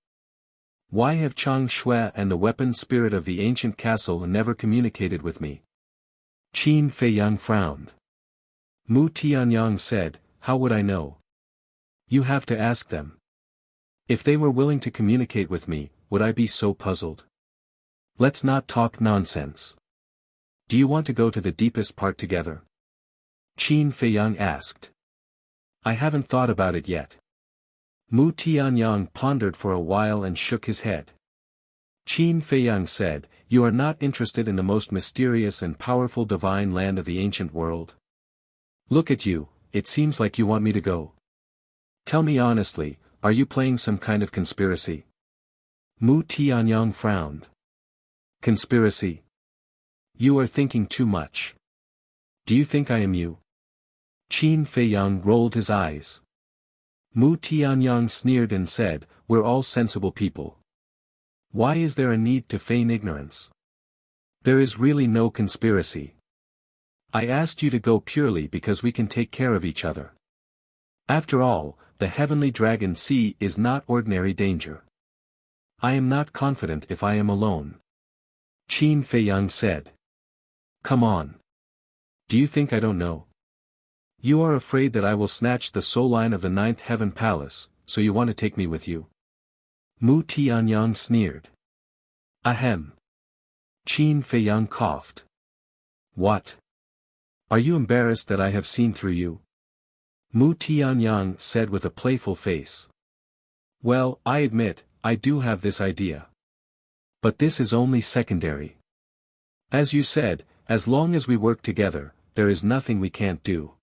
Why have Chang Shui and the weapon spirit of the ancient castle never communicated with me? Qin Feiyang frowned. Mu Tianyang said, how would I know? You have to ask them. If they were willing to communicate with me, would I be so puzzled? Let's not talk nonsense. Do you want to go to the deepest part together? Qin Feiyang asked. I haven't thought about it yet. Mu Tianyang pondered for a while and shook his head. Qin Feiyang said, you are not interested in the most mysterious and powerful divine land of the ancient world? Look at you, it seems like you want me to go. Tell me honestly, are you playing some kind of conspiracy? Mu Tianyang frowned. Conspiracy? You are thinking too much. Do you think I am you? Qin Feiyang rolled his eyes. Mu Tianyang sneered and said, we're all sensible people. Why is there a need to feign ignorance? There is really no conspiracy. I asked you to go purely because we can take care of each other. After all, the heavenly dragon sea is not ordinary danger. I am not confident if I am alone. Qin Feiyang said. Come on. Do you think I don't know? You are afraid that I will snatch the soul line of the ninth heaven palace, so you want to take me with you. Mu Tianyang sneered. Ahem. Qin Feiyang coughed. What? Are you embarrassed that I have seen through you? Mu Tianyang said with a playful face. Well, I admit, I do have this idea. But this is only secondary. As you said, as long as we work together, there is nothing we can't do.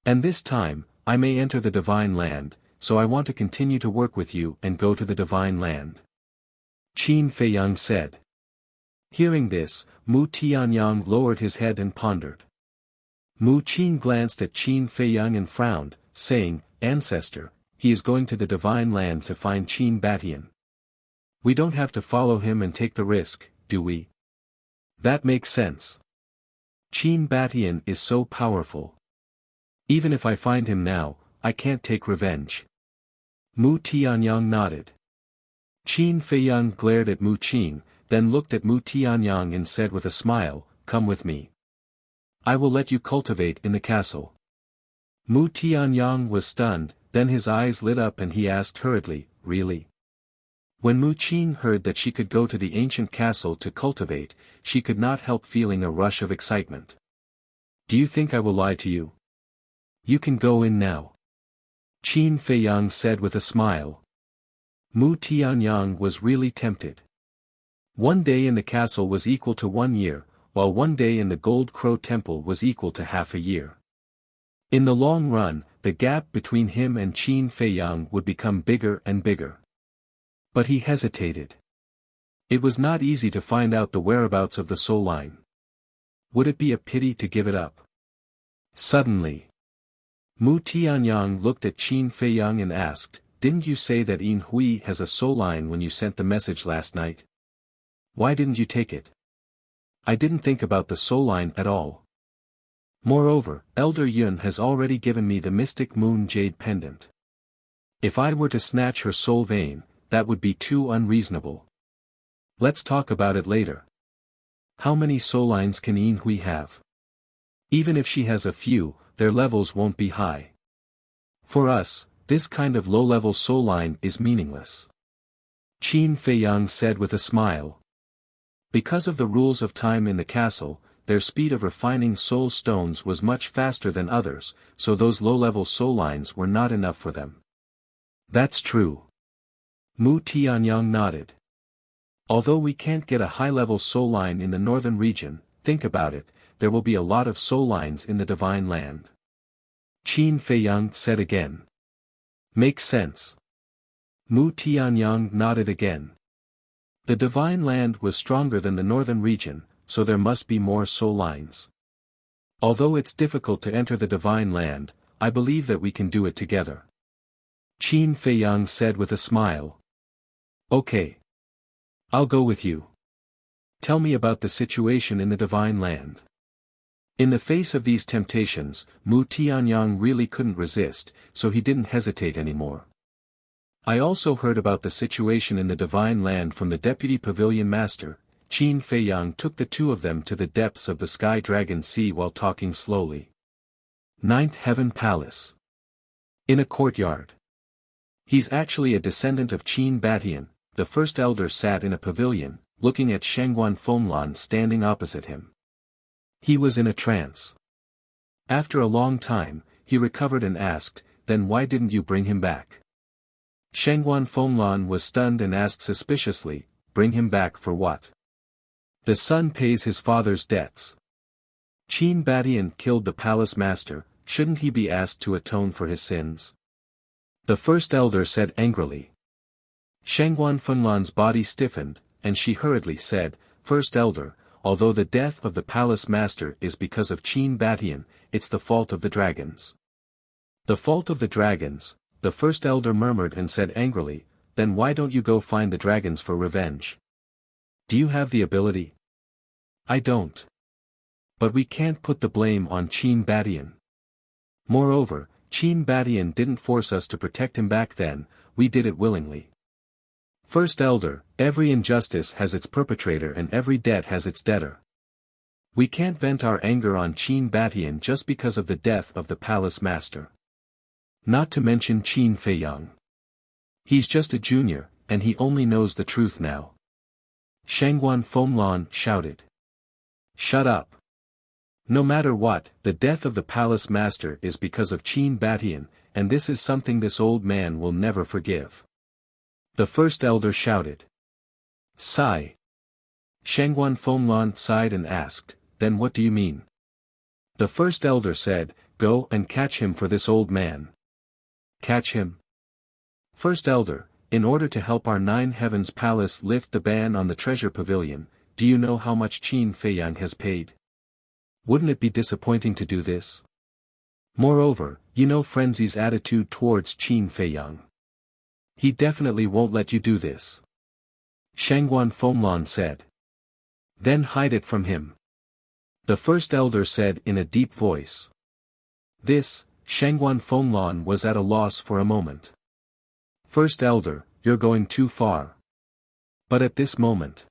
And this time, I may enter the divine land, so I want to continue to work with you and go to the divine land. Qin Feiyang said. Hearing this, Mu Tianyang lowered his head and pondered. Mu Qing glanced at Qin Feiyang and frowned, saying, Ancestor, he is going to the divine land to find Qin Batian. We don't have to follow him and take the risk, do we? That makes sense. Qin Batian is so powerful. Even if I find him now, I can't take revenge. Mu Tianyang nodded. Qin Feiyang glared at Mu Qing, then looked at Mu Tianyang and said with a smile, come with me. I will let you cultivate in the castle. Mu Tianyang was stunned, then his eyes lit up and he asked hurriedly, really? When Mu Qing heard that she could go to the ancient castle to cultivate, she could not help feeling a rush of excitement. Do you think I will lie to you? You can go in now. Qin Feiyang said with a smile. Mu Tianyang was really tempted. One day in the castle was equal to 1 year, while 1 day in the Gold Crow Temple was equal to half a year. In the long run, the gap between him and Qin Feiyang would become bigger and bigger. But he hesitated. It was not easy to find out the whereabouts of the soul line. Would it be a pity to give it up? Suddenly, Mu Tianyang looked at Qin Feiyang and asked, "Didn't you say that Yin Hui has a soul line when you sent the message last night? Why didn't you take it? I didn't think about the soul line at all. Moreover, Elder Yun has already given me the Mystic Moon Jade Pendant. If I were to snatch her soul vein, that would be too unreasonable. Let's talk about it later. How many soul lines can Yin Hui have? Even if she has a few, their levels won't be high. For us, this kind of low-level soul line is meaningless." Qin Feiyang said with a smile. Because of the rules of time in the castle, their speed of refining soul stones was much faster than others, so those low-level soul lines were not enough for them. That's true. Mu Tianyang nodded. Although we can't get a high-level soul line in the northern region, think about it, there will be a lot of soul lines in the Divine Land. Qin Feiyang said again. Makes sense. Mu Tianyang nodded again. The Divine Land was stronger than the northern region, so there must be more soul lines. Although it's difficult to enter the Divine Land, I believe that we can do it together. Qin Feiyang said with a smile. Okay. I'll go with you. Tell me about the situation in the Divine Land. In the face of these temptations, Mu Tianyang really couldn't resist, so he didn't hesitate anymore. I also heard about the situation in the Divine Land from the Deputy Pavilion Master. Qin Feiyang took the two of them to the depths of the Sky Dragon Sea while talking slowly. Ninth Heaven Palace. In a courtyard. He's actually a descendant of Qin Batian. The first elder sat in a pavilion, looking at Shengguan Fenglan standing opposite him. He was in a trance. After a long time, he recovered and asked, "Then why didn't you bring him back?" Shengguan Fenglan was stunned and asked suspiciously, "Bring him back for what?" "The son pays his father's debts. Qin Batian killed the palace master, shouldn't he be asked to atone for his sins?" The first elder said angrily. Shengguan Fenglan's body stiffened, and she hurriedly said, "First elder, although the death of the palace master is because of Qin Batian, it's the fault of the dragons." "The fault of the dragons," the first elder murmured and said angrily, "Then why don't you go find the dragons for revenge? Do you have the ability?" "I don't. But we can't put the blame on Qin Batian. Moreover, Qin Batian didn't force us to protect him back then, we did it willingly." "First elder, every injustice has its perpetrator and every debt has its debtor. We can't vent our anger on Qin Batian just because of the death of the palace master. Not to mention Qin Feiyang. He's just a junior, and he only knows the truth now." Shengguan Fenglan shouted. "Shut up. No matter what, the death of the palace master is because of Qin Batian, and this is something this old man will never forgive." The first elder shouted. Sigh. Shengguan Fenglan sighed and asked, "Then what do you mean?" The first elder said, "Go and catch him for this old man." "Catch him?" "First elder, in order to help our Nine Heavens Palace lift the ban on the treasure pavilion, do you know how much Qin Feiyang has paid? Wouldn't it be disappointing to do this? Moreover, you know Frenzy's attitude towards Qin Feiyang. He definitely won't let you do this." Shengguan Fenglan said. "Then hide it from him." The first elder said in a deep voice. This, Shengguan Fenglan was at a loss for a moment. "First elder, you're going too far." But at this moment,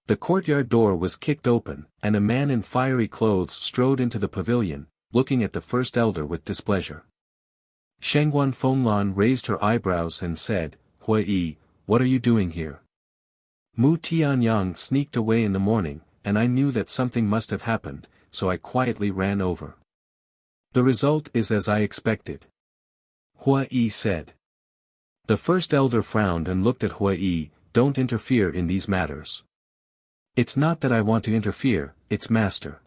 the courtyard door was kicked open, and a man in fiery clothes strode into the pavilion, looking at the first elder with displeasure. Shengguan Fenglan raised her eyebrows and said, "Hui, what are you doing here?" "Mu Tianyang sneaked away in the morning, and I knew that something must have happened, so I quietly ran over. The result is as I expected. Hua Yi said. The first elder frowned and looked at Hua Yi. Don't interfere in these matters. It's not that I want to interfere, it's master.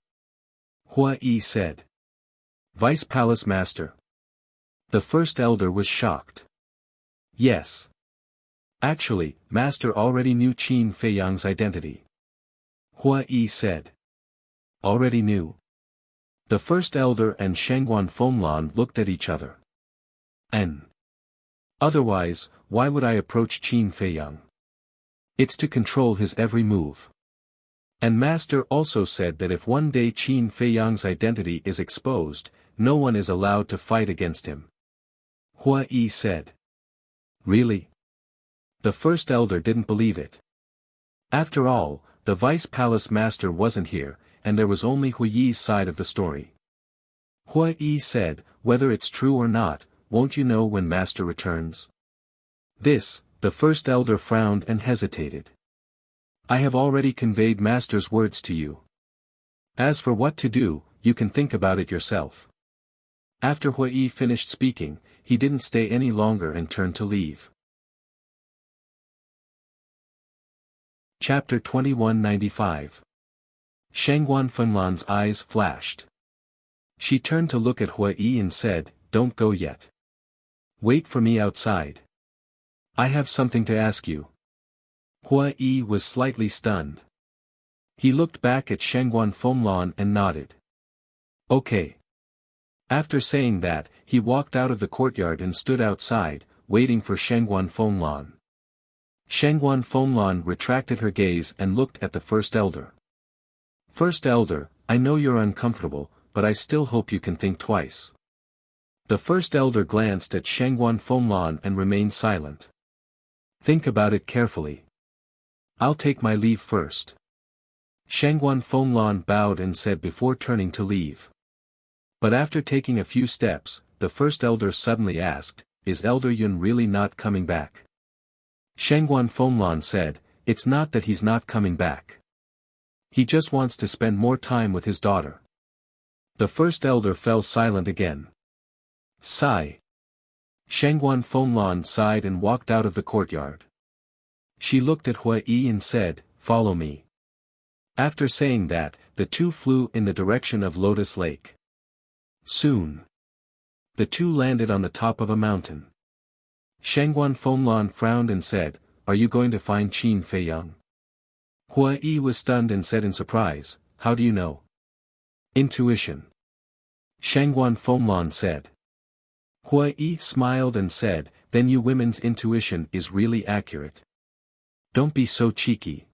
Hua Yi said. Vice Palace Master. The first elder was shocked. Yes. Actually, Master already knew Qin Feiyang's identity. Hua Yi said. Already knew. The first elder and Shangguan Fenglan looked at each other. Otherwise, why would I approach Qin Feiyang? It's to control his every move. And Master also said that if one day Qin Feiyang's identity is exposed, no one is allowed to fight against him. Hua Yi said. Really? The first elder didn't believe it. After all, the Vice Palace Master wasn't here, and there was only Hua Yi's side of the story. Hua Yi said, whether it's true or not, won't you know when Master returns? This, the first elder frowned and hesitated. I have already conveyed Master's words to you. As for what to do, you can think about it yourself. After Hua Yi finished speaking, he didn't stay any longer and turned to leave. Chapter 2195. Shangguan Fenglan's eyes flashed. She turned to look at Hua Yi and said, don't go yet. Wait for me outside. I have something to ask you. Hua Yi was slightly stunned. He looked back at Shangguan Fenglan and nodded. Okay. After saying that, he walked out of the courtyard and stood outside, waiting for Shangguan Fenglan. Shangguan Fenglan retracted her gaze and looked at the first elder. First elder, I know you're uncomfortable, but I still hope you can think twice. The first elder glanced at Shangguan Fenglan and remained silent. Think about it carefully. I'll take my leave first. Shangguan Fenglan bowed and said before turning to leave. But after taking a few steps, the first elder suddenly asked, is Elder Yun really not coming back? Shangguan Fenglan said, it's not that he's not coming back. He just wants to spend more time with his daughter. The first elder fell silent again. Sigh. Shangguan Fenglan sighed and walked out of the courtyard. She looked at Hua Yi and said, follow me. After saying that, the two flew in the direction of Lotus Lake. Soon. The two landed on the top of a mountain. Shangguan Fenglan frowned and said, are you going to find Qin Feiyang? Hua Yi was stunned and said in surprise, how do you know? Intuition. Shangguan Fenglan said. Hua Yi smiled and said, then you women's intuition is really accurate. Don't be so cheeky.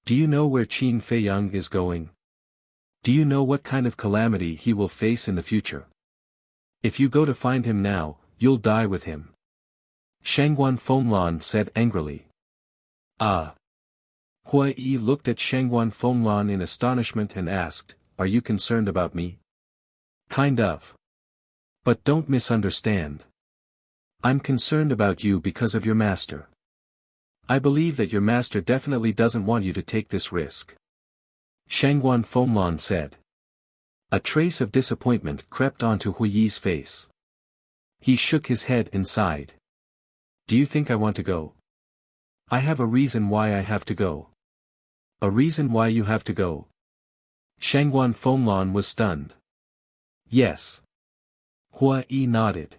Do you know where Qin Feiyang is going? Do you know what kind of calamity he will face in the future? If you go to find him now, you'll die with him. Shangguan Fenglan said angrily. Ah. Hua Yi looked at Shangguan Fenglan in astonishment and asked, are you concerned about me? Kind of. But don't misunderstand. I'm concerned about you because of your master. I believe that your master definitely doesn't want you to take this risk. Shangguan Fenglan said. A trace of disappointment crept onto Hua Yi's face. He shook his head and sighed. Do you think I want to go? I have a reason why I have to go. A reason why you have to go? Shangguan Fenglan was stunned. Yes. Hua Yi nodded.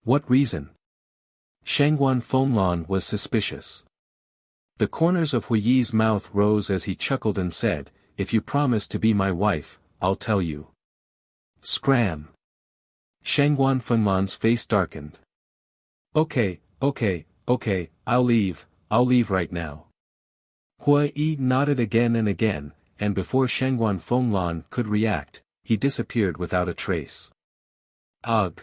What reason? Shangguan Fenglan was suspicious. The corners of Hua Yi's mouth rose as he chuckled and said, if you promise to be my wife, I'll tell you. Scram. Shangguan Fenglan's face darkened. Okay, I'll leave right now. Hua Yi nodded again and again, and before Shangguan Fenglan could react, he disappeared without a trace. Ugh.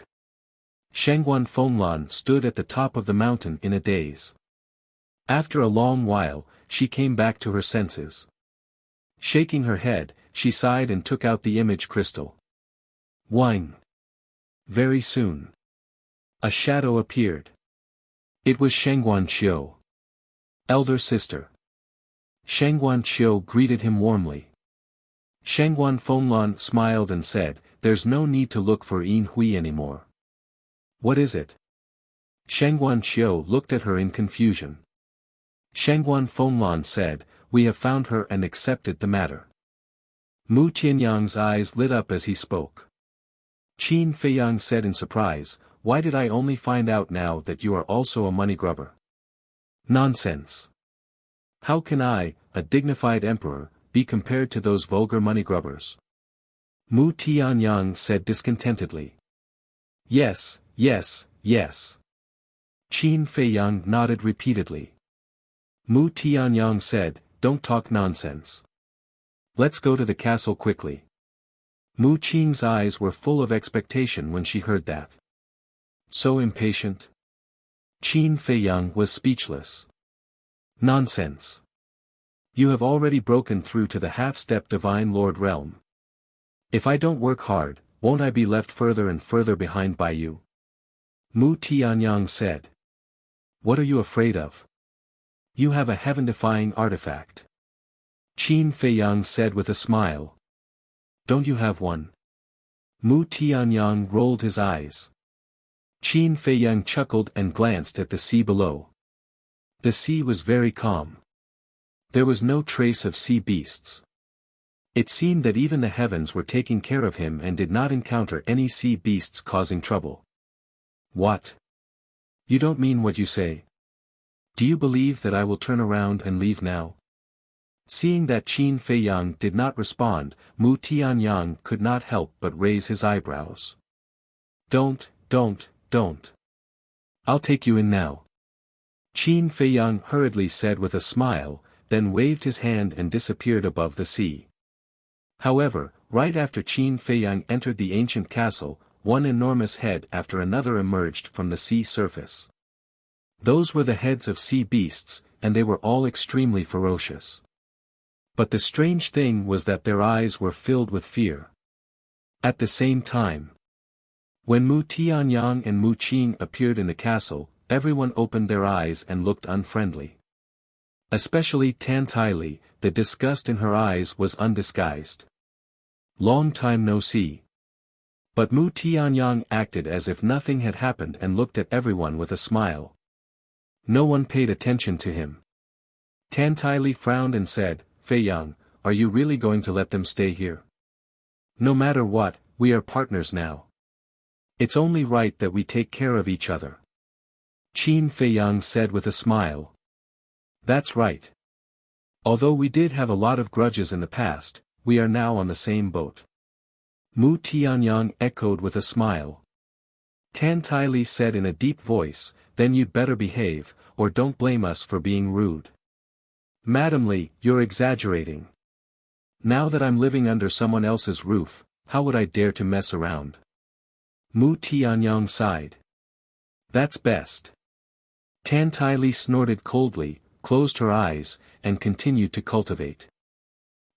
Shangguan Fenglan stood at the top of the mountain in a daze. After a long while, she came back to her senses. Shaking her head, she sighed and took out the image crystal. Whing. Very soon. A shadow appeared. It was Shangguan Qiu. Elder sister. Shangguan Qiu greeted him warmly. Shangguan Fenglan smiled and said, "There's no need to look for Yin Hui anymore." "What is it?" Shangguan Xiu looked at her in confusion. Shangguan Fenglan said, "We have found her and accepted the matter." Mu Tianyang's eyes lit up as he spoke. Qin Feiyang said in surprise, "Why did I only find out now that you are also a money grubber?" "Nonsense. How can I, a dignified emperor, be compared to those vulgar money grubbers?" Mu Tianyang said discontentedly. "Yes, yes, yes." Qin Feiyang nodded repeatedly. Mu Tianyang said, "Don't talk nonsense. Let's go to the castle quickly." Mu Qing's eyes were full of expectation when she heard that. So impatient. Qin Feiyang was speechless. "Nonsense. You have already broken through to the half-step Divine Lord realm. If I don't work hard, won't I be left further and further behind by you?" Mu Tianyang said. "What are you afraid of? You have a heaven-defying artifact." Qin Feiyang said with a smile. "Don't you have one?" Mu Tianyang rolled his eyes. Qin Feiyang chuckled and glanced at the sea below. The sea was very calm. There was no trace of sea beasts. It seemed that even the heavens were taking care of him and did not encounter any sea beasts causing trouble. "What? You don't mean what you say? Do you believe that I will turn around and leave now?" Seeing that Qin Feiyang did not respond, Mu Tianyang could not help but raise his eyebrows. Don't. I'll take you in now." Qin Feiyang hurriedly said with a smile, then waved his hand and disappeared above the sea. However, right after Qin Feiyang entered the ancient castle, one enormous head after another emerged from the sea surface. Those were the heads of sea beasts, and they were all extremely ferocious. But the strange thing was that their eyes were filled with fear. At the same time, when Mu Tianyang and Mu Qing appeared in the castle, everyone opened their eyes and looked unfriendly. Especially Tan Tai Li, the disgust in her eyes was undisguised. "Long time no see." But Mu Tianyang acted as if nothing had happened and looked at everyone with a smile. No one paid attention to him. Tan Tai Li frowned and said, "Feiyang, are you really going to let them stay here? No matter what, we are partners now. It's only right that we take care of each other." Qin Feiyang said with a smile. "That's right. Although we did have a lot of grudges in the past, we are now on the same boat." Mu Tianyang echoed with a smile. Tan Tai Li said in a deep voice, "Then you'd better behave, or don't blame us for being rude." "Madam Li, you're exaggerating. Now that I'm living under someone else's roof, how would I dare to mess around?" Mu Tianyang sighed. "That's best." Tan Tai Li snorted coldly, closed her eyes, and continued to cultivate.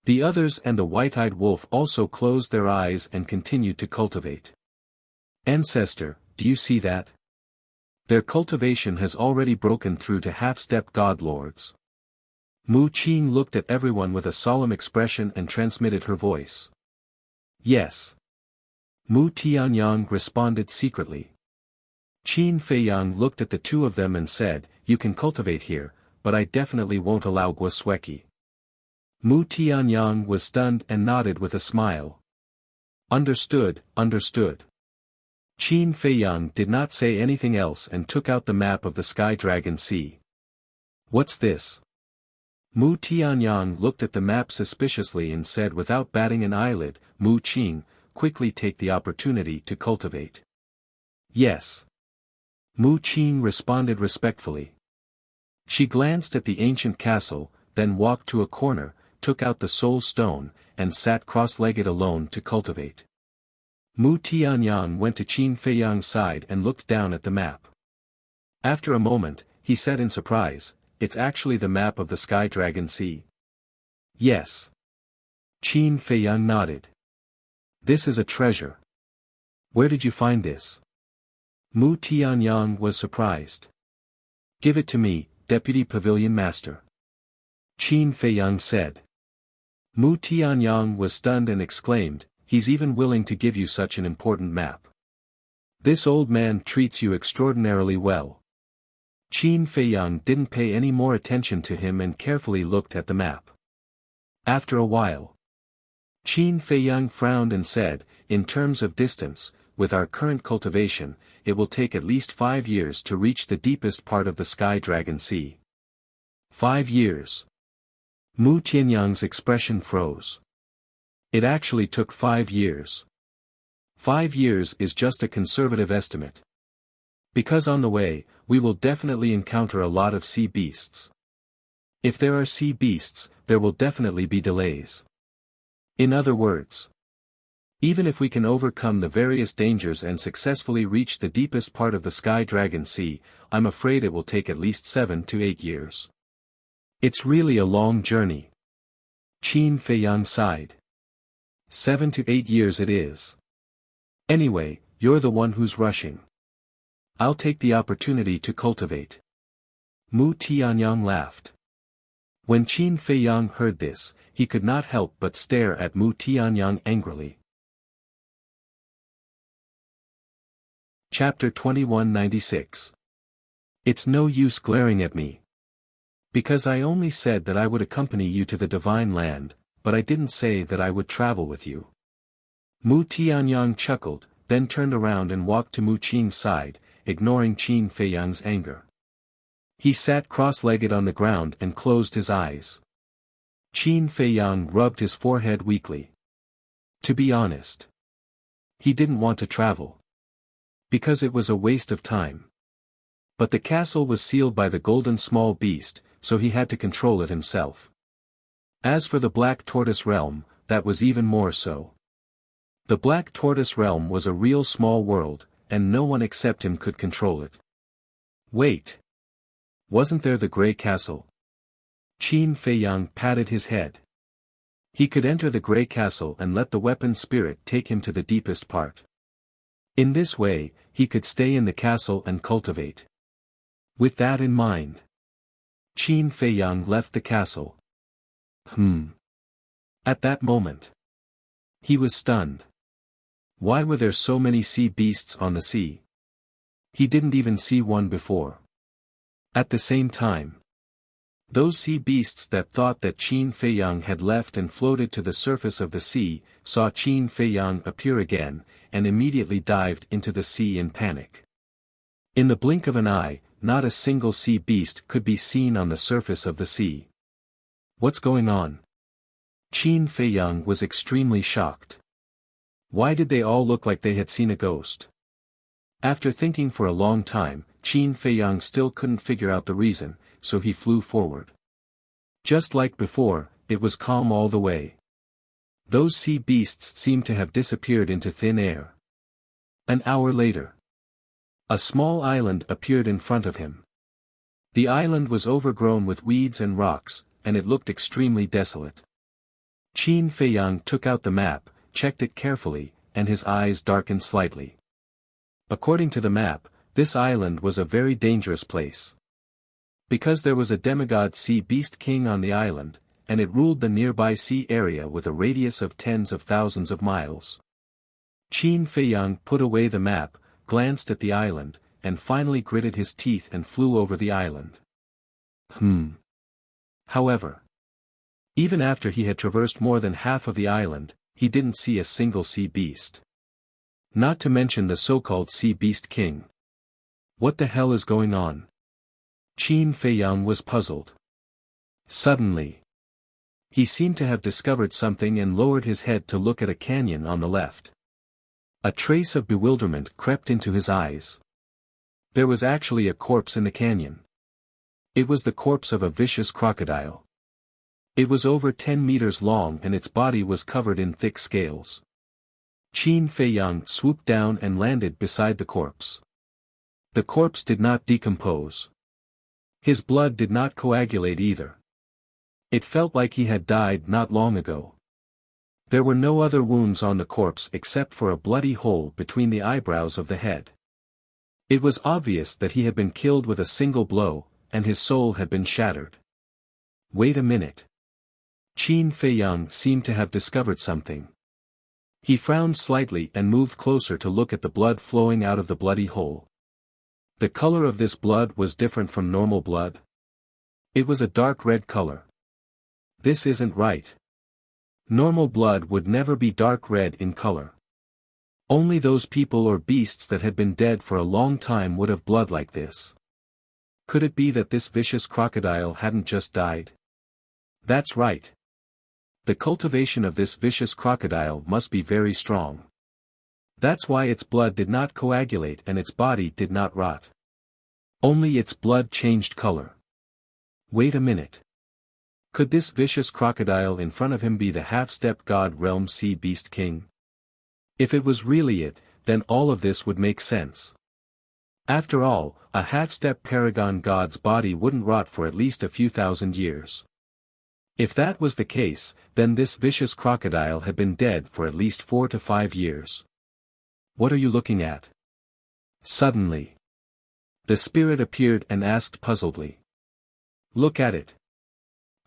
The others and the white-eyed wolf also closed their eyes and continued to cultivate. "Ancestor, do you see that? Their cultivation has already broken through to half-step god lords." Mu Qing looked at everyone with a solemn expression and transmitted her voice. "Yes." Mu Tianyang responded secretly. Qin Feiyang looked at the two of them and said, "You can cultivate here, but I definitely won't allow Guosweki." Mu Tianyang was stunned and nodded with a smile. Understood. Qin Feiyang did not say anything else and took out the map of the Sky Dragon Sea. "What's this?" Mu Tianyang looked at the map suspiciously and said without batting an eyelid, "Mu Qing, quickly take the opportunity to cultivate." "Yes." Mu Qing responded respectfully. She glanced at the ancient castle, then walked to a corner, took out the soul stone, and sat cross-legged alone to cultivate. Mu Tianyang went to Qin Feiyang's side and looked down at the map. After a moment, he said in surprise, "It's actually the map of the Sky Dragon Sea." "Yes." Qin Feiyang nodded. "This is a treasure. Where did you find this?" Mu Tianyang was surprised. "Give it to me, Deputy Pavilion Master." Qin Feiyang said. Mu Tianyang was stunned and exclaimed, "He's even willing to give you such an important map. This old man treats you extraordinarily well." Qin Feiyang didn't pay any more attention to him and carefully looked at the map. After a while, Qin Feiyang frowned and said, "In terms of distance, with our current cultivation, it will take at least 5 years to reach the deepest part of the Sky Dragon Sea." 5 years. Mu Tianyang's expression froze. It actually took 5 years. 5 years is just a conservative estimate. Because on the way, we will definitely encounter a lot of sea beasts. If there are sea beasts, there will definitely be delays. In other words, even if we can overcome the various dangers and successfully reach the deepest part of the Sky Dragon Sea, I'm afraid it will take at least 7 to 8 years. It's really a long journey. Qin Feiyang sighed. 7 to 8 years it is. Anyway, you're the one who's rushing. I'll take the opportunity to cultivate. Mu Tianyang laughed. When Qin Feiyang heard this, he could not help but stare at Mu Tianyang angrily. Chapter 2196. It's no use glaring at me. Because I only said that I would accompany you to the Divine Land, but I didn't say that I would travel with you. Mu Tianyang chuckled, then turned around and walked to Mu Qin's side, ignoring Qin Feiyang's anger. He sat cross-legged on the ground and closed his eyes. Qin Feiyang rubbed his forehead weakly. To be honest, he didn't want to travel, because it was a waste of time. But the castle was sealed by the golden small beast, so he had to control it himself. As for the Black Tortoise Realm, that was even more so. The Black Tortoise Realm was a real small world, and no one except him could control it. Wait. Wasn't there the Grey Castle? Qin Feiyang patted his head. He could enter the Grey Castle and let the weapon spirit take him to the deepest part. In this way, he could stay in the castle and cultivate. With that in mind, Qin Feiyang left the castle. At that moment, he was stunned. Why were there so many sea beasts on the sea? He didn't even see one before. At the same time, those sea beasts that thought that Qin Feiyang had left and floated to the surface of the sea, saw Qin Feiyang appear again, and immediately dived into the sea in panic. In the blink of an eye, not a single sea beast could be seen on the surface of the sea. What's going on? Qin Feiyang was extremely shocked. Why did they all look like they had seen a ghost? After thinking for a long time, Qin Feiyang still couldn't figure out the reason, so he flew forward. Just like before, it was calm all the way. Those sea beasts seemed to have disappeared into thin air. An hour later, a small island appeared in front of him. The island was overgrown with weeds and rocks, and it looked extremely desolate. Qin Feiyang took out the map, checked it carefully, and his eyes darkened slightly. According to the map, this island was a very dangerous place. Because there was a demigod sea beast king on the island, and it ruled the nearby sea area with a radius of tens of thousands of miles. Qin Feiyang put away the map, glanced at the island, and finally gritted his teeth and flew over the island. However, even after he had traversed more than half of the island, he didn't see a single sea beast. Not to mention the so-called sea beast king. What the hell is going on? Qin Feiyang was puzzled. Suddenly, he seemed to have discovered something and lowered his head to look at a canyon on the left. A trace of bewilderment crept into his eyes. There was actually a corpse in the canyon. It was the corpse of a vicious crocodile. It was over 10 meters long and its body was covered in thick scales. Qin Feiyang swooped down and landed beside the corpse. The corpse did not decompose. His blood did not coagulate either. It felt like he had died not long ago. There were no other wounds on the corpse except for a bloody hole between the eyebrows of the head. It was obvious that he had been killed with a single blow, and his soul had been shattered. Wait a minute. Qin Feiyang seemed to have discovered something. He frowned slightly and moved closer to look at the blood flowing out of the bloody hole. The color of this blood was different from normal blood. It was a dark red color. This isn't right. Normal blood would never be dark red in color. Only those people or beasts that had been dead for a long time would have blood like this. Could it be that this vicious crocodile hadn't just died? That's right. The cultivation of this vicious crocodile must be very strong. That's why its blood did not coagulate and its body did not rot. Only its blood changed color. Wait a minute. Could this vicious crocodile in front of him be the half-stepped god realm sea beast king? If it was really it, then all of this would make sense. After all, a half-step paragon god's body wouldn't rot for at least a few thousand years. If that was the case, then this vicious crocodile had been dead for at least 4 to 5 years. What are you looking at? Suddenly, the spirit appeared and asked puzzledly. Look at it.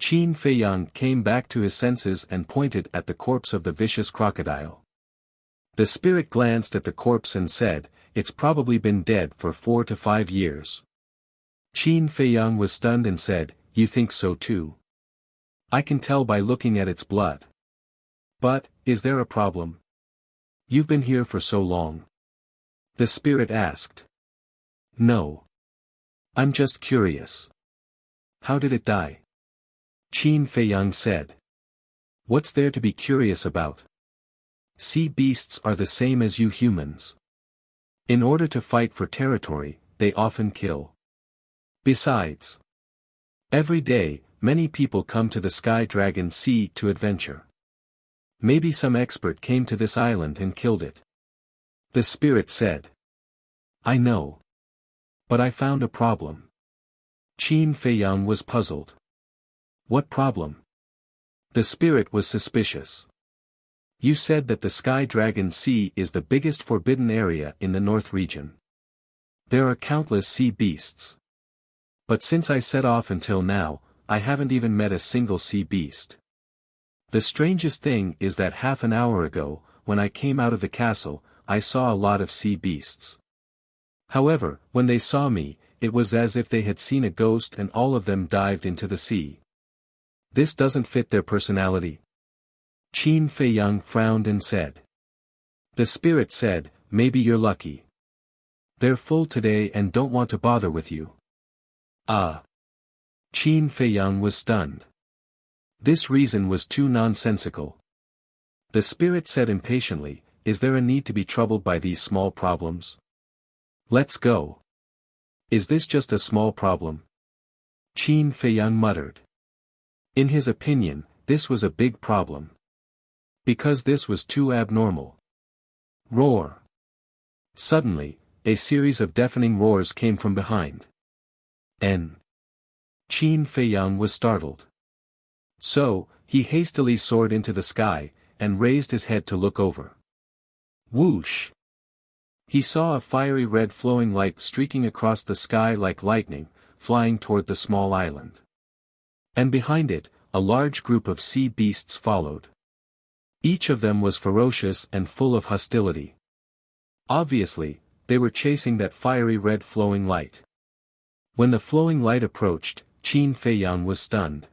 Qin Feiyang came back to his senses and pointed at the corpse of the vicious crocodile. The spirit glanced at the corpse and said, "It's probably been dead for 4 to 5 years." Qin Feiyang was stunned and said, "You think so too? I can tell by looking at its blood. But, is there a problem? You've been here for so long." The spirit asked. "No. I'm just curious. How did it die?" Qin Feiyang said. "What's there to be curious about? Sea beasts are the same as you humans. In order to fight for territory, they often kill. Besides, every day, many people come to the Sky Dragon Sea to adventure. Maybe some expert came to this island and killed it." The spirit said. "I know. But I found a problem." Qin Feiyang was puzzled. "What problem?" The spirit was suspicious. "You said that the Sky Dragon Sea is the biggest forbidden area in the North region. There are countless sea beasts. But since I set off until now, I haven't even met a single sea beast. The strangest thing is that half an hour ago, when I came out of the castle, I saw a lot of sea beasts. However, when they saw me, it was as if they had seen a ghost and all of them dived into the sea. This doesn't fit their personality." Qin Feiyang frowned and said. The spirit said, "Maybe you're lucky. They're full today and don't want to bother with you." Ah. Qin Feiyang was stunned. This reason was too nonsensical. The spirit said impatiently, "Is there a need to be troubled by these small problems? Let's go. Is this just a small problem?" Qin Feiyang muttered. In his opinion, this was a big problem. Because this was too abnormal. Roar. Suddenly, a series of deafening roars came from behind. Qin Feiyang was startled. So, he hastily soared into the sky, and raised his head to look over. Whoosh! He saw a fiery red flowing light streaking across the sky like lightning, flying toward the small island. And behind it, a large group of sea beasts followed. Each of them was ferocious and full of hostility. Obviously, they were chasing that fiery red flowing light. When the flowing light approached, Qin Feiyang was stunned.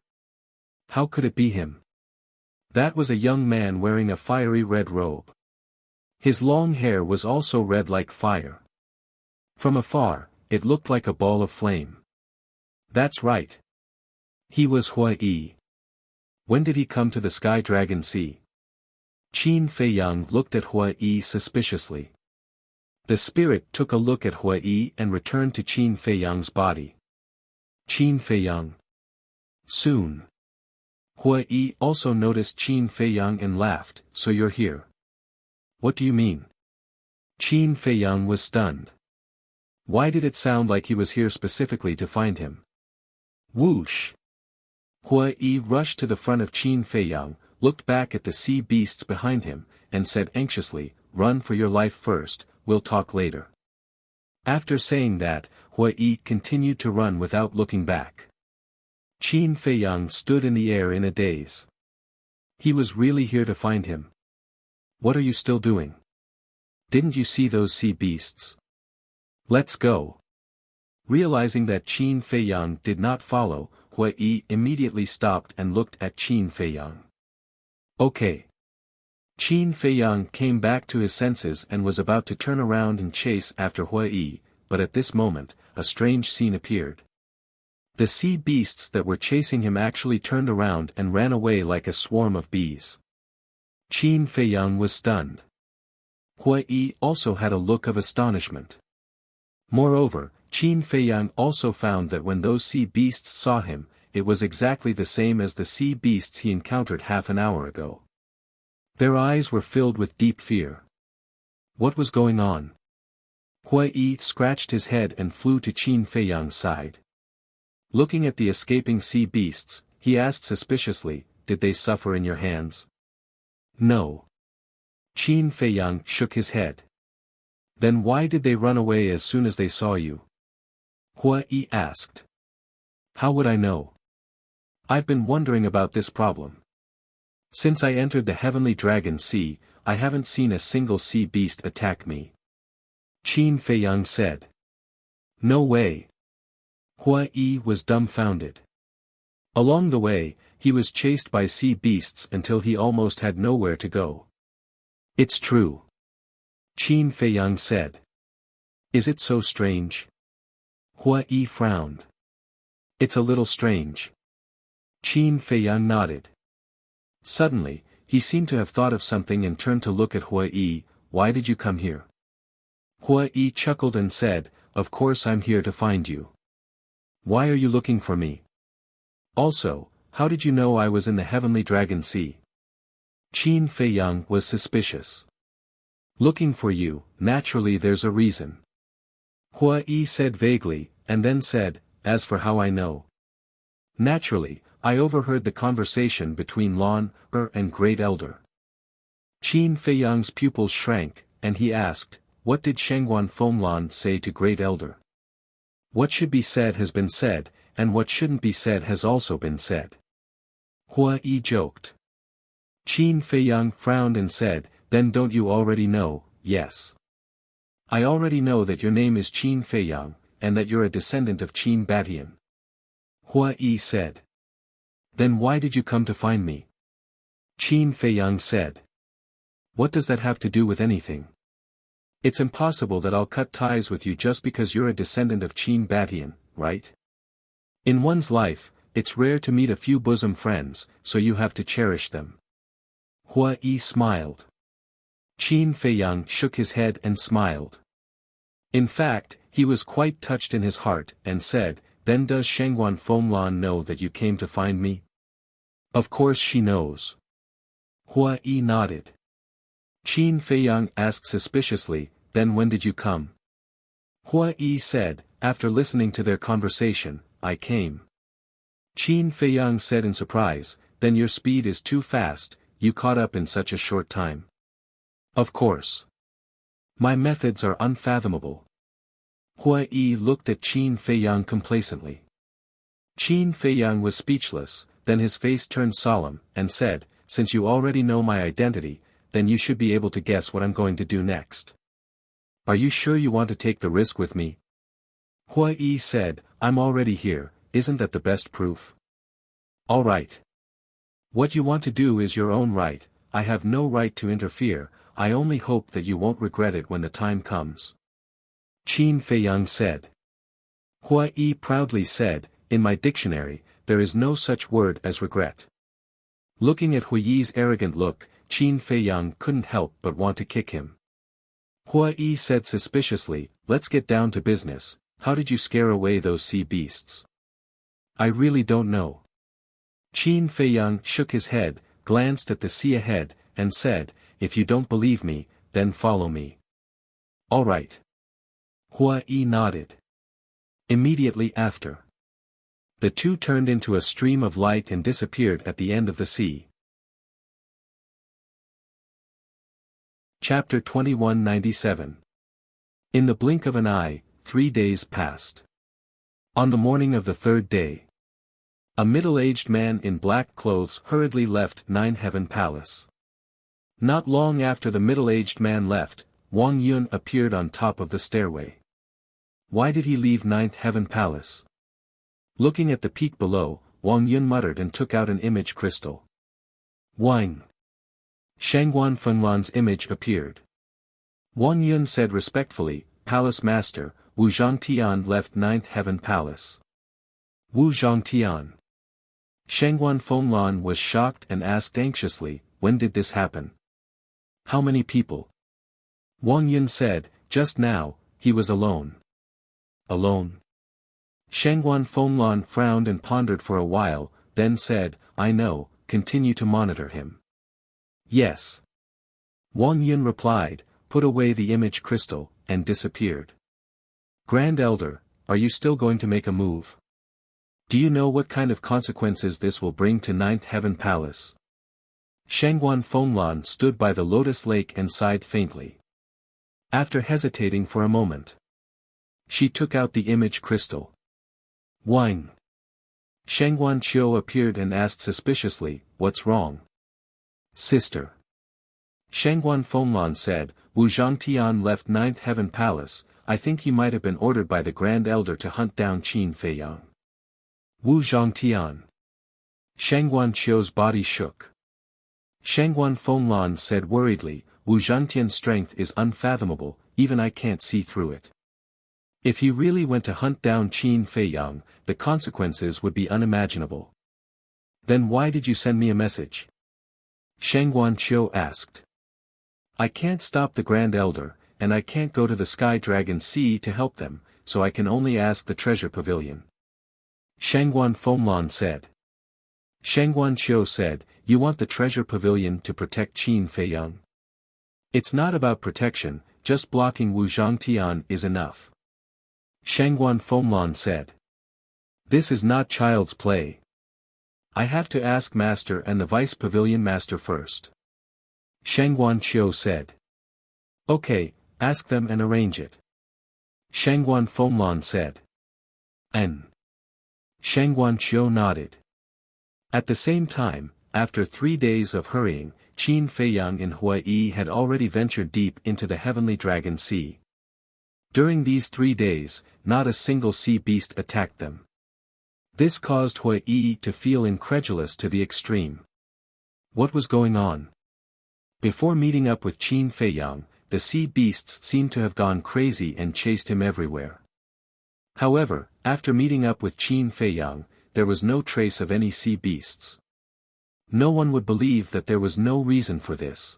How could it be him? That was a young man wearing a fiery red robe. His long hair was also red like fire. From afar, it looked like a ball of flame. That's right. He was Huai. When did he come to the Sky Dragon Sea? Qin Feiyang looked at Huai suspiciously. The spirit took a look at Huai and returned to Qin Feiyang's body. Qin Feiyang. Soon. Huai also noticed Qin Feiyang and laughed, "So you're here. What do you mean?" Qin Feiyang was stunned. Why did it sound like he was here specifically to find him? Whoosh! Huai rushed to the front of Qin Feiyang, looked back at the sea beasts behind him, and said anxiously, "Run for your life first, we'll talk later." After saying that, Huai continued to run without looking back. Qin Feiyang stood in the air in a daze. He was really here to find him. What are you still doing? Didn't you see those sea beasts? Let's go. Realizing that Qin Feiyang did not follow, Hui Yi immediately stopped and looked at Qin Feiyang. Okay. Qin Feiyang came back to his senses and was about to turn around and chase after Hui Yi, but at this moment, a strange scene appeared. The sea beasts that were chasing him actually turned around and ran away like a swarm of bees. Qin Feiyang was stunned. Hui Yi also had a look of astonishment. Moreover, Qin Feiyang also found that when those sea beasts saw him, it was exactly the same as the sea beasts he encountered half an hour ago. Their eyes were filled with deep fear. What was going on? Hui Yi scratched his head and flew to Qin Feiyang's side. Looking at the escaping sea beasts, he asked suspiciously, "Did they suffer in your hands?" "No." Qin Feiyang shook his head. "Then why did they run away as soon as they saw you?" Hui Yi asked. "How would I know? I've been wondering about this problem. Since I entered the Heavenly Dragon Sea, I haven't seen a single sea beast attack me." Qin Feiyang said. "No way." Hui Yi was dumbfounded. Along the way, he was chased by sea beasts until he almost had nowhere to go. "It's true." Qin Feiyang said. "Is it so strange?" Hui Yi frowned. "It's a little strange." Qin Feiyang nodded. Suddenly, he seemed to have thought of something and turned to look at Hui Yi. "Why did you come here?" Hui Yi chuckled and said, "Of course I'm here to find you. Why are you looking for me? Also, how did you know I was in the Heavenly Dragon Sea?" Qin Feiyang was suspicious. "Looking for you, naturally there's a reason." Hui Yi said vaguely, and then said, "As for how I know. Naturally, I overheard the conversation between Lan Er and Great Elder." Qin Feiyang's pupils shrank, and he asked, "What did Shengguan Fenglan say to Great Elder?" "What should be said has been said, and what shouldn't be said has also been said." Hui Yi joked. Qin Feiyang frowned and said, "Then don't you already know?" "Yes. I already know that your name is Qin Feiyang, and that you're a descendant of Qin Batian." Hui Yi said. "Then why did you come to find me?" Qin Feiyang said. "What does that have to do with anything? It's impossible that I'll cut ties with you just because you're a descendant of Qin Batian, right? In one's life, it's rare to meet a few bosom friends, so you have to cherish them." Hui Yi smiled. Qin Feiyang shook his head and smiled. In fact, he was quite touched in his heart, and said, "Then does Shengguan Fenglan know that you came to find me?" "Of course she knows." Hui Yi nodded. Qin Feiyang asked suspiciously, "Then when did you come?" Hui Yi said, "After listening to their conversation, I came." Qin Feiyang said in surprise, "Then your speed is too fast, you caught up in such a short time." "Of course. My methods are unfathomable." Hui Yi looked at Qin Feiyang complacently. Qin Feiyang was speechless, then his face turned solemn, and said, "Since you already know my identity, then you should be able to guess what I'm going to do next. Are you sure you want to take the risk with me?" Hui Yi said, "I'm already here, isn't that the best proof?" "All right. What you want to do is your own right, I have no right to interfere, I only hope that you won't regret it when the time comes." Qin Feiyang said. Hui Yi proudly said, "In my dictionary, there is no such word as regret." Looking at Hui Yi's arrogant look, Qin Feiyang couldn't help but want to kick him. Hui Yi said suspiciously, "Let's get down to business, how did you scare away those sea beasts?" "I really don't know." Qin Feiyang shook his head, glanced at the sea ahead, and said, "If you don't believe me, then follow me." "All right." Hui Yi nodded. Immediately after, the two turned into a stream of light and disappeared at the end of the sea. Chapter 2197. In the blink of an eye, 3 days passed. On the morning of the third day, A middle-aged man in black clothes hurriedly left Nine Heaven Palace. Not long after the middle-aged man left, Wang Yun appeared on top of the stairway. Why did he leave Ninth Heaven Palace? Looking at the peak below, Wang Yun muttered and took out an image crystal. Wang! Shangguan Fenglan's image appeared. Wang Yun said respectfully, Palace Master, Wu Zhangtian left Ninth Heaven Palace. Wu Zhangtian. Shangguan Fenglan was shocked and asked anxiously, when did this happen? How many people? Wang Yun said, just now, he was alone. Alone? Shangguan Fenglan frowned and pondered for a while, then said, I know, continue to monitor him. Yes. Wang Yun replied, put away the image crystal, and disappeared. Grand Elder, are you still going to make a move? Do you know what kind of consequences this will bring to Ninth Heaven Palace? Shangguan Fenglan stood by the lotus lake and sighed faintly. After hesitating for a moment, she took out the image crystal. Wang. Shangguan Qiu appeared and asked suspiciously, what's wrong? Sister. Shangguan Fenglan said, Wu Zhangtian left Ninth Heaven Palace, I think he might have been ordered by the Grand Elder to hunt down Qin Feiyang. Wu Zhangtian. Shangguan Qiu's body shook. Shangguan Fenglan said worriedly, Wu Zhangtian's strength is unfathomable, even I can't see through it. If he really went to hunt down Qin Feiyang, the consequences would be unimaginable. Then why did you send me a message? Shangguan Qiu asked. I can't stop the Grand Elder, and I can't go to the Sky Dragon Sea to help them, so I can only ask the Treasure Pavilion. Shangguan Fenglan said. Shangguan Qiu said, you want the Treasure Pavilion to protect Qin Feiyang? It's not about protection, just blocking Wu Zhangtian is enough. Shangguan Fenglan said. This is not child's play. I have to ask Master and the Vice Pavilion Master first. Shangguan Qiu said. Okay, ask them and arrange it. Shangguan Fenglan said. N. Shangguan Qiu nodded. At the same time, after 3 days of hurrying, Qin Feiyang and Huai had already ventured deep into the Heavenly Dragon Sea. During these 3 days, not a single sea beast attacked them. This caused Huai to feel incredulous to the extreme. What was going on? Before meeting up with Qin Feiyang, the sea beasts seemed to have gone crazy and chased him everywhere. However, after meeting up with Qin Feiyang, there was no trace of any sea beasts. No one would believe that there was no reason for this.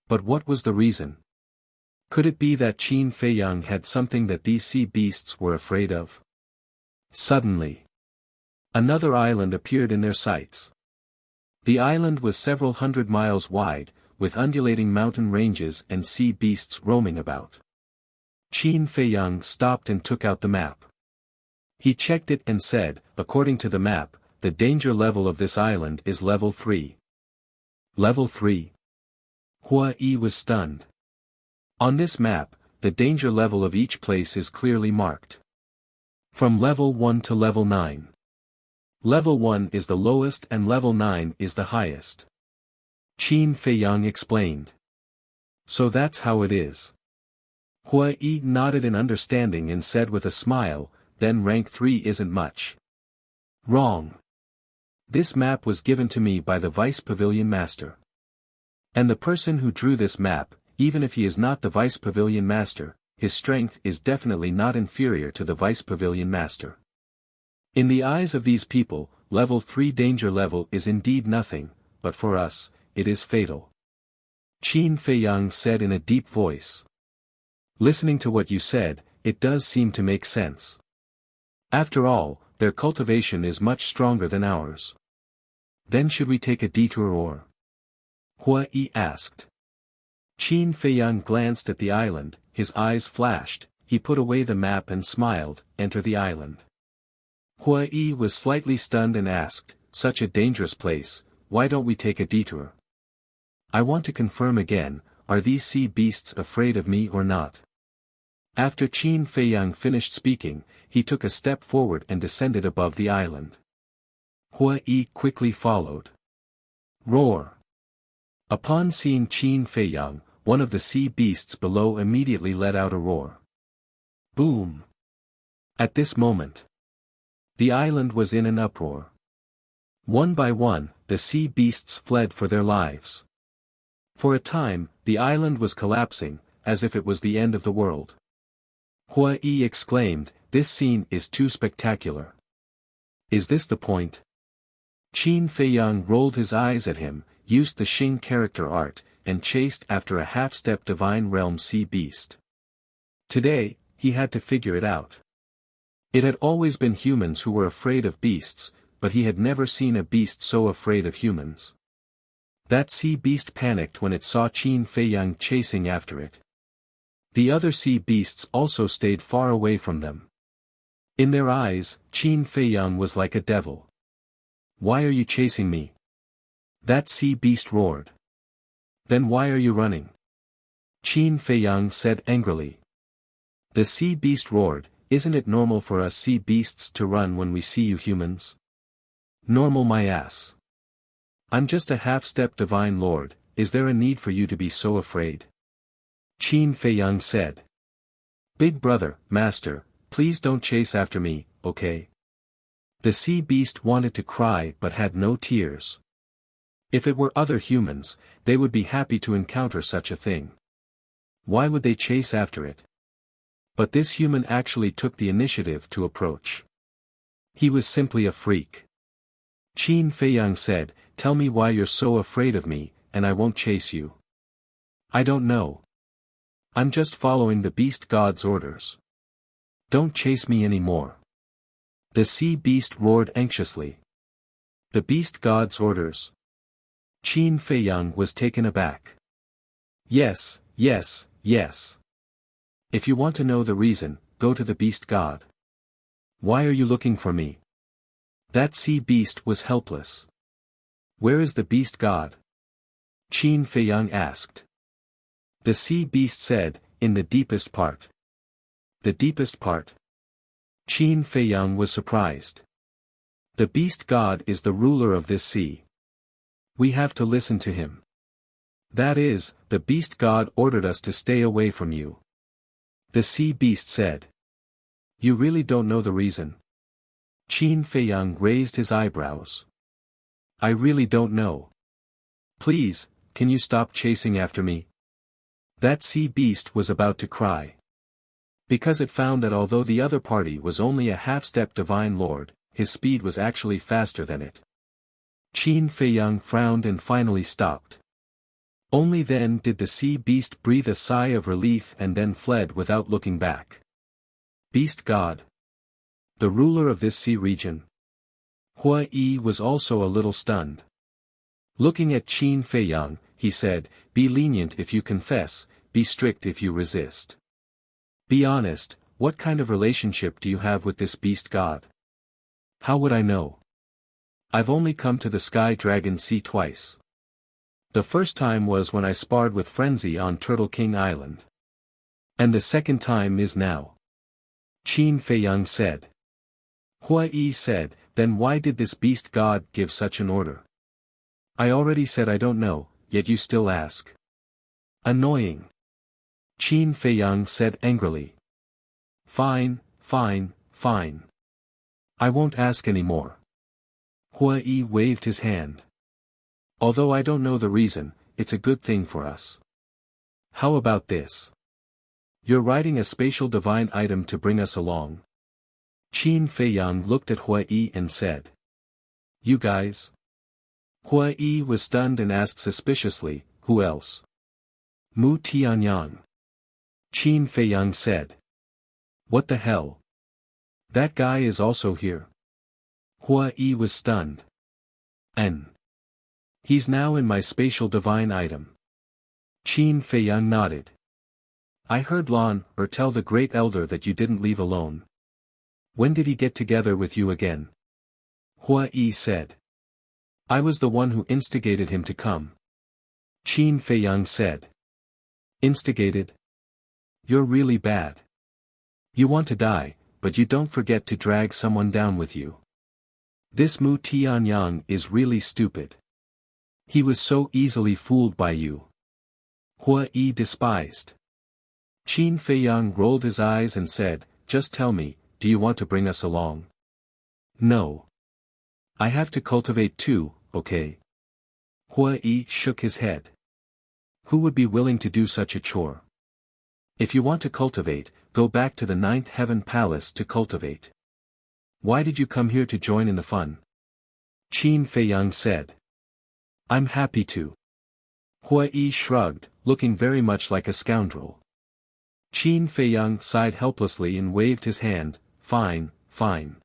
But what was the reason? Could it be that Qin Feiyang had something that these sea beasts were afraid of? Suddenly, another island appeared in their sights. The island was several hundred miles wide, with undulating mountain ranges and sea beasts roaming about. Qin Feiyang stopped and took out the map. He checked it and said, according to the map, the danger level of this island is level 3. Level 3? Huai was stunned. On this map, the danger level of each place is clearly marked. From level 1 to level 9. Level 1 is the lowest and level 9 is the highest. Qin Feiyang explained. So that's how it is. Huai nodded in understanding and said with a smile, then rank 3 isn't much. Wrong. This map was given to me by the Vice Pavilion Master. And the person who drew this map, even if he is not the Vice Pavilion Master, his strength is definitely not inferior to the Vice Pavilion Master. In the eyes of these people, level 3 danger level is indeed nothing, but for us, it is fatal. Qin Feiyang said in a deep voice. Listening to what you said, it does seem to make sense. After all, their cultivation is much stronger than ours. Then should we take a detour or? Huai asked. Qin Feiyang glanced at the island, his eyes flashed, he put away the map and smiled, enter the island. Huai was slightly stunned and asked, such a dangerous place, why don't we take a detour? I want to confirm again, are these sea beasts afraid of me or not? After Qin Feiyang finished speaking, he took a step forward and descended above the island. Hua Yi quickly followed. Roar! Upon seeing Qin Feiyang, one of the sea beasts below immediately let out a roar. Boom! At this moment, the island was in an uproar. One by one, the sea beasts fled for their lives. For a time, the island was collapsing, as if it was the end of the world. Hua Yi exclaimed, "This scene is too spectacular. Is this the point?" Qin Feiyang rolled his eyes at him, used the Xing character art, and chased after a half-step divine realm sea beast. Today, he had to figure it out. It had always been humans who were afraid of beasts, but he had never seen a beast so afraid of humans. That sea beast panicked when it saw Qin Feiyang chasing after it. The other sea beasts also stayed far away from them. In their eyes, Qin Feiyang was like a devil. "Why are you chasing me?" that sea beast roared. "Then why are you running?" Qin Feiyang said angrily. The sea beast roared, "Isn't it normal for us sea beasts to run when we see you humans?" "Normal my ass. I'm just a half-step divine lord, is there a need for you to be so afraid?" Qin Feiyang said. "Big brother, master, please don't chase after me, okay?" The sea beast wanted to cry but had no tears. If it were other humans, they would be happy to encounter such a thing. Why would they chase after it? But this human actually took the initiative to approach. He was simply a freak. Qin Feiyang said, "Tell me why you're so afraid of me, and I won't chase you." "I don't know. I'm just following the beast god's orders. Don't chase me anymore." The sea beast roared anxiously. The beast god's orders? Qin Feiyang was taken aback. Yes, yes, yes. If you want to know the reason, go to the beast god. Why are you looking for me? That sea beast was helpless. Where is the beast god? Qin Feiyang asked. The sea beast said, "In the deepest part." The deepest part? Qin Feiyang was surprised. The beast god is the ruler of this sea. We have to listen to him. That is, the beast god ordered us to stay away from you. The sea beast said. You really don't know the reason? Qin Feiyang raised his eyebrows. I really don't know. Please, can you stop chasing after me? That sea beast was about to cry. Because it found that although the other party was only a half-step divine lord, his speed was actually faster than it. Qin Feiyang frowned and finally stopped. Only then did the sea beast breathe a sigh of relief and then fled without looking back. Beast God. The ruler of this sea region. Hua Yi was also a little stunned. Looking at Qin Feiyang, he said, Be lenient if you confess, be strict if you resist. Be honest, what kind of relationship do you have with this beast god? How would I know? I've only come to the Sky Dragon Sea twice. The first time was when I sparred with Frenzy on Turtle King Island. And the second time is now. Qin Feiyang said. Hua Yi said, Then why did this beast god give such an order? I already said I don't know, yet you still ask. Annoying. Qin Feiyang said angrily. Fine, fine, fine. I won't ask any more. Hua Yi waved his hand. Although I don't know the reason, it's a good thing for us. How about this? You're riding a spatial divine item to bring us along. Qin Feiyang looked at Hua Yi and said. You guys? Hua Yi was stunned and asked suspiciously, Who else? Mu Tianyang. Qin Feiyang said. What the hell? That guy is also here. Hua Yi was stunned. He's now in my spatial divine item. Qin Feiyang nodded. I heard Lan tell the great elder that you didn't leave alone. When did he get together with you again? Hua Yi said. I was the one who instigated him to come. Qin Feiyang said. Instigated? You're really bad. You want to die, but you don't forget to drag someone down with you. This Mu Tianyang is really stupid. He was so easily fooled by you. Hua Yi despised. Qin Feiyang rolled his eyes and said, just tell me, do you want to bring us along? No. I have to cultivate too, okay? Hua Yi shook his head. Who would be willing to do such a chore? If you want to cultivate, go back to the Ninth Heaven Palace to cultivate. Why did you come here to join in the fun? Qin Feiyang said. I'm happy to. Hua Yi shrugged, looking very much like a scoundrel. Qin Feiyang sighed helplessly and waved his hand, fine, fine.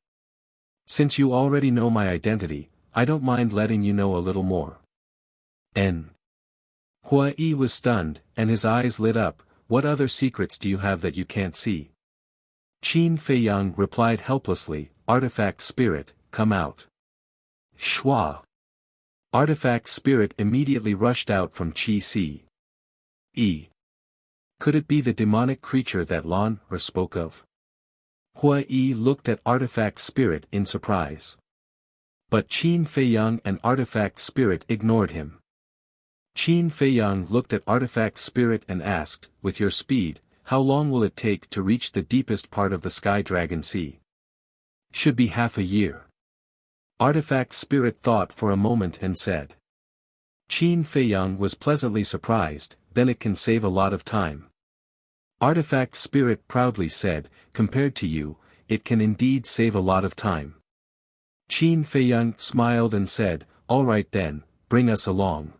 Since you already know my identity, I don't mind letting you know a little more. N. Hua Yi was stunned, and his eyes lit up. What other secrets do you have that you can't see? Qin Feiyang replied helplessly, Artifact Spirit, come out. Shua. Artifact Spirit immediately rushed out from Qi Si. E. Could it be the demonic creature that Lan Er spoke of? Hua Yi looked at Artifact Spirit in surprise. But Qin Feiyang and Artifact Spirit ignored him. Qin Feiyang looked at Artifact Spirit and asked, with your speed, how long will it take to reach the deepest part of the Sky Dragon Sea? Should be half a year. Artifact Spirit thought for a moment and said. Qin Feiyang was pleasantly surprised, then it can save a lot of time. Artifact Spirit proudly said, compared to you, it can indeed save a lot of time. Qin Feiyang smiled and said, all right then, bring us along.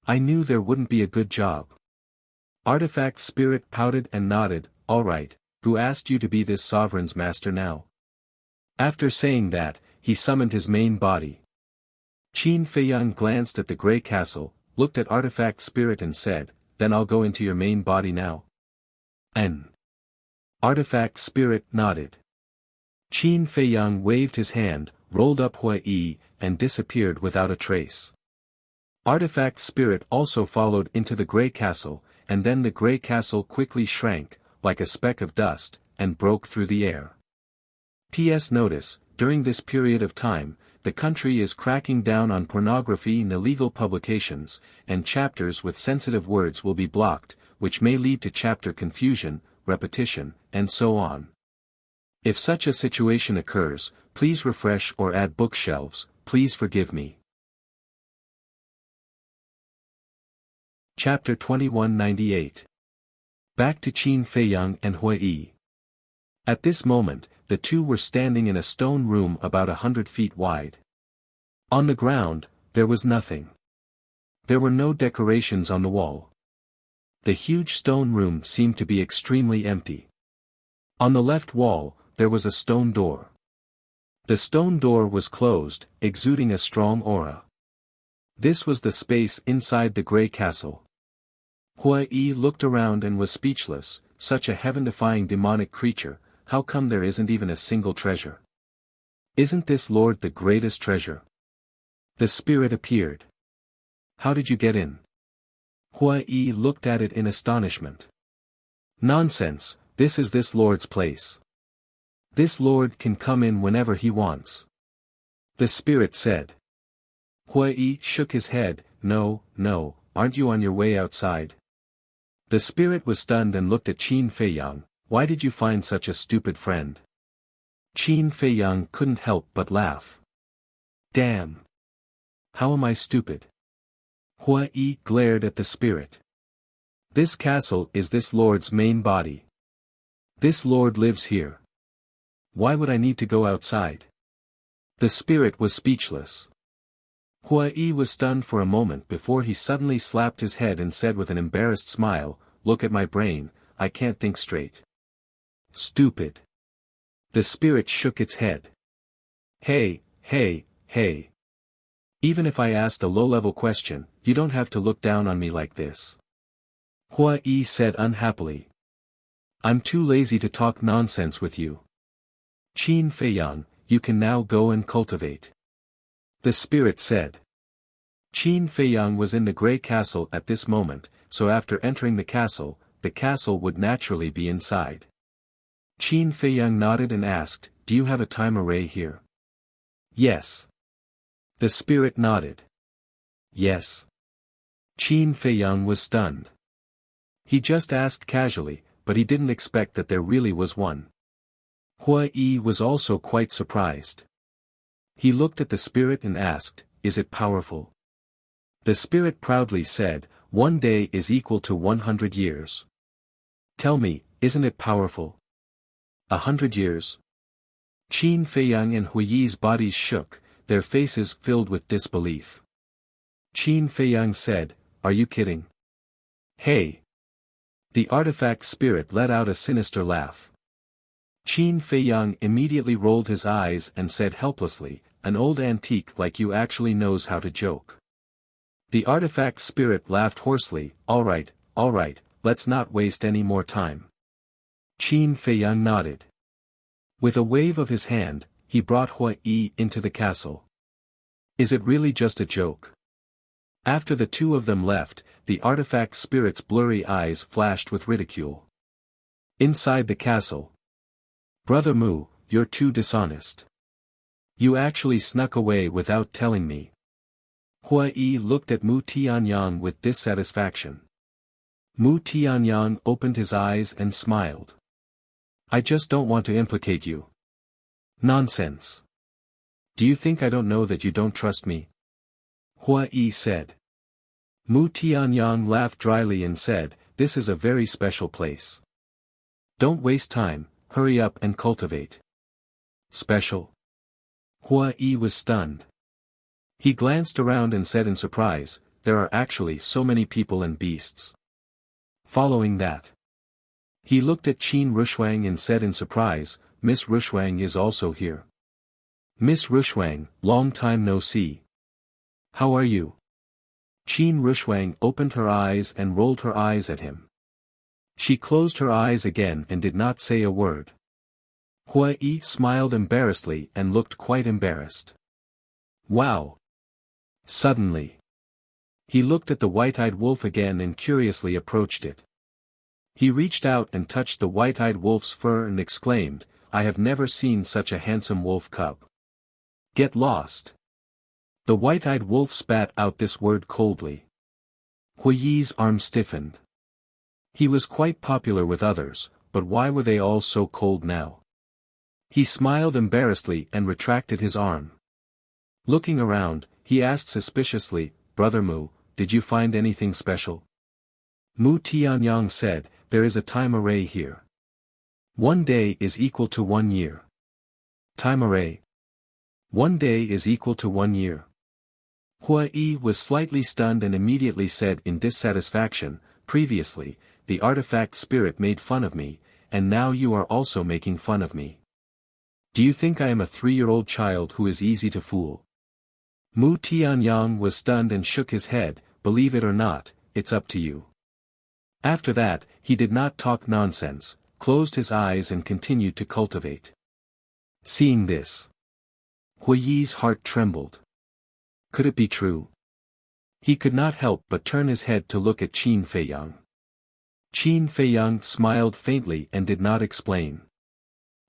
I knew there wouldn't be a good job. Artifact Spirit pouted and nodded, all right, who asked you to be this sovereign's master now? After saying that, he summoned his main body. Qin Feiyang glanced at the grey castle, looked at Artifact Spirit and said, then I'll go into your main body now. N. Artifact Spirit nodded. Qin Feiyang waved his hand, rolled up Hua Yi, and disappeared without a trace. Artifact Spirit also followed into the grey castle, and then the grey castle quickly shrank, like a speck of dust, and broke through the air. P.S. Notice, during this period of time, the country is cracking down on pornography and illegal publications, and chapters with sensitive words will be blocked, which may lead to chapter confusion, repetition, and so on. If such a situation occurs, please refresh or add bookshelves, please forgive me. Chapter 2198. Back to Qin Feiyang and Hua Yi. At this moment, the two were standing in a stone room about 100 feet wide. On the ground, there was nothing. There were no decorations on the wall. The huge stone room seemed to be extremely empty. On the left wall, there was a stone door. The stone door was closed, exuding a strong aura. This was the space inside the grey castle. Hua Yi looked around and was speechless, such a heaven-defying demonic creature, how come there isn't even a single treasure? Isn't this lord the greatest treasure? The spirit appeared. How did you get in? Hua Yi looked at it in astonishment. Nonsense, this is this lord's place. This lord can come in whenever he wants. The spirit said. Hua Yi shook his head, no, no, aren't you on your way outside? The spirit was stunned and looked at Qin Feiyang, why did you find such a stupid friend? Qin Feiyang couldn't help but laugh. Damn. How am I stupid? Hua Yi glared at the spirit. This castle is this lord's main body. This lord lives here. Why would I need to go outside? The spirit was speechless. Hua Yi was stunned for a moment before he suddenly slapped his head and said with an embarrassed smile, look at my brain, I can't think straight. Stupid. The spirit shook its head. Hey, hey, hey. Even if I asked a low-level question, you don't have to look down on me like this. Hua Yi said unhappily. I'm too lazy to talk nonsense with you. Qin Feiyang, you can now go and cultivate. The spirit said. Qin Feiyang was in the grey castle at this moment, so after entering the castle would naturally be inside. Qin Feiyang nodded and asked, do you have a time array here? Yes. The spirit nodded. Yes. Qin Feiyang was stunned. He just asked casually, but he didn't expect that there really was one. Hua Yi was also quite surprised. He looked at the spirit and asked, "Is it powerful?" The spirit proudly said, "One day is equal to 100 years. Tell me, isn't it powerful? 100 years? Qin Feiyang and Hua Yi's bodies shook, their faces filled with disbelief. Qin Feiyang said, "Are you kidding? Hey!" The artifact spirit let out a sinister laugh. Qin Feiyang immediately rolled his eyes and said helplessly, "An old antique like you actually knows how to joke." The artifact spirit laughed hoarsely, all right, let's not waste any more time." Qin Feiyang nodded. With a wave of his hand, he brought Hua Yi into the castle. "Is it really just a joke?" After the two of them left, the artifact spirit's blurry eyes flashed with ridicule. Inside the castle. "Brother Mu, you're too dishonest. You actually snuck away without telling me." Hua Yi looked at Mu Tianyang with dissatisfaction. Mu Tianyang opened his eyes and smiled. "I just don't want to implicate you." "Nonsense. Do you think I don't know that you don't trust me?" Hua Yi said. Mu Tianyang laughed dryly and said, "This is a very special place. Don't waste time, hurry up and cultivate." "Special?" Hua Yi was stunned. He glanced around and said in surprise, "There are actually so many people and beasts." Following that, he looked at Qin Rushuang and said in surprise, "Miss Rushuang is also here." "Miss Rushuang, long time no see. How are you?" Qin Rushuang opened her eyes and rolled her eyes at him. She closed her eyes again and did not say a word. Hua Yi smiled embarrassedly and looked quite embarrassed. "Wow!" Suddenly, he looked at the white-eyed wolf again and curiously approached it. He reached out and touched the white-eyed wolf's fur and exclaimed, "I have never seen such a handsome wolf cub. Get lost." The white-eyed wolf spat out this word coldly. Hua Yi's arm stiffened. He was quite popular with others, but why were they all so cold now? He smiled embarrassedly and retracted his arm. Looking around, he asked suspiciously, "Brother Mu, did you find anything special?" Mu Tianyang said, "There is a time array here. 1 day is equal to 1 year. Time array. 1 day is equal to 1 year. Hua Yi was slightly stunned and immediately said in dissatisfaction, "Previously, the artifact spirit made fun of me, and now you are also making fun of me. Do you think I am a 3-year-old child who is easy to fool?" Mu Tianyang was stunned and shook his head, "Believe it or not, it's up to you." After that, he did not talk nonsense, closed his eyes and continued to cultivate. Seeing this, Hua Yi's heart trembled. Could it be true? He could not help but turn his head to look at Qin Feiyang. Qin Feiyang smiled faintly and did not explain.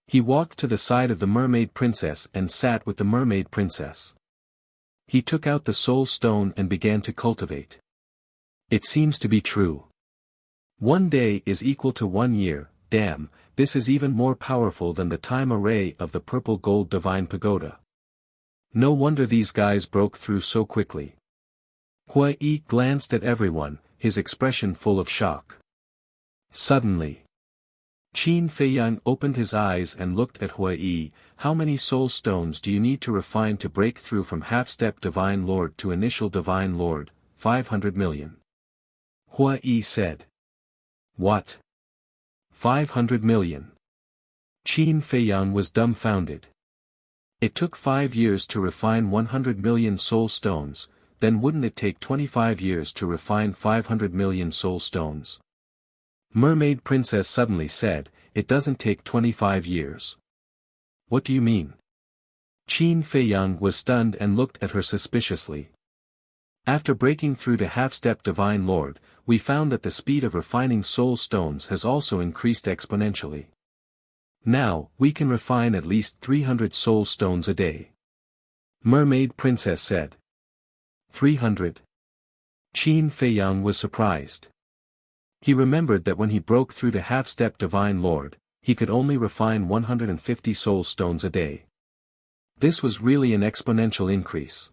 He walked to the side of the mermaid princess and sat with the mermaid princess. He took out the soul stone and began to cultivate. It seems to be true. 1 day is equal to 1 year, damn, this is even more powerful than the time array of the purple gold divine pagoda. No wonder these guys broke through so quickly. Hua Yi glanced at everyone, his expression full of shock. Suddenly, Qin Feiyang opened his eyes and looked at Hua Yi. "How many soul stones do you need to refine to break through from half-step Divine Lord to initial Divine Lord?" 500 million. Hua Yi said. "What? 500 million? Qin Feiyang was dumbfounded. It took 5 years to refine 100 million soul stones, then wouldn't it take 25 years to refine 500 million soul stones? Mermaid Princess suddenly said, "It doesn't take 25 years. What do you mean?" Qin Feiyang was stunned and looked at her suspiciously. "After breaking through to half-step Divine Lord, we found that the speed of refining soul stones has also increased exponentially. Now, we can refine at least 300 soul stones a day. Mermaid Princess said. 300. Qin Feiyang was surprised. He remembered that when he broke through to half-step Divine Lord, he could only refine 150 soul stones a day. This was really an exponential increase.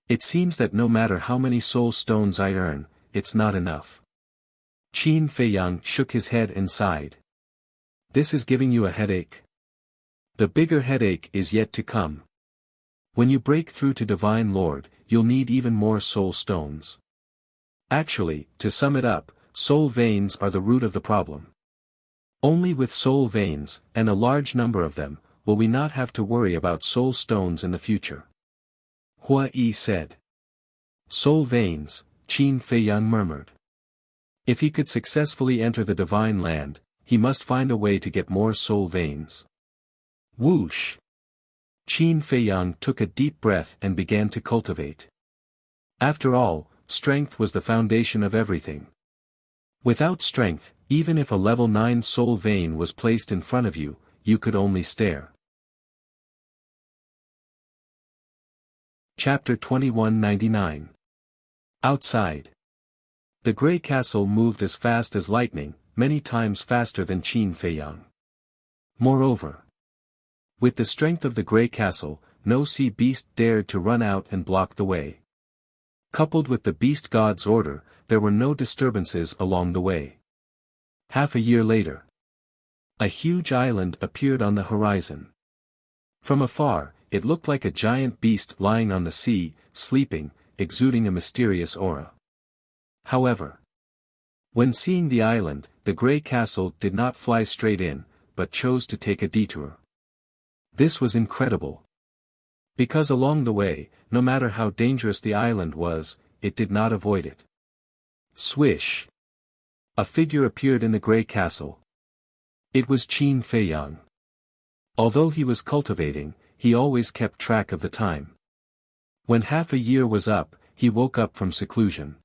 It seems that no matter how many soul stones I earn, it's not enough. Qin Feiyang shook his head and sighed. This is giving you a headache. The bigger headache is yet to come. When you break through to Divine Lord, you'll need even more soul stones. Actually, to sum it up, soul veins are the root of the problem. Only with soul veins, and a large number of them, will we not have to worry about soul stones in the future. Hua Yi said. Soul veins, Qin Feiyang murmured. If he could successfully enter the divine land, he must find a way to get more soul veins. Whoosh! Qin Feiyang took a deep breath and began to cultivate. After all, strength was the foundation of everything. Without strength, even if a level 9 soul vein was placed in front of you, you could only stare. Chapter 2199. Outside. The Grey Castle moved as fast as lightning, many times faster than Qin Feiyang. Moreover, with the strength of the Grey Castle, no sea beast dared to run out and block the way. Coupled with the beast god's order, there were no disturbances along the way. Half a year later, a huge island appeared on the horizon. From afar, it looked like a giant beast lying on the sea, sleeping, exuding a mysterious aura. However, when seeing the island, the Grey Castle did not fly straight in, but chose to take a detour. This was incredible. Because along the way, no matter how dangerous the island was, it did not avoid it. Swish! A figure appeared in the Grey Castle. It was Qin Feiyang. Although he was cultivating, he always kept track of the time. When half a year was up, he woke up from seclusion.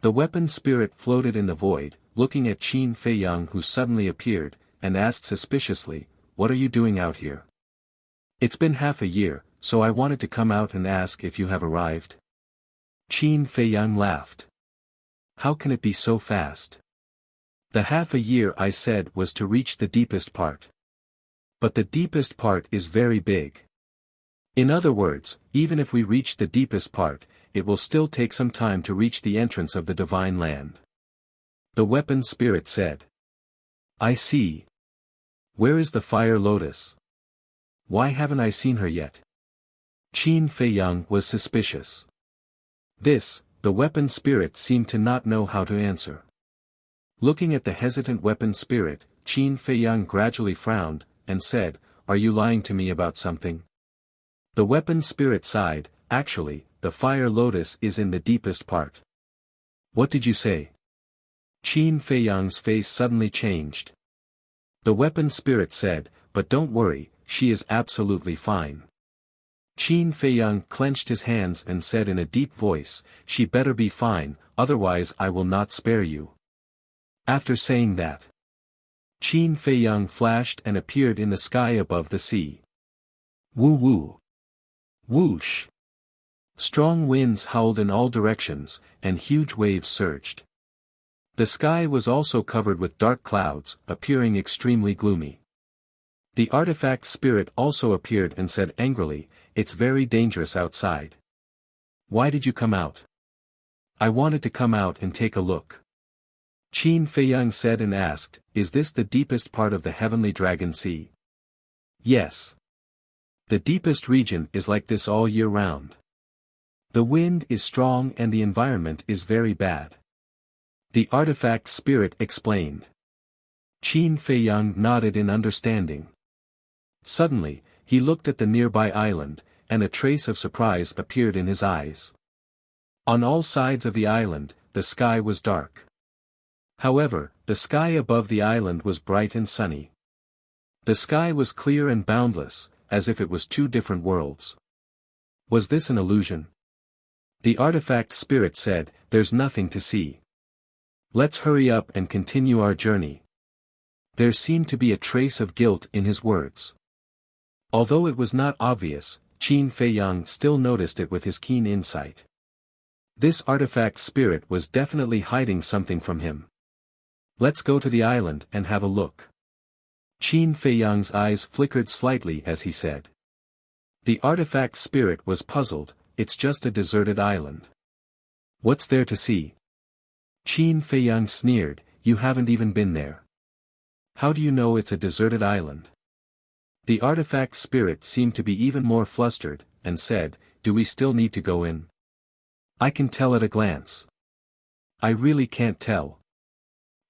The weapon spirit floated in the void, looking at Qin Feiyang, who suddenly appeared, and asked suspiciously, "What are you doing out here?" "It's been half a year, so I wanted to come out and ask if you have arrived." Qin Feiyang laughed. "How can it be so fast? The half a year I said was to reach the deepest part. But the deepest part is very big. In other words, even if we reach the deepest part, it will still take some time to reach the entrance of the divine land." The weapon spirit said. "I see. Where is the fire lotus? Why haven't I seen her yet?" Qin Feiyang was suspicious. This, the weapon spirit seemed to not know how to answer. Looking at the hesitant weapon spirit, Qin Feiyang gradually frowned, and said, "Are you lying to me about something?" The weapon spirit sighed, "Actually, the fire lotus is in the deepest part." "What did you say?" Qin Feiyang's face suddenly changed. The weapon spirit said, "But don't worry, she is absolutely fine." Qin Feiyang clenched his hands and said in a deep voice, "She better be fine, otherwise I will not spare you." After saying that, Qin Feiyang flashed and appeared in the sky above the sea. Woo woo! Whoosh! Strong winds howled in all directions, and huge waves surged. The sky was also covered with dark clouds, appearing extremely gloomy. The artifact spirit also appeared and said angrily, "It's very dangerous outside. Why did you come out?" "I wanted to come out and take a look." Qin Feiyang said and asked, "Is this the deepest part of the heavenly dragon sea?" "Yes. The deepest region is like this all year round. The wind is strong and the environment is very bad." The artifact spirit explained. Qin Feiyang nodded in understanding. Suddenly, he looked at the nearby island, and a trace of surprise appeared in his eyes. On all sides of the island, the sky was dark. However, the sky above the island was bright and sunny. The sky was clear and boundless, as if it was two different worlds. Was this an illusion? The artifact spirit said, "There's nothing to see. Let's hurry up and continue our journey." There seemed to be a trace of guilt in his words. Although it was not obvious, Qin Feiyang still noticed it with his keen insight. This artifact spirit was definitely hiding something from him. Let's go to the island and have a look. Qin Feiyang's eyes flickered slightly as he said. The artifact spirit was puzzled, it's just a deserted island. What's there to see? Qin Feiyang sneered, you haven't even been there. How do you know it's a deserted island? The artifact spirit seemed to be even more flustered, and said, do we still need to go in? I can tell at a glance. I really can't tell.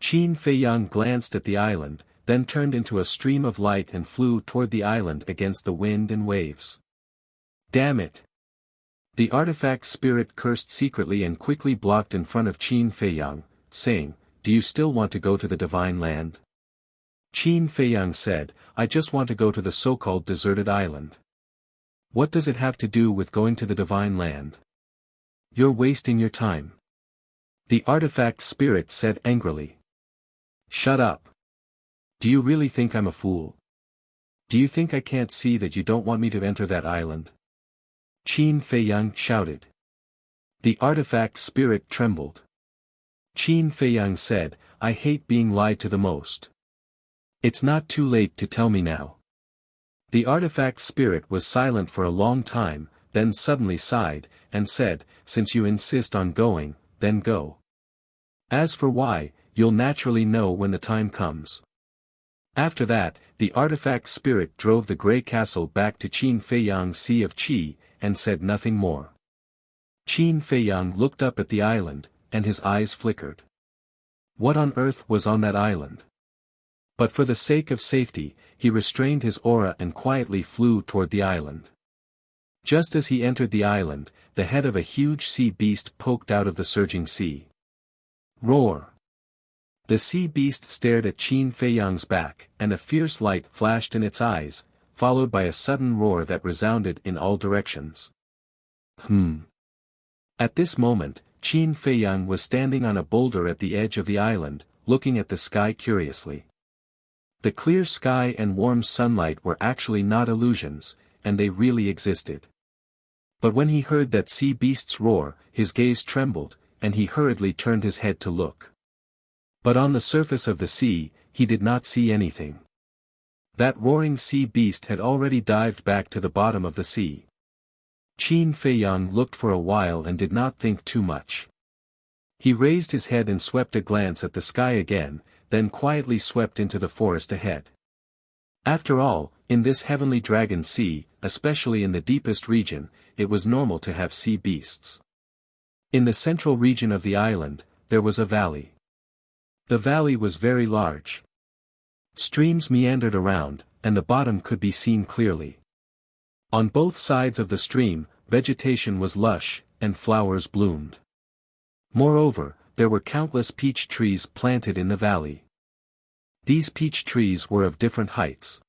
Qin Feiyang glanced at the island, then turned into a stream of light and flew toward the island against the wind and waves. Damn it! The artifact spirit cursed secretly and quickly blocked in front of Qin Feiyang, saying, do you still want to go to the divine land? Qin Feiyang said, I just want to go to the so-called deserted island. What does it have to do with going to the divine land? You're wasting your time. The artifact spirit said angrily. Shut up. Do you really think I'm a fool? Do you think I can't see that you don't want me to enter that island? Qin Feiyang shouted. The artifact spirit trembled. Qin Feiyang said, I hate being lied to the most. It's not too late to tell me now. The artifact spirit was silent for a long time, then suddenly sighed, and said, since you insist on going, then go. As for why, you'll naturally know when the time comes. After that, the artifact spirit drove the grey castle back to Qin Feiyang's Sea of Qi, and said nothing more. Qin Feiyang looked up at the island, and his eyes flickered. What on earth was on that island? But for the sake of safety, he restrained his aura and quietly flew toward the island. Just as he entered the island, the head of a huge sea beast poked out of the surging sea. Roar! The sea beast stared at Qin Feiyang's back, and a fierce light flashed in its eyes, followed by a sudden roar that resounded in all directions. At this moment, Qin Feiyang was standing on a boulder at the edge of the island, looking at the sky curiously. The clear sky and warm sunlight were actually not illusions, and they really existed. But when he heard that sea beast's roar, his gaze trembled, and he hurriedly turned his head to look. But on the surface of the sea, he did not see anything. That roaring sea beast had already dived back to the bottom of the sea. Qin Feiyang looked for a while and did not think too much. He raised his head and swept a glance at the sky again, then quietly swept into the forest ahead. After all, in this heavenly dragon sea, especially in the deepest region, it was normal to have sea beasts. In the central region of the island, there was a valley. The valley was very large. Streams meandered around, and the bottom could be seen clearly. On both sides of the stream, vegetation was lush, and flowers bloomed. Moreover, there were countless peach trees planted in the valley. These peach trees were of different heights.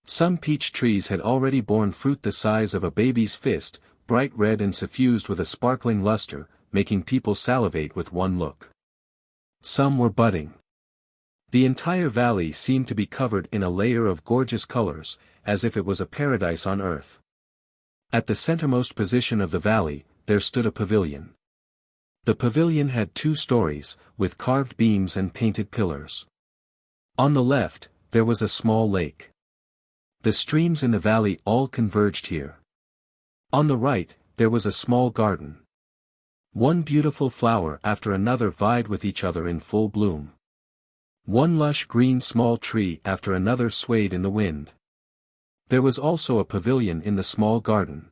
Some peach trees had already borne fruit the size of a baby's fist, bright red and suffused with a sparkling luster, making people salivate with one look. Some were budding. The entire valley seemed to be covered in a layer of gorgeous colors, as if it was a paradise on earth. At the centermost position of the valley, there stood a pavilion. The pavilion had 2 stories, with carved beams and painted pillars. On the left, there was a small lake. The streams in the valley all converged here. On the right, there was a small garden. One beautiful flower after another vied with each other in full bloom. One lush green small tree after another swayed in the wind. There was also a pavilion in the small garden.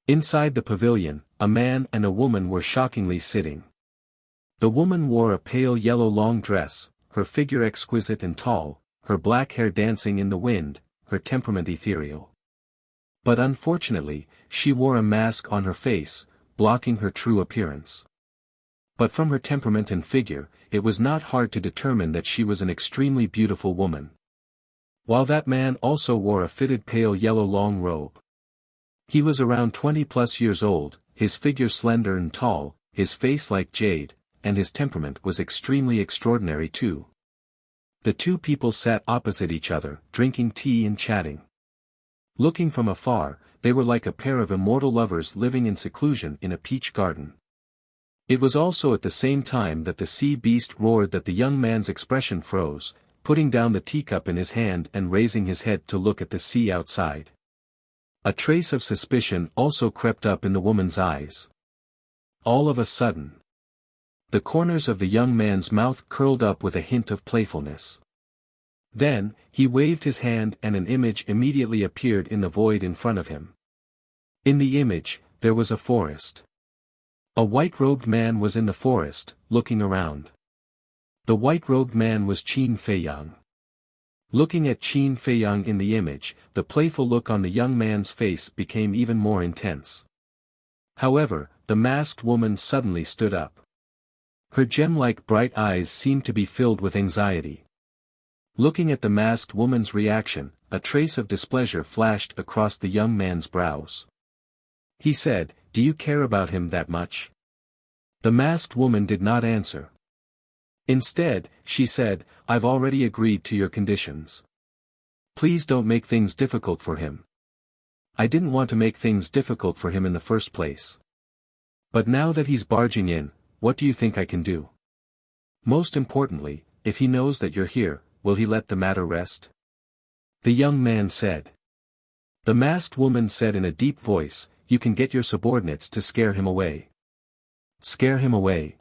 Inside the pavilion, a man and a woman were shockingly sitting. The woman wore a pale yellow long dress, her figure exquisite and tall, her black hair dancing in the wind, her temperament ethereal. But unfortunately, she wore a mask on her face, blocking her true appearance. But from her temperament and figure, it was not hard to determine that she was an extremely beautiful woman. While that man also wore a fitted pale yellow long robe. He was around 20+ years old, his figure slender and tall, his face like jade, and his temperament was extremely extraordinary too. The 2 people sat opposite each other, drinking tea and chatting. Looking from afar, they were like a pair of immortal lovers living in seclusion in a peach garden. It was also at the same time that the sea beast roared that the young man's expression froze, putting down the teacup in his hand and raising his head to look at the sea outside. A trace of suspicion also crept up in the woman's eyes. All of a sudden, the corners of the young man's mouth curled up with a hint of playfulness. Then, he waved his hand and an image immediately appeared in the void in front of him. In the image, there was a forest. A white-robed man was in the forest, looking around. The white-robed man was Qin Feiyang. Looking at Qin Feiyang in the image, the playful look on the young man's face became even more intense. However, the masked woman suddenly stood up. Her gem-like bright eyes seemed to be filled with anxiety. Looking at the masked woman's reaction, a trace of displeasure flashed across the young man's brows. He said, "Do you care about him that much?" The masked woman did not answer. Instead, she said, "I've already agreed to your conditions. Please don't make things difficult for him." I didn't want to make things difficult for him in the first place. But now that he's barging in, what do you think I can do? Most importantly, if he knows that you're here, will he let the matter rest? The young man said. The masked woman said in a deep voice, "You can get your subordinates to scare him away." Scare him away.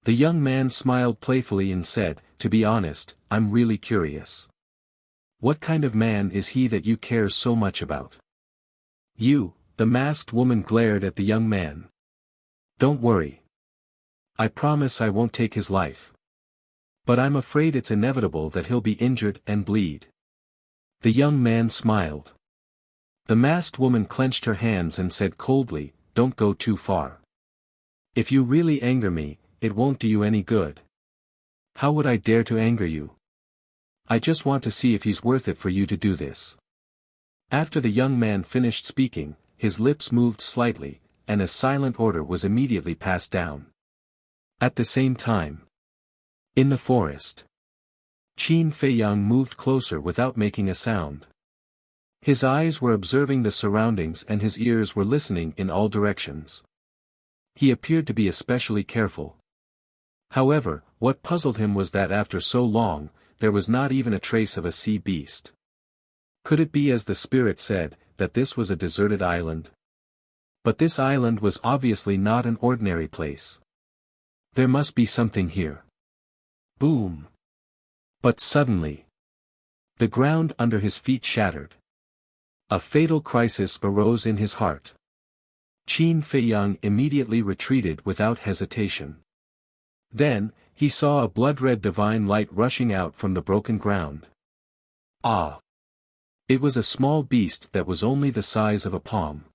The young man smiled playfully and said, "To be honest, I'm really curious. What kind of man is he that you care so much about?" "You," the masked woman glared at the young man. "Don't worry. I promise I won't take his life. But I'm afraid it's inevitable that he'll be injured and bleed." The young man smiled. The masked woman clenched her hands and said coldly, "Don't go too far. If you really anger me, it won't do you any good." "How would I dare to anger you? I just want to see if he's worth it for you to do this." After the young man finished speaking, his lips moved slightly, and a silent order was immediately passed down. At the same time, in the forest, Qin Feiyang moved closer without making a sound. His eyes were observing the surroundings and his ears were listening in all directions. He appeared to be especially careful. However, what puzzled him was that after so long, there was not even a trace of a sea beast. Could it be, as the spirit said, that this was a deserted island? But this island was obviously not an ordinary place. There must be something here. Boom! But suddenly, the ground under his feet shattered. A fatal crisis arose in his heart. Qin Feiyang immediately retreated without hesitation. Then, he saw a blood-red divine light rushing out from the broken ground. Ah! It was a small beast that was only the size of a palm.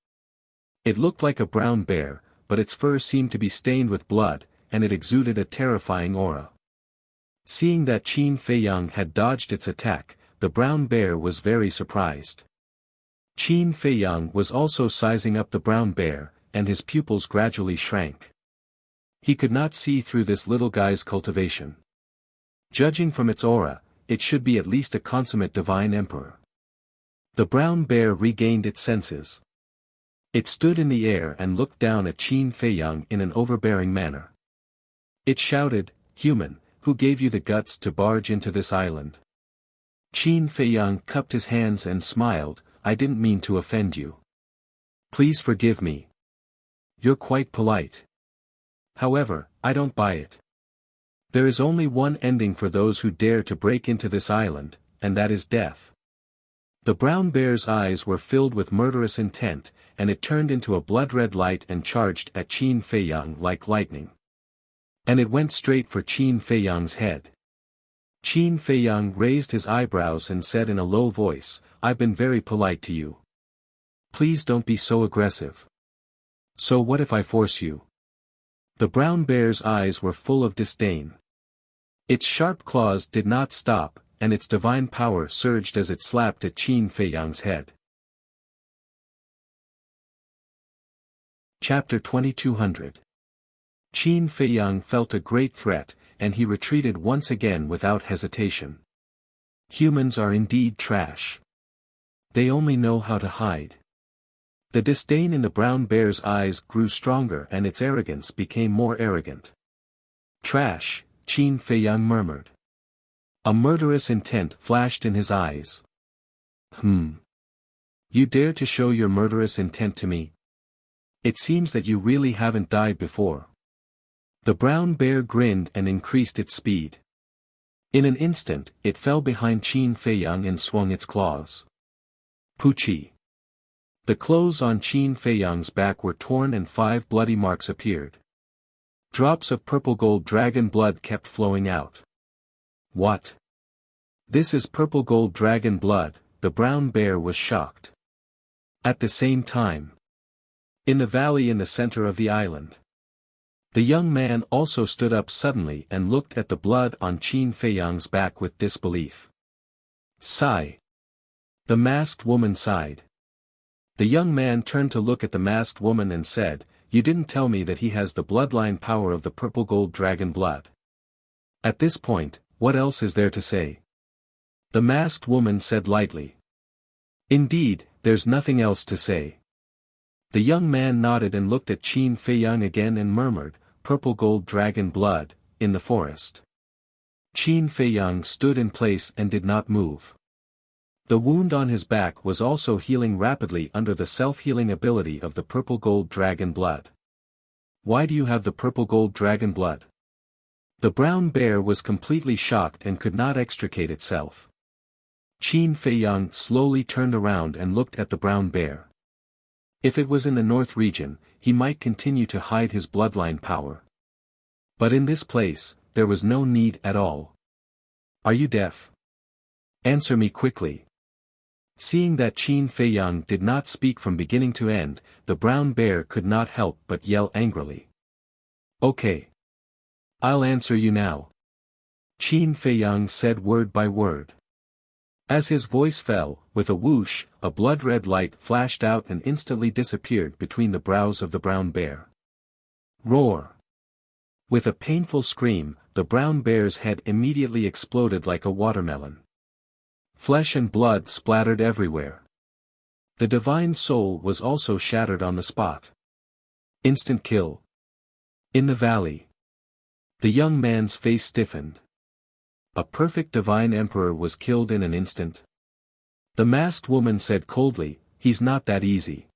It looked like a brown bear, but its fur seemed to be stained with blood, and it exuded a terrifying aura. Seeing that Qin Feiyang had dodged its attack, the brown bear was very surprised. Qin Feiyang was also sizing up the brown bear, and his pupils gradually shrank. He could not see through this little guy's cultivation. Judging from its aura, it should be at least a consummate divine emperor. The brown bear regained its senses. It stood in the air and looked down at Qin Feiyang in an overbearing manner. It shouted, "Human, who gave you the guts to barge into this island?" Qin Feiyang cupped his hands and smiled, "I didn't mean to offend you. Please forgive me. You're quite polite. However, I don't buy it. There is only one ending for those who dare to break into this island, and that is death." The brown bear's eyes were filled with murderous intent, and it turned into a blood-red light and charged at Qin Feiyang like lightning. And it went straight for Qin Feiyang's head. Qin Feiyang raised his eyebrows and said in a low voice, "I've been very polite to you. Please don't be so aggressive. So what if I force you?" The brown bear's eyes were full of disdain. Its sharp claws did not stop, and its divine power surged as it slapped at Qin Feiyang's head. Chapter 2200. Qin Feiyang felt a great threat, and he retreated once again without hesitation. Humans are indeed trash. They only know how to hide. The disdain in the brown bear's eyes grew stronger and its arrogance became more arrogant. Trash, Qin Feiyang murmured. A murderous intent flashed in his eyes. You dare to show your murderous intent to me? It seems that you really haven't died before. The brown bear grinned and increased its speed. In an instant, it fell behind Qin Feiyang and swung its claws. Poochie. The clothes on Qin Feiyang's back were torn and 5 bloody marks appeared. Drops of purple gold dragon blood kept flowing out. What? This is purple gold dragon blood, the brown bear was shocked. At the same time, in the valley in the center of the island, the young man also stood up suddenly and looked at the blood on Qin Feiyang's back with disbelief. Sigh. The masked woman sighed. The young man turned to look at the masked woman and said, "You didn't tell me that he has the bloodline power of the purple gold dragon blood." At this point, what else is there to say? The masked woman said lightly. Indeed, there's nothing else to say. The young man nodded and looked at Qin Feiyang again and murmured, "Purple gold dragon blood, in the forest." Qin Feiyang stood in place and did not move. The wound on his back was also healing rapidly under the self-healing ability of the purple gold dragon blood. Why do you have the purple gold dragon blood? The brown bear was completely shocked and could not extricate itself. Qin Feiyang slowly turned around and looked at the brown bear. If it was in the north region, he might continue to hide his bloodline power. But in this place, there was no need at all. Are you deaf? Answer me quickly. Seeing that Qin Feiyang did not speak from beginning to end, the brown bear could not help but yell angrily. Okay. I'll answer you now. Qin Feiyang said word by word. As his voice fell, with a whoosh, a blood-red light flashed out and instantly disappeared between the brows of the brown bear. Roar! With a painful scream, the brown bear's head immediately exploded like a watermelon. Flesh and blood splattered everywhere. The divine soul was also shattered on the spot. Instant kill. In the valley. The young man's face stiffened. A perfect divine emperor was killed in an instant. The masked woman said coldly, "He's not that easy."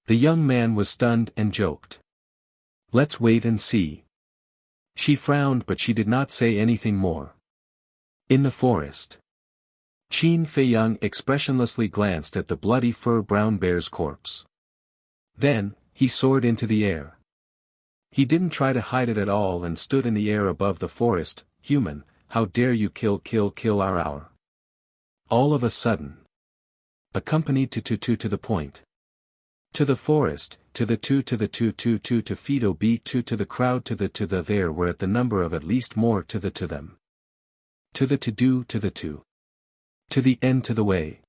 The young man was stunned and joked. "Let's wait and see." She frowned but she did not say anything more. In the forest. Qin Feiyang expressionlessly glanced at the bloody fur brown bear's corpse. Then, he soared into the air. He didn't try to hide it at all and stood in the air above the forest. "Human, how dare you kill our. All of a sudden. Accompanied to the point. To the forest, to the to Fido beat to the crowd to the there were at the number of at least more to them. To the to-do to the to. To the end to the way.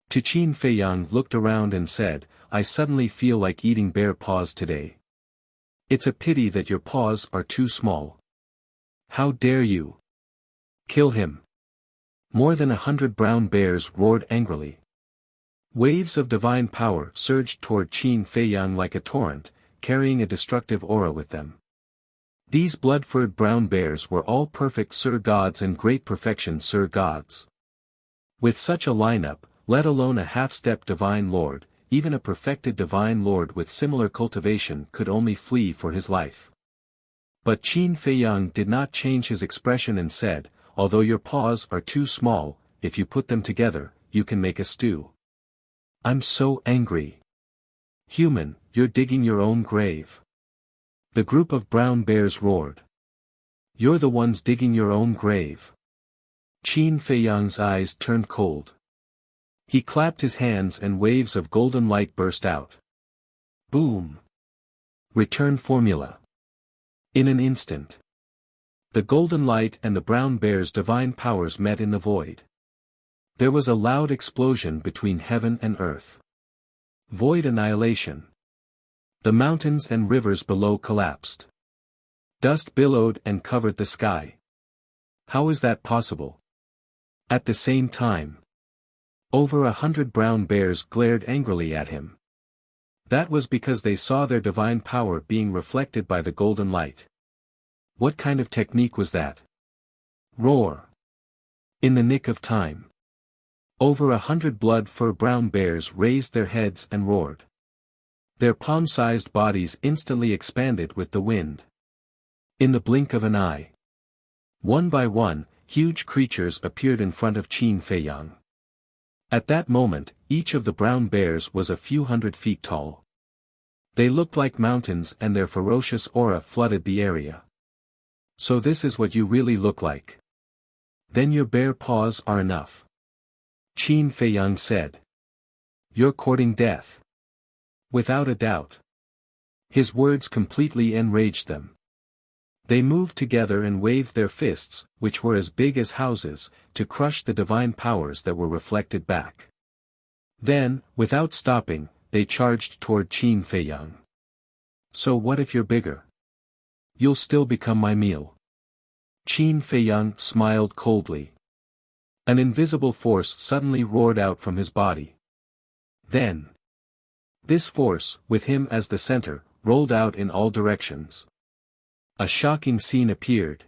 To Qin Feiyang looked around and said, "I suddenly feel like eating bear paws today. It's a pity that your paws are too small. How dare you? Kill him." More than 100 brown bears roared angrily. Waves of divine power surged toward Qin Feiyang like a torrent, carrying a destructive aura with them. These blood-furred brown bears were all perfect Sir Gods and great perfection Sir Gods. With such a lineup, let alone a half-step divine lord, even a perfected divine lord with similar cultivation could only flee for his life. But Qin Feiyang did not change his expression and said, "Although your paws are too small, if you put them together, you can make a stew." I'm so angry. Human, you're digging your own grave. The group of brown bears roared. You're the ones digging your own grave. Qin Feiyang's eyes turned cold. He clapped his hands and waves of golden light burst out. Boom! Return formula. In an instant. The golden light and the brown bear's divine powers met in the void. There was a loud explosion between heaven and earth. Void annihilation. The mountains and rivers below collapsed. Dust billowed and covered the sky. How is that possible? At the same time, over 100 brown bears glared angrily at him. That was because they saw their divine power being reflected by the golden light. What kind of technique was that? Roar! In the nick of time. Over 100 blood-fur brown bears raised their heads and roared. Their palm-sized bodies instantly expanded with the wind. In the blink of an eye. One by one, huge creatures appeared in front of Qin Feiyang. At that moment, each of the brown bears was a few hundred feet tall. They looked like mountains and their ferocious aura flooded the area. So this is what you really look like. Then your bare paws are enough. Qin Feiyang said. You're courting death. Without a doubt. His words completely enraged them. They moved together and waved their fists, which were as big as houses, to crush the divine powers that were reflected back. Then, without stopping, they charged toward Qin Feiyang. So what if you're bigger? You'll still become my meal. Qin Feiyang smiled coldly. An invisible force suddenly roared out from his body. Then, this force, with him as the center, rolled out in all directions. A shocking scene appeared.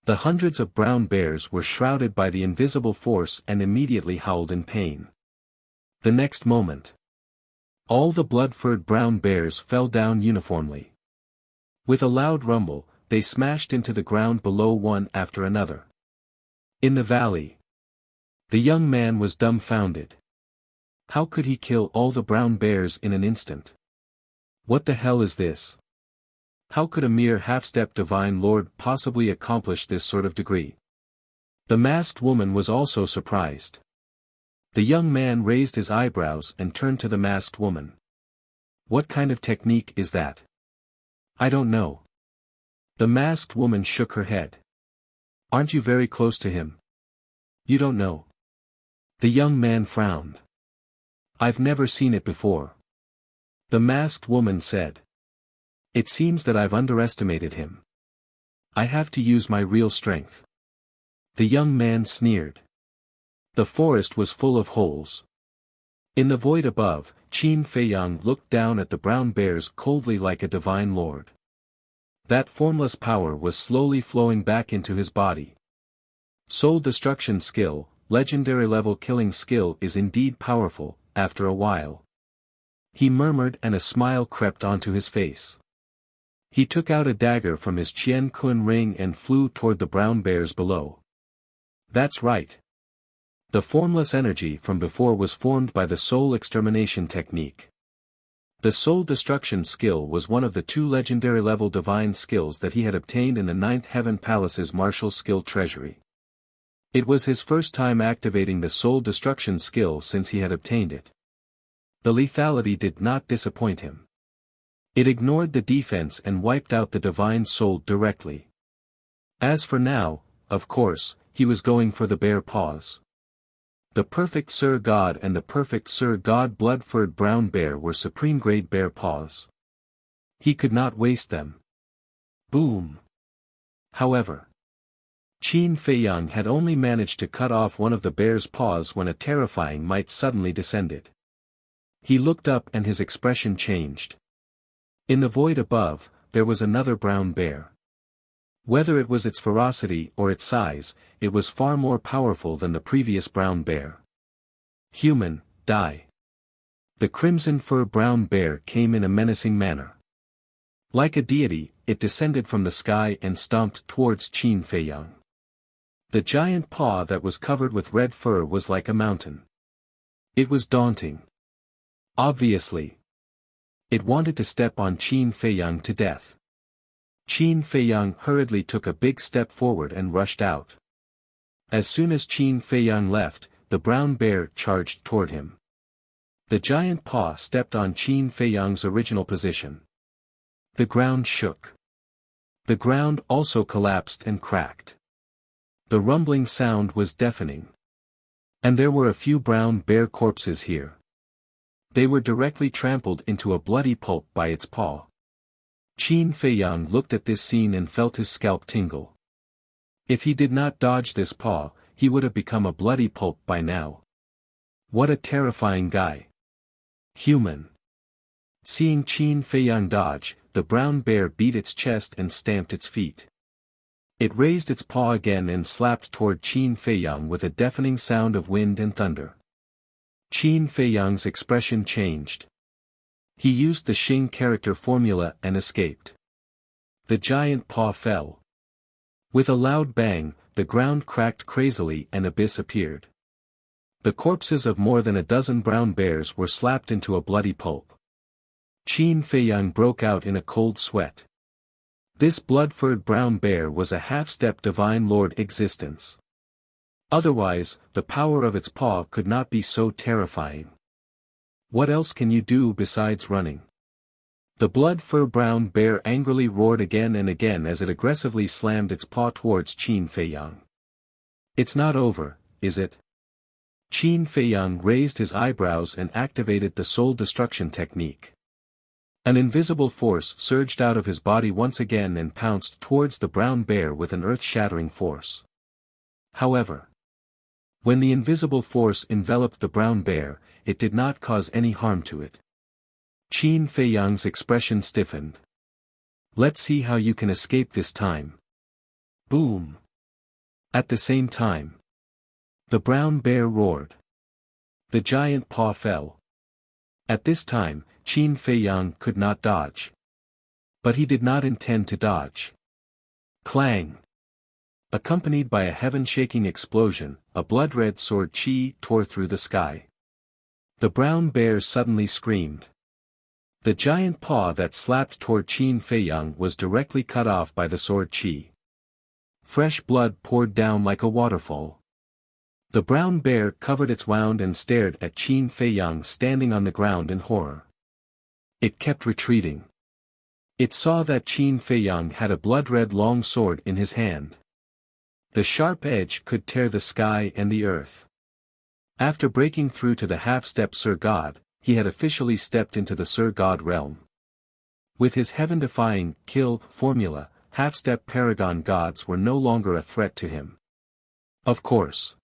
The hundreds of brown bears were shrouded by the invisible force and immediately howled in pain. The next moment, all the blood-furred brown bears fell down uniformly. With a loud rumble, they smashed into the ground below one after another. In the valley, the young man was dumbfounded. How could he kill all the brown bears in an instant? What the hell is this? How could a mere half-step divine lord possibly accomplish this sort of degree? The masked woman was also surprised. The young man raised his eyebrows and turned to the masked woman. What kind of technique is that? I don't know. The masked woman shook her head. Aren't you very close to him? You don't know. The young man frowned. I've never seen it before. The masked woman said. It seems that I've underestimated him. I have to use my real strength. The young man sneered. The forest was full of holes. In the void above, Qin Feiyang looked down at the brown bears coldly like a divine lord. That formless power was slowly flowing back into his body. Soul destruction skill, legendary level killing skill is indeed powerful, after a while. He murmured and a smile crept onto his face. He took out a dagger from his Qian Kun ring and flew toward the brown bears below. That's right. The formless energy from before was formed by the soul extermination technique. The soul destruction skill was one of the 2 legendary level divine skills that he had obtained in the 9th Heaven Palace's martial skill treasury. It was his first time activating the soul destruction skill since he had obtained it. The lethality did not disappoint him. It ignored the defense and wiped out the divine soul directly. As for now, of course, he was going for the bear paws. The perfect Sir God and the perfect Sir God blood-furred brown bear were supreme-grade bear paws. He could not waste them. Boom! However, Qin Feiyang had only managed to cut off one of the bear's paws when a terrifying might suddenly descended. He looked up and his expression changed. In the void above, there was another brown bear. Whether it was its ferocity or its size, it was far more powerful than the previous brown bear. Human, die. The crimson fur brown bear came in a menacing manner. Like a deity, it descended from the sky and stomped towards Qin Feiyang. The giant paw that was covered with red fur was like a mountain. It was daunting. Obviously, it wanted to step on Qin Feiyang to death. Qin Feiyang hurriedly took a big step forward and rushed out. As soon as Qin Feiyang left, the brown bear charged toward him. The giant paw stepped on Qin Feiyang's original position. The ground shook. The ground also collapsed and cracked. The rumbling sound was deafening. And there were a few brown bear corpses here. They were directly trampled into a bloody pulp by its paw. Qin Feiyang looked at this scene and felt his scalp tingle. If he did not dodge this paw, he would have become a bloody pulp by now. What a terrifying guy. Human. Seeing Qin Feiyang dodge, the brown bear beat its chest and stamped its feet. It raised its paw again and slapped toward Qin Feiyang with a deafening sound of wind and thunder. Qin Feiyang's expression changed. He used the Xing character formula and escaped. The giant paw fell. With a loud bang, the ground cracked crazily and abyss appeared. The corpses of more than a dozen brown bears were slapped into a bloody pulp. Qin Feiyang broke out in a cold sweat. This blood-furred brown bear was a half-step divine lord existence. Otherwise, the power of its paw could not be so terrifying. What else can you do besides running? The blood-fur brown bear angrily roared again and again as it aggressively slammed its paw towards Qin Feiyang. It's not over, is it? Qin Feiyang raised his eyebrows and activated the soul destruction technique. An invisible force surged out of his body once again and pounced towards the brown bear with an earth-shattering force. However, when the invisible force enveloped the brown bear, it did not cause any harm to it. Qin Feiyang's expression stiffened. Let's see how you can escape this time. Boom! At the same time, the brown bear roared. The giant paw fell. At this time, Qin Feiyang could not dodge. But he did not intend to dodge. Clang! Accompanied by a heaven-shaking explosion, a blood-red sword chi tore through the sky. The brown bear suddenly screamed. The giant paw that slapped toward Qin Feiyang was directly cut off by the sword chi. Fresh blood poured down like a waterfall. The brown bear covered its wound and stared at Qin Feiyang standing on the ground in horror. It kept retreating. It saw that Qin Feiyang had a blood-red long sword in his hand. The sharp edge could tear the sky and the earth. After breaking through to the half-step Sir God, he had officially stepped into the Sir God realm. With his heaven-defying kill formula, half-step paragon gods were no longer a threat to him. Of course.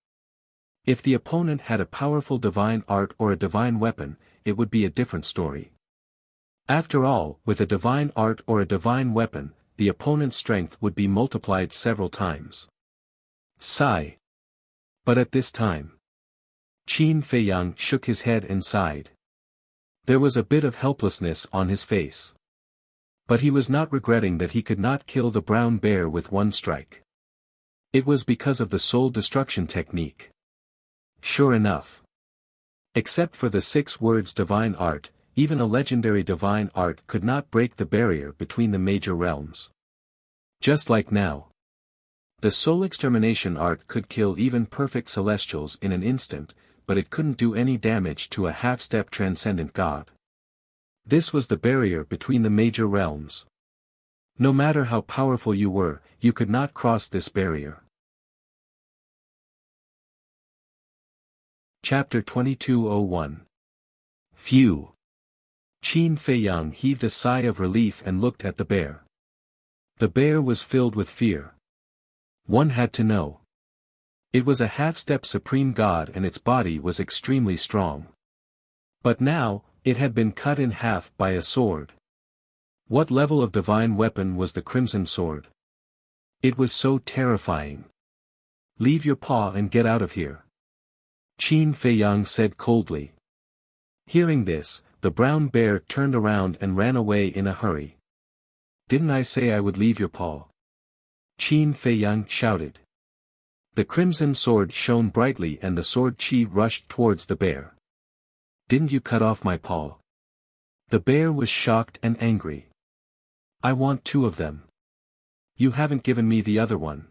If the opponent had a powerful divine art or a divine weapon, it would be a different story. After all, with a divine art or a divine weapon, the opponent's strength would be multiplied several times. Sigh. But at this time, Qin Feiyang shook his head and sighed. There was a bit of helplessness on his face. But he was not regretting that he could not kill the brown bear with one strike. It was because of the soul destruction technique. Sure enough. Except for the 6 words divine art, even a legendary divine art could not break the barrier between the major realms. Just like now. The soul extermination art could kill even perfect celestials in an instant, but it couldn't do any damage to a half-step transcendent god. This was the barrier between the major realms. No matter how powerful you were, you could not cross this barrier. Chapter 2201. Phew! Qin Feiyang heaved a sigh of relief and looked at the bear. The bear was filled with fear. One had to know. It was a half-step supreme god and its body was extremely strong. But now, it had been cut in half by a sword. What level of divine weapon was the crimson sword? It was so terrifying. Leave your paw and get out of here. Qin Feiyang said coldly. Hearing this, the brown bear turned around and ran away in a hurry. Didn't I say I would leave your paw? Qin Feiyang shouted. The crimson sword shone brightly and the sword chi rushed towards the bear. Didn't you cut off my paw? The bear was shocked and angry. I want 2 of them. You haven't given me the other one.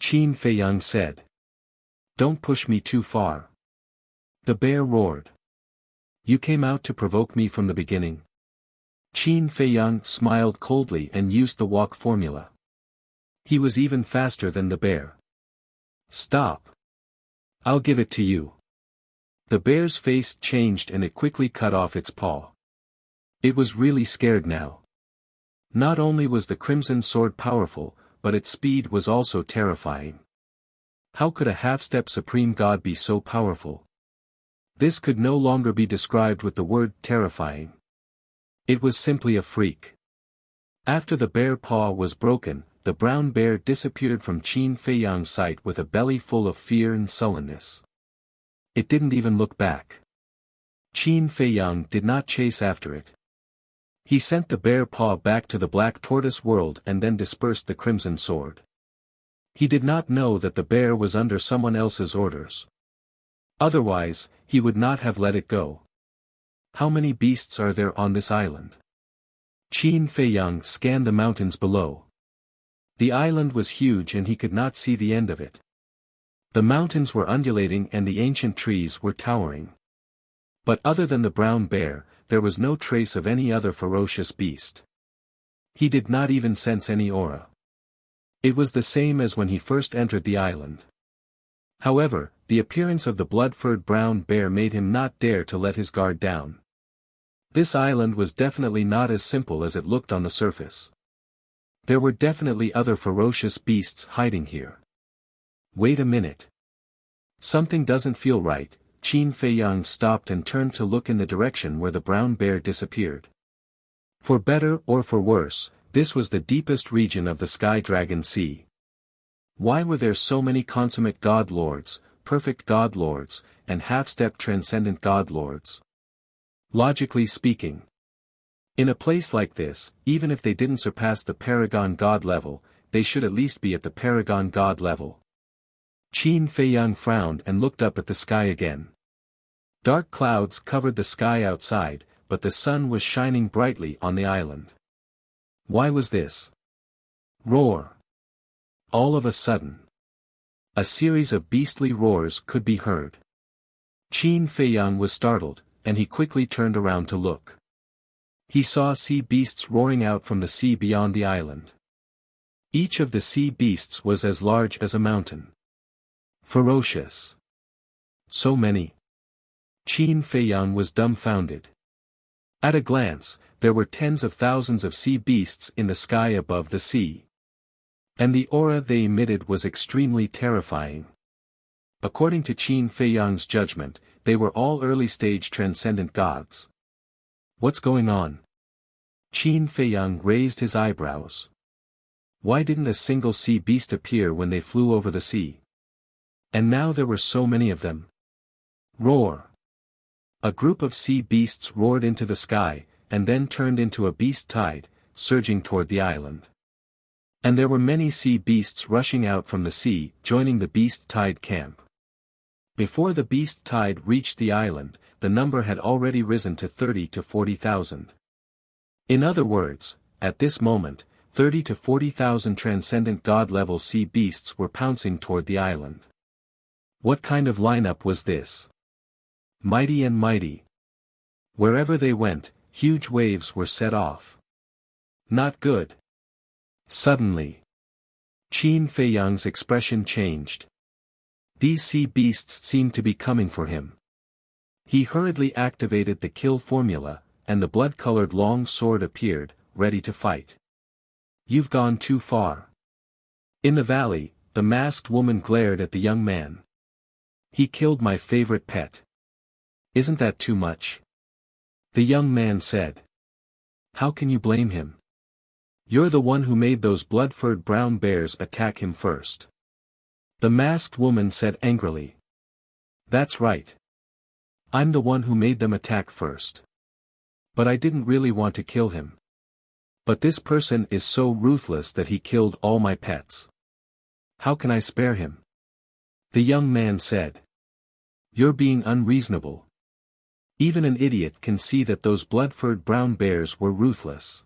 Qin Feiyang said. Don't push me too far. The bear roared. You came out to provoke me from the beginning. Qin Feiyang smiled coldly and used the walk formula. He was even faster than the bear. Stop. I'll give it to you. The bear's face changed and it quickly cut off its paw. It was really scared now. Not only was the crimson sword powerful, but its speed was also terrifying. How could a half-step supreme god be so powerful? This could no longer be described with the word terrifying. It was simply a freak. After the bear paw was broken, the brown bear disappeared from Qin Feiyang's sight with a belly full of fear and sullenness. It didn't even look back. Qin Feiyang did not chase after it. He sent the bear paw back to the black tortoise world and then dispersed the crimson sword. He did not know that the bear was under someone else's orders. Otherwise, he would not have let it go. How many beasts are there on this island? Qin Feiyang scanned the mountains below. The island was huge and he could not see the end of it. The mountains were undulating and the ancient trees were towering. But other than the brown bear, there was no trace of any other ferocious beast. He did not even sense any aura. It was the same as when he first entered the island. However, the appearance of the blood-furred brown bear made him not dare to let his guard down. This island was definitely not as simple as it looked on the surface. There were definitely other ferocious beasts hiding here. Wait a minute. Something doesn't feel right. Qin Feiyang stopped and turned to look in the direction where the brown bear disappeared. For better or for worse, this was the deepest region of the Sky Dragon Sea. Why were there so many consummate god lords, perfect god lords, and half-step transcendent god lords? Logically speaking, in a place like this, even if they didn't surpass the Paragon God level, they should at least be at the Paragon God level. Qin Feiyang frowned and looked up at the sky again. Dark clouds covered the sky outside, but the sun was shining brightly on the island. Why was this? Roar! All of a sudden, a series of beastly roars could be heard. Qin Feiyang was startled, and he quickly turned around to look. He saw sea beasts roaring out from the sea beyond the island. Each of the sea beasts was as large as a mountain. Ferocious. So many. Qin Feiyang was dumbfounded. At a glance, there were tens of thousands of sea beasts in the sky above the sea. And the aura they emitted was extremely terrifying. According to Qin Feiyang's judgment, they were all early-stage transcendent gods. What's going on? Qin Feiyang raised his eyebrows. Why didn't a single sea beast appear when they flew over the sea? And now there were so many of them. Roar! A group of sea beasts roared into the sky, and then turned into a beast tide, surging toward the island. And there were many sea beasts rushing out from the sea, joining the beast tide camp. Before the beast tide reached the island, the number had already risen to 30 to 40,000. In other words, at this moment, 30 to 40,000 transcendent god-level sea beasts were pouncing toward the island. What kind of lineup was this? Mighty and mighty. Wherever they went, huge waves were set off. Not good. Suddenly, Qin Feiyang's expression changed. These sea beasts seemed to be coming for him. He hurriedly activated the kill formula, and the blood-colored long sword appeared, ready to fight. You've gone too far. In the valley, the masked woman glared at the young man. He killed my favorite pet. Isn't that too much? The young man said. How can you blame him? You're the one who made those blood-furred brown bears attack him first. The masked woman said angrily. That's right. I'm the one who made them attack first. But I didn't really want to kill him. But this person is so ruthless that he killed all my pets. How can I spare him? The young man said. You're being unreasonable. Even an idiot can see that those blood-furred brown bears were ruthless.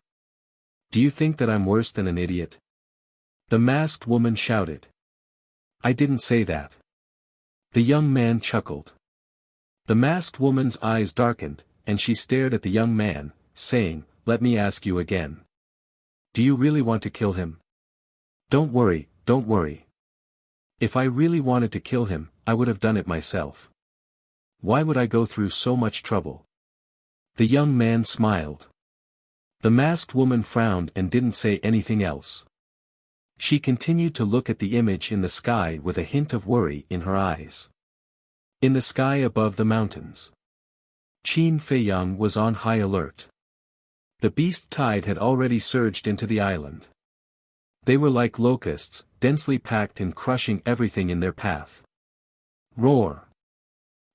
Do you think that I'm worse than an idiot? The masked woman shouted. I didn't say that. The young man chuckled. The masked woman's eyes darkened, and she stared at the young man, saying, Let me ask you again. Do you really want to kill him? Don't worry, don't worry. If I really wanted to kill him, I would have done it myself. Why would I go through so much trouble? The young man smiled. The masked woman frowned and didn't say anything else. She continued to look at the image in the sky with a hint of worry in her eyes. In the sky above the mountains, Qin Feiyang was on high alert. The beast tide had already surged into the island. They were like locusts, densely packed and crushing everything in their path. Roar!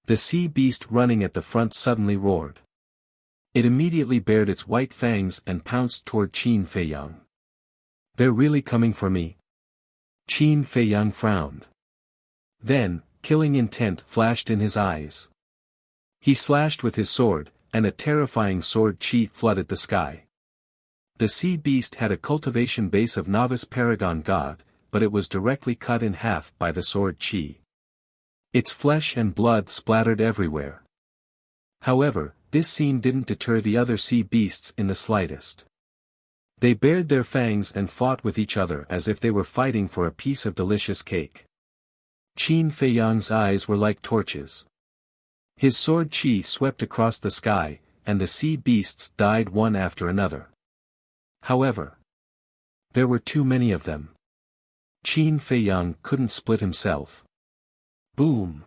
The sea beast running at the front suddenly roared. It immediately bared its white fangs and pounced toward Qin Feiyang. They're really coming for me? Qin Feiyang frowned. Then, killing intent flashed in his eyes. He slashed with his sword, and a terrifying sword chi flooded the sky. The sea beast had a cultivation base of novice paragon god, but it was directly cut in half by the sword chi. Its flesh and blood splattered everywhere. However, this scene didn't deter the other sea beasts in the slightest. They bared their fangs and fought with each other as if they were fighting for a piece of delicious cake. Qin Feiyang's eyes were like torches. His sword chi swept across the sky, and the sea beasts died one after another. However, there were too many of them. Qin Feiyang couldn't split himself. Boom!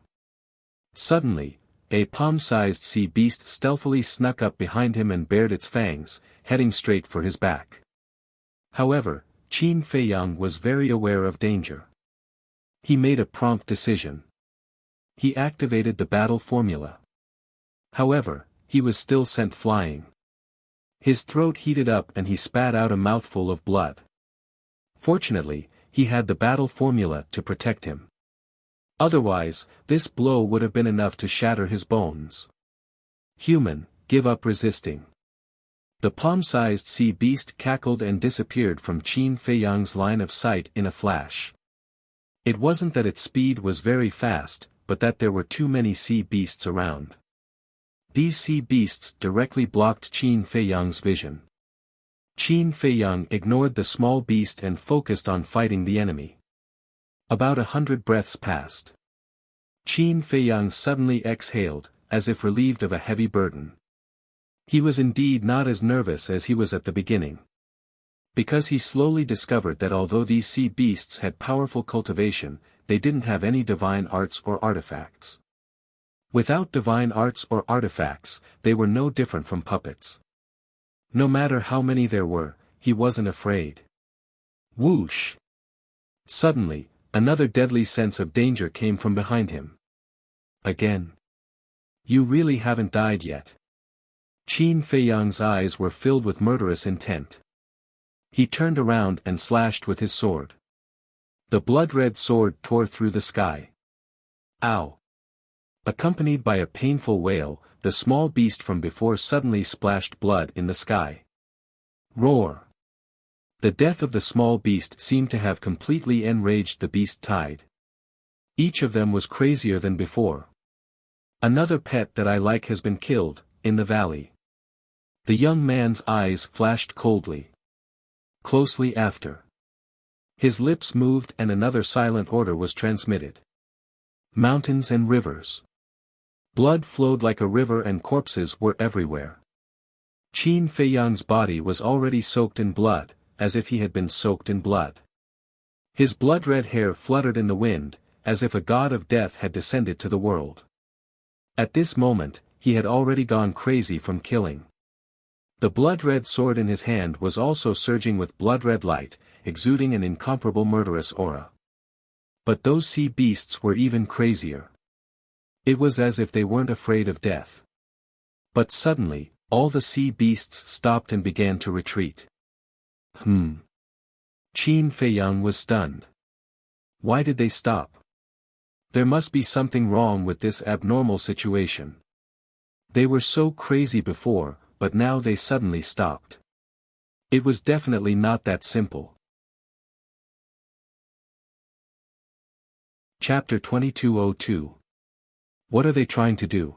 Suddenly, a palm-sized sea beast stealthily snuck up behind him and bared its fangs, heading straight for his back. However, Qin Feiyang was very aware of danger. He made a prompt decision. He activated the battle formula. However, he was still sent flying. His throat heated up and he spat out a mouthful of blood. Fortunately, he had the battle formula to protect him. Otherwise, this blow would have been enough to shatter his bones. Human, give up resisting. The palm-sized sea beast cackled and disappeared from Qin Feiyang's line of sight in a flash. It wasn't that its speed was very fast, but that there were too many sea beasts around. These sea beasts directly blocked Qin Feiyang's vision. Qin Feiyang ignored the small beast and focused on fighting the enemy. About 100 breaths passed. Qin Feiyang suddenly exhaled, as if relieved of a heavy burden. He was indeed not as nervous as he was at the beginning. Because he slowly discovered that although these sea beasts had powerful cultivation, they didn't have any divine arts or artifacts. Without divine arts or artifacts, they were no different from puppets. No matter how many there were, he wasn't afraid. Whoosh! Suddenly, another deadly sense of danger came from behind him. Again. You really haven't died yet. Qin Feiyang's eyes were filled with murderous intent. He turned around and slashed with his sword. The blood-red sword tore through the sky. Ow! Accompanied by a painful wail, the small beast from before suddenly splashed blood in the sky. Roar! The death of the small beast seemed to have completely enraged the beast tide. Each of them was crazier than before. Another pet that I like has been killed, in the valley. The young man's eyes flashed coldly. Closely after. His lips moved and another silent order was transmitted. Mountains and rivers. Blood flowed like a river and corpses were everywhere. Qin Feiyang's body was already soaked in blood, as if he had been soaked in blood. His blood-red hair fluttered in the wind, as if a god of death had descended to the world. At this moment, he had already gone crazy from killing. The blood-red sword in his hand was also surging with blood-red light, exuding an incomparable murderous aura. But those sea beasts were even crazier. It was as if they weren't afraid of death. But suddenly, all the sea beasts stopped and began to retreat. Qin Feiyang was stunned. Why did they stop? There must be something wrong with this abnormal situation. They were so crazy before, but now they suddenly stopped. It was definitely not that simple. Chapter 2202. What are they trying to do?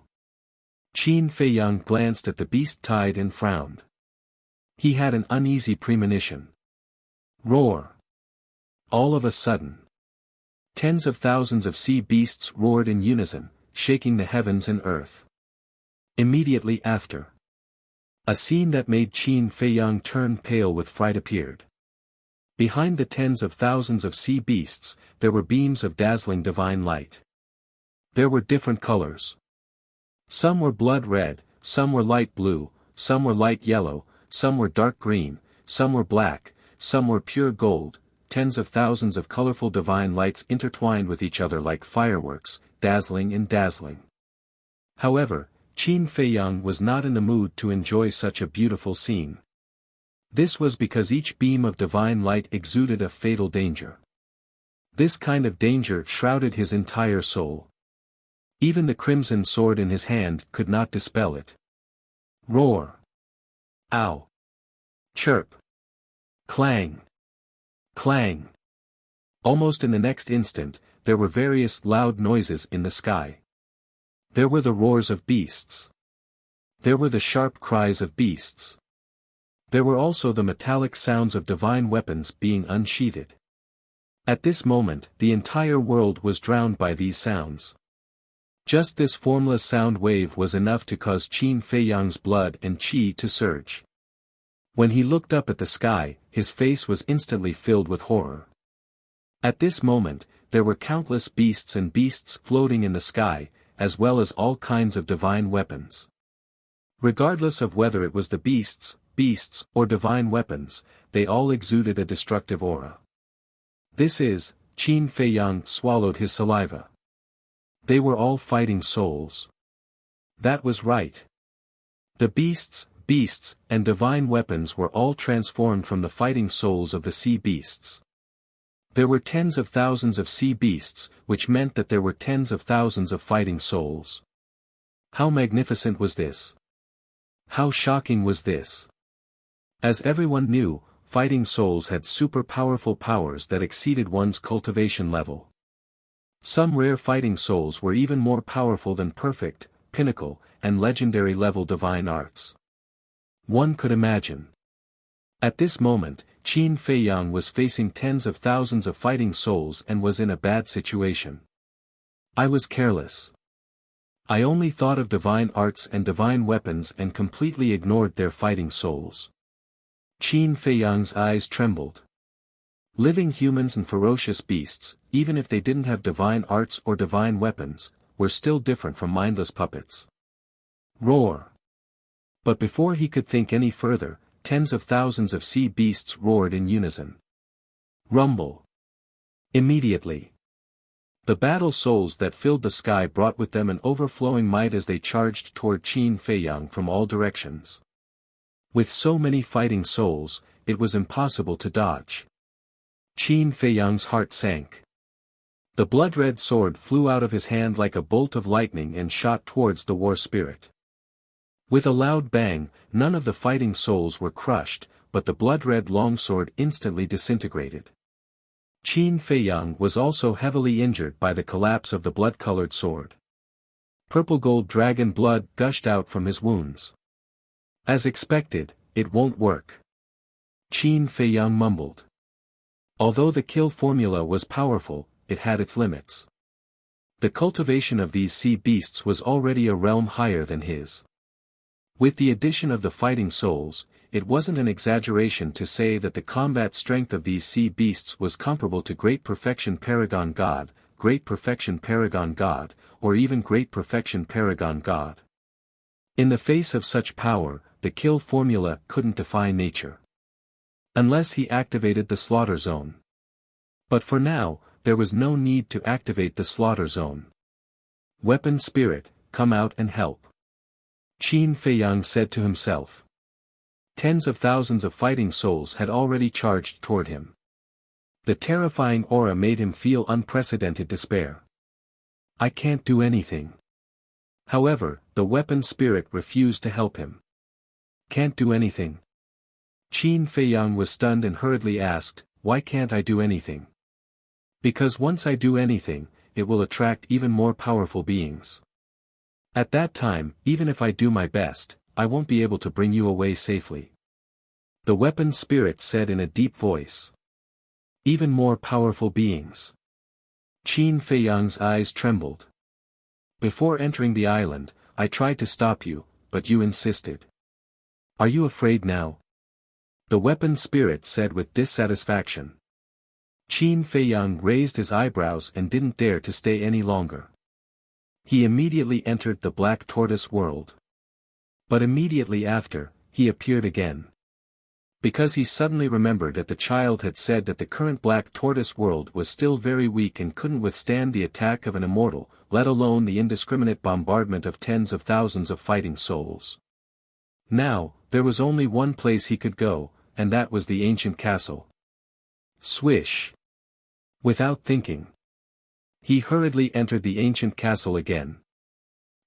Qin Feiyang glanced at the beast tide and frowned. He had an uneasy premonition. Roar! All of a sudden. Tens of thousands of sea beasts roared in unison, shaking the heavens and earth. Immediately after. A scene that made Qin Feiyang turn pale with fright appeared. Behind the tens of thousands of sea beasts, there were beams of dazzling divine light. There were different colors. Some were blood red, some were light blue, some were light yellow, some were dark green, some were black, some were pure gold, tens of thousands of colorful divine lights intertwined with each other like fireworks, dazzling and dazzling. However, Qin Feiyang was not in the mood to enjoy such a beautiful scene. This was because each beam of divine light exuded a fatal danger. This kind of danger shrouded his entire soul. Even the crimson sword in his hand could not dispel it. Roar! Ow! Chirp! Clang! Clang! Almost in the next instant, there were various loud noises in the sky. There were the roars of beasts. There were the sharp cries of beasts. There were also the metallic sounds of divine weapons being unsheathed. At this moment, the entire world was drowned by these sounds. Just this formless sound wave was enough to cause Qin Feiyang's blood and qi to surge. When he looked up at the sky, his face was instantly filled with horror. At this moment, there were countless beasts and beasts floating in the sky, as well as all kinds of divine weapons. Regardless of whether it was the beasts, or divine weapons, they all exuded a destructive aura. Qin Feiyang swallowed his saliva. They were all fighting souls. That was right. The beasts, and divine weapons were all transformed from the fighting souls of the sea beasts. There were tens of thousands of sea beasts, which meant that there were tens of thousands of fighting souls. How magnificent was this? How shocking was this? As everyone knew, fighting souls had super powerful powers that exceeded one's cultivation level. Some rare fighting souls were even more powerful than perfect, pinnacle, and legendary level divine arts. One could imagine. At this moment, Qin Feiyang was facing tens of thousands of fighting souls and was in a bad situation. I was careless. I only thought of divine arts and divine weapons and completely ignored their fighting souls. Qin Feiyang's eyes trembled. Living humans and ferocious beasts, even if they didn't have divine arts or divine weapons, were still different from mindless puppets. Roar! But before he could think any further, tens of thousands of sea beasts roared in unison. Rumble! Immediately, the battle souls that filled the sky brought with them an overflowing might as they charged toward Qin Feiyang from all directions. With so many fighting souls, it was impossible to dodge. Qin Feiyang's heart sank. The blood-red sword flew out of his hand like a bolt of lightning and shot towards the war spirit. With a loud bang, none of the fighting souls were crushed, but the blood-red longsword instantly disintegrated. Qin Feiyang was also heavily injured by the collapse of the blood-colored sword. Purple-gold dragon blood gushed out from his wounds. As expected, it won't work. Qin Feiyang mumbled. Although the kill formula was powerful, it had its limits. The cultivation of these sea beasts was already a realm higher than his. With the addition of the fighting souls, it wasn't an exaggeration to say that the combat strength of these sea beasts was comparable to Great Perfection Paragon God, or even Great Perfection Paragon God. In the face of such power, the kill formula couldn't defy nature. Unless he activated the slaughter zone. But for now, there was no need to activate the slaughter zone. Weapon spirit, come out and help. Qin Feiyang said to himself. Tens of thousands of fighting souls had already charged toward him. The terrifying aura made him feel unprecedented despair. I can't do anything. However, the weapon spirit refused to help him. Can't do anything. Qin Feiyang was stunned and hurriedly asked, why can't I do anything? Because once I do anything, it will attract even more powerful beings. At that time, even if I do my best, I won't be able to bring you away safely. The weapon spirit said in a deep voice. Even more powerful beings. Qin Feiyang's eyes trembled. Before entering the island, I tried to stop you, but you insisted. Are you afraid now? The weapon spirit said with dissatisfaction. Qin Feiyang raised his eyebrows and didn't dare to stay any longer. He immediately entered the Black Tortoise world. But immediately after, he appeared again. Because he suddenly remembered that the child had said that the current black tortoise world was still very weak and couldn't withstand the attack of an immortal, let alone the indiscriminate bombardment of tens of thousands of fighting souls. Now, there was only one place he could go, and that was the ancient castle. Swish! Without thinking, he hurriedly entered the ancient castle again.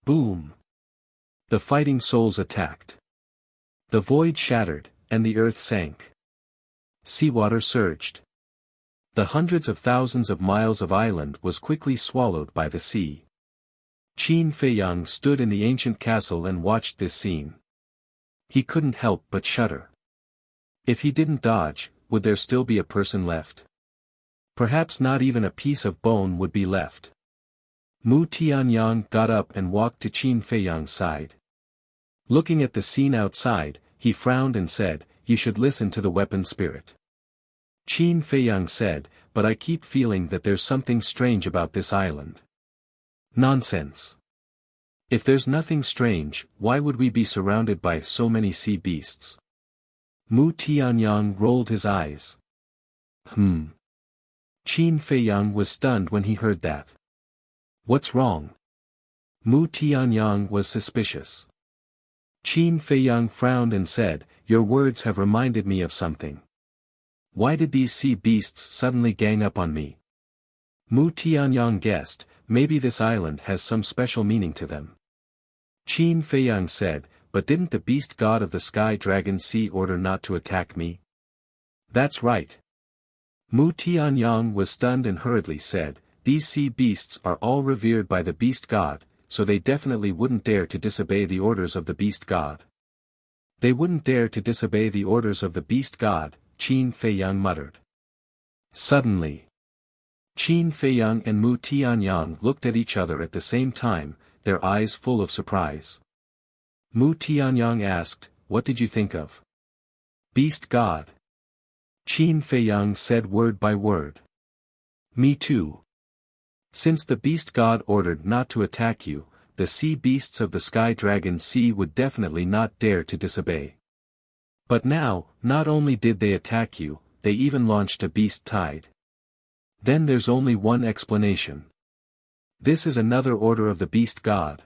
Boom! The fighting souls attacked. The void shattered, and the earth sank. Seawater surged. The hundreds of thousands of miles of island was quickly swallowed by the sea. Qin Feiyang stood in the ancient castle and watched this scene. He couldn't help but shudder. If he didn't dodge, would there still be a person left? Perhaps not even a piece of bone would be left. Mu Tianyang got up and walked to Qin Feiyang's side. Looking at the scene outside, he frowned and said, "You should listen to the weapon spirit." Qin Feiyang said, "But I keep feeling that there's something strange about this island." Nonsense. If there's nothing strange, why would we be surrounded by so many sea beasts? Mu Tianyang rolled his eyes. Qin Feiyang was stunned when he heard that. What's wrong? Mu Tianyang was suspicious. Qin Feiyang frowned and said, "Your words have reminded me of something. Why did these sea beasts suddenly gang up on me?" Mu Tianyang guessed, maybe this island has some special meaning to them. Qin Feiyang said, "But didn't the beast god of the sky dragon sea order not to attack me?" "That's right." Mu Tianyang was stunned and hurriedly said, "These sea beasts are all revered by the beast god, so they definitely wouldn't dare to disobey the orders of the beast god." "They wouldn't dare to disobey the orders of the beast god," Qin Feiyang muttered. Suddenly, Qin Feiyang and Mu Tianyang looked at each other at the same time, their eyes full of surprise. Mu Tianyang asked, "What did you think of?" "Beast god." Qin Feiyang said word by word. "Me too. Since the beast god ordered not to attack you, the sea beasts of the sky dragon sea would definitely not dare to disobey. But now, not only did they attack you, they even launched a beast tide. Then there's only one explanation. This is another order of the beast god.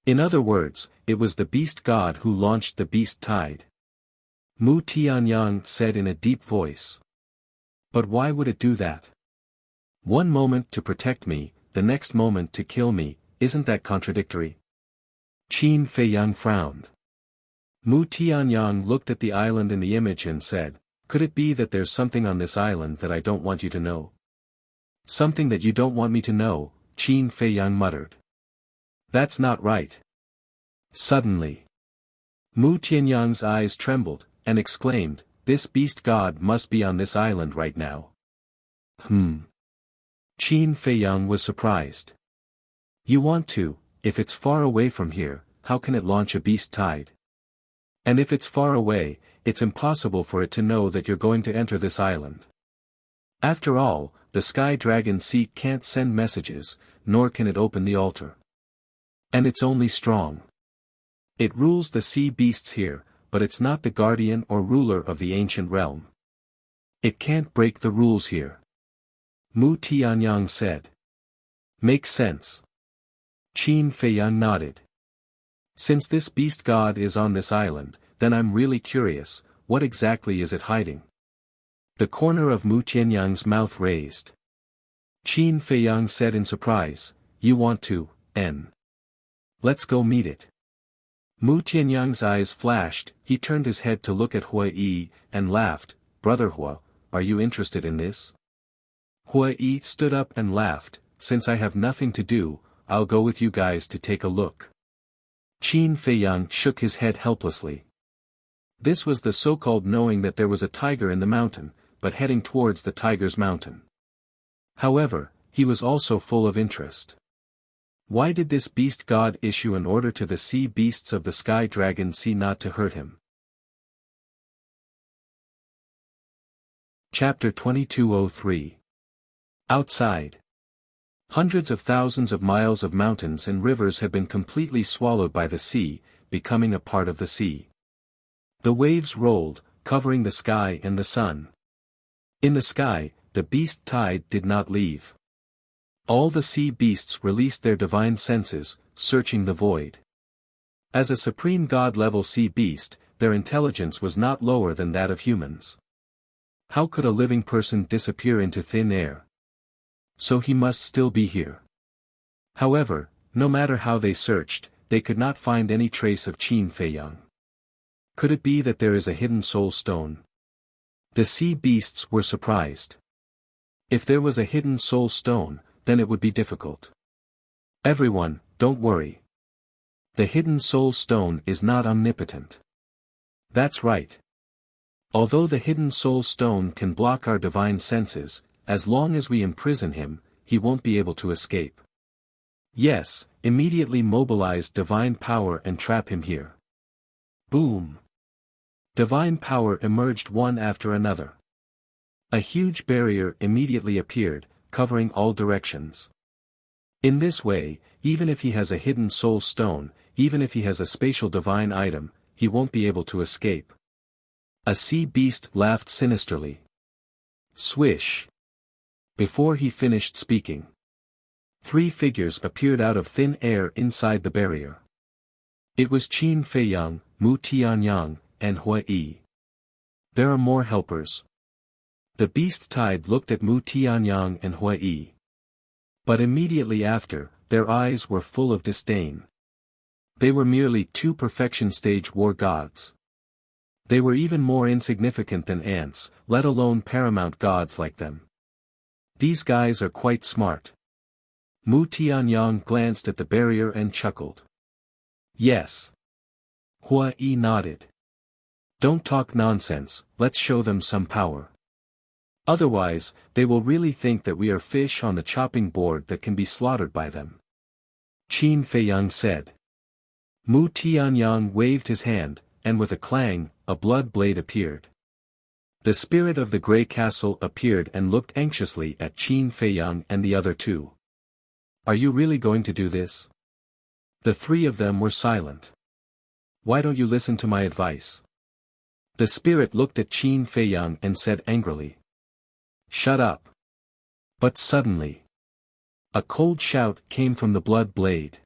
In other words, it was the beast god who launched the beast tide." Mu Tianyang said in a deep voice. "But why would it do that? One moment to protect me, the next moment to kill me, isn't that contradictory?" Qin Feiyang frowned. Mu Tianyang looked at the island in the image and said, "Could it be that there's something on this island that I don't want you to know?" "Something that you don't want me to know," Qin Feiyang muttered. "That's not right." Suddenly, Mu Tianyang's eyes trembled, and exclaimed, "This beast god must be on this island right now." Qin Feiyang was surprised. "You want to, if it's far away from here, how can it launch a beast tide? And if it's far away, it's impossible for it to know that you're going to enter this island. After all, the sky dragon sea can't send messages, nor can it open the altar. And it's only strong. It rules the sea beasts here, but it's not the guardian or ruler of the ancient realm. It can't break the rules here." Mu Tianyang said. "Makes sense." Qin Feiyang nodded. "Since this beast god is on this island, then I'm really curious, what exactly is it hiding?" The corner of Mu Tianyang's mouth raised. Qin Feiyang said in surprise, "You want to, N. Let's go meet it." Mu Tianyang's eyes flashed, he turned his head to look at Hua Yi, and laughed, "Brother Hua, are you interested in this?" Hua Yi stood up and laughed, "Since I have nothing to do, I'll go with you guys to take a look." Qin Feiyang shook his head helplessly. This was the so-called knowing that there was a tiger in the mountain, but heading towards the tiger's mountain. However, he was also full of interest. Why did this beast god issue an order to the sea beasts of the sky dragon sea not to hurt him? Chapter 2203. Outside. Hundreds of thousands of miles of mountains and rivers had been completely swallowed by the sea, becoming a part of the sea. The waves rolled, covering the sky and the sun. In the sky, the beast tide did not leave. All the sea beasts released their divine senses, searching the void. As a supreme god-level sea beast, their intelligence was not lower than that of humans. How could a living person disappear into thin air? So he must still be here. However, no matter how they searched, they could not find any trace of Qin Feiyang. Could it be that there is a hidden soul stone? The sea beasts were surprised. If there was a hidden soul stone, then it would be difficult. Everyone, don't worry. The hidden soul stone is not omnipotent. That's right. Although the hidden soul stone can block our divine senses, as long as we imprison him, he won't be able to escape. Yes, immediately mobilize divine power and trap him here. Boom! Divine power emerged one after another. A huge barrier immediately appeared, covering all directions. In this way, even if he has a hidden soul stone, even if he has a spatial divine item, he won't be able to escape. A sea beast laughed sinisterly. Swish! Before he finished speaking, 3 figures appeared out of thin air inside the barrier. It was Qin Feiyang, Mu Tianyang, and Hua Yi. There are more helpers. The beast tide looked at Mu Tianyang and Hua Yi. But immediately after, their eyes were full of disdain. They were merely 2 perfection stage war gods. They were even more insignificant than ants, let alone paramount gods like them. These guys are quite smart. Mu Tianyang glanced at the barrier and chuckled. Yes. Hua Yi nodded. Don't talk nonsense, let's show them some power. Otherwise, they will really think that we are fish on the chopping board that can be slaughtered by them. Qin Feiyang said. Mu Tianyang waved his hand, and with a clang, a blood blade appeared. The spirit of the Grey Castle appeared and looked anxiously at Qin Feiyang and the other 2. Are you really going to do this? The 3 of them were silent. Why don't you listen to my advice? The spirit looked at Qin Feiyang and said angrily. Shut up. But suddenly, a cold shout came from the blood blade.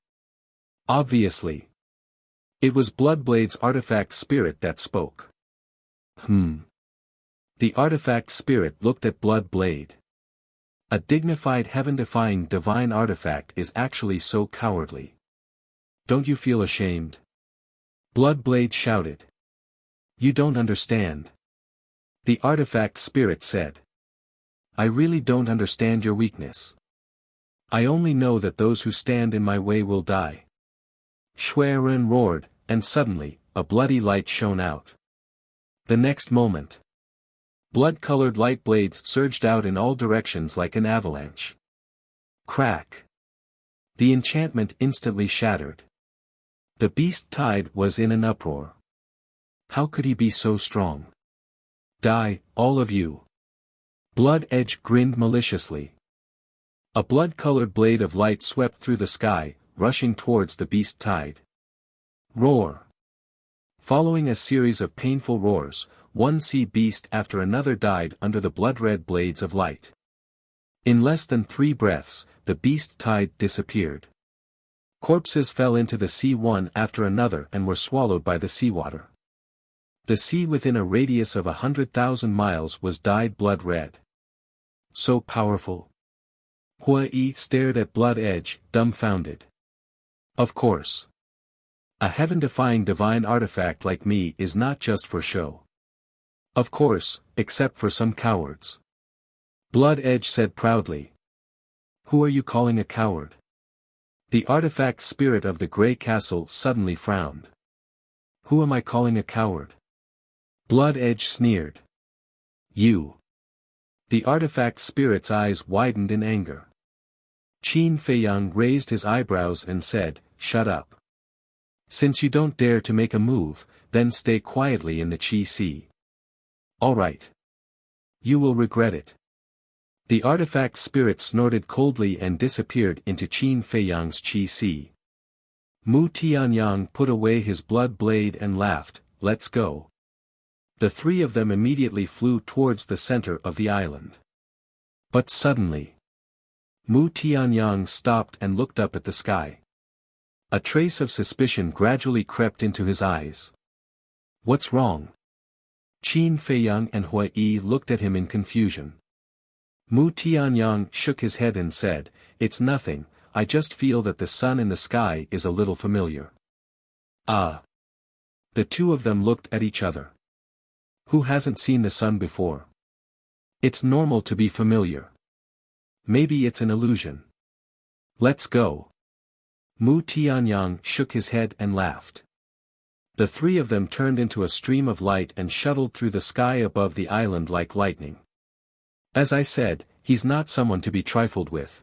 Obviously, it was Bloodblade's artifact spirit that spoke. The artifact spirit looked at Bloodblade. A dignified heaven-defying divine artifact is actually so cowardly. Don't you feel ashamed? Bloodblade shouted. You don't understand. The artifact spirit said. I really don't understand your weakness. I only know that those who stand in my way will die. Shuiren roared, and suddenly, a bloody light shone out. The next moment, blood-colored light blades surged out in all directions like an avalanche. Crack! The enchantment instantly shattered. The beast tide was in an uproar. How could he be so strong? Die, all of you. Blood Edge grinned maliciously. A blood-colored blade of light swept through the sky, rushing towards the beast tide. Roar! Following a series of painful roars, one sea beast after another died under the blood-red blades of light. In less than 3 breaths, the beast tide disappeared. Corpses fell into the sea one after another and were swallowed by the seawater. The sea within a radius of 100,000 miles was dyed blood-red. So powerful. Hua Yi stared at Blood Edge, dumbfounded. Of course. A heaven-defying divine artifact like me is not just for show. Of course, except for some cowards. Blood Edge said proudly. Who are you calling a coward? The artifact spirit of the Grey Castle suddenly frowned. Who am I calling a coward? Blood Edge sneered. You. The artifact spirit's eyes widened in anger. Qin Feiyang raised his eyebrows and said, Shut up. Since you don't dare to make a move, then stay quietly in the Qi Sea. All right. You will regret it. The artifact spirit snorted coldly and disappeared into Qin Feiyang's Qi Sea. Mu Tianyang put away his blood blade and laughed, Let's go. The three of them immediately flew towards the center of the island. But suddenly, Mu Tianyang stopped and looked up at the sky. A trace of suspicion gradually crept into his eyes. What's wrong? Qin Feiyang and Hua Yi looked at him in confusion. Mu Tianyang shook his head and said, "It's nothing, I just feel that the sun in the sky is a little familiar." Ah! The two of them looked at each other. Who hasn't seen the sun before? It's normal to be familiar. Maybe it's an illusion. Let's go. Mu Tianyang shook his head and laughed. The three of them turned into a stream of light and shuttled through the sky above the island like lightning. As I said, he's not someone to be trifled with.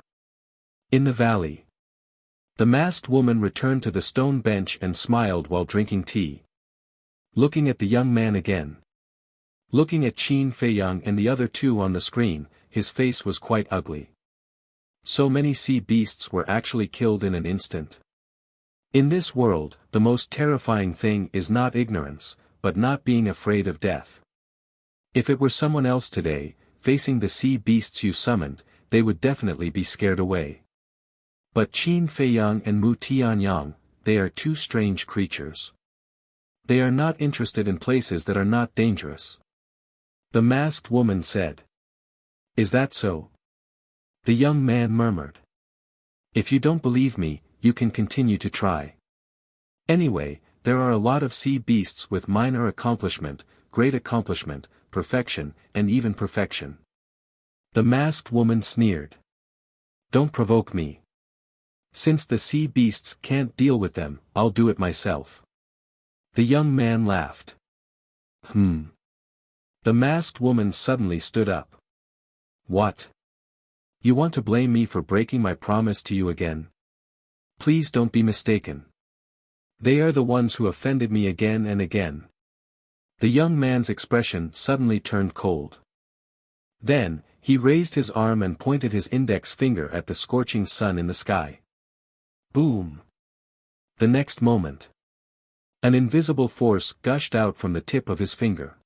In the valley, the masked woman returned to the stone bench and smiled while drinking tea. Looking at the young man again. Looking at Qin Feiyang and the other two on the screen, his face was quite ugly. So many sea beasts were actually killed in an instant. In this world, the most terrifying thing is not ignorance, but not being afraid of death. If it were someone else today, facing the sea beasts you summoned, they would definitely be scared away. But Qin Feiyang and Mu Tianyang, they are two strange creatures. They are not interested in places that are not dangerous. The masked woman said. Is that so? The young man murmured. If you don't believe me, you can continue to try. Anyway, there are a lot of sea beasts with minor accomplishment, great accomplishment, perfection, and even perfection. The masked woman sneered. Don't provoke me. Since the sea beasts can't deal with them, I'll do it myself. The young man laughed. The masked woman suddenly stood up. What? You want to blame me for breaking my promise to you again? Please don't be mistaken. They are the ones who offended me again and again. The young man's expression suddenly turned cold. Then, he raised his arm and pointed his index finger at the scorching sun in the sky. Boom! The next moment, an invisible force gushed out from the tip of his finger.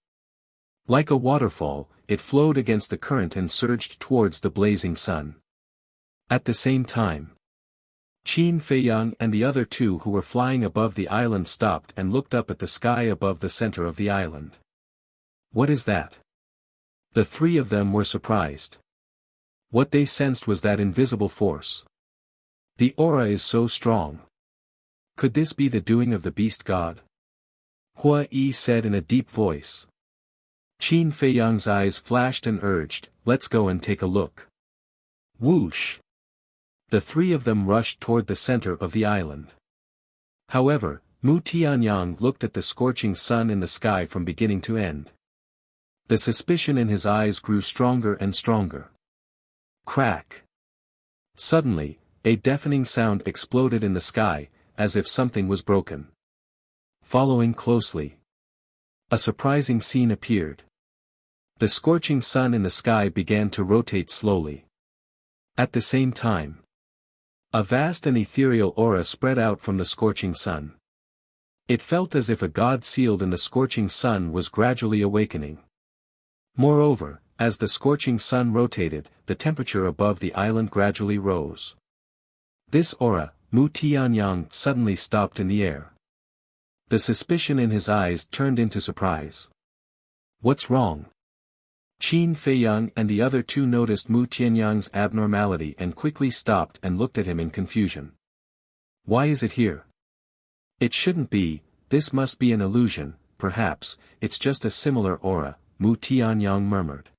Like a waterfall, it flowed against the current and surged towards the blazing sun. At the same time, Qin Feiyang and the other two who were flying above the island stopped and looked up at the sky above the center of the island. What is that? The three of them were surprised. What they sensed was that invisible force. The aura is so strong. Could this be the doing of the beast god? Hua Yi said in a deep voice. Qin Feiyang's eyes flashed and urged, let's go and take a look. Whoosh! The three of them rushed toward the center of the island. However, Mu Tianyang looked at the scorching sun in the sky from beginning to end. The suspicion in his eyes grew stronger and stronger. Crack! Suddenly, a deafening sound exploded in the sky, as if something was broken. Following closely, a surprising scene appeared. The scorching sun in the sky began to rotate slowly. At the same time, a vast and ethereal aura spread out from the scorching sun. It felt as if a god sealed in the scorching sun was gradually awakening. Moreover, as the scorching sun rotated, the temperature above the island gradually rose. This aura, Mu Tianyang suddenly stopped in the air. The suspicion in his eyes turned into surprise. What's wrong? Qin Feiyang and the other two noticed Mu Tianyang's abnormality and quickly stopped and looked at him in confusion. Why is it here? It shouldn't be, this must be an illusion, perhaps, it's just a similar aura, Mu Tianyang murmured.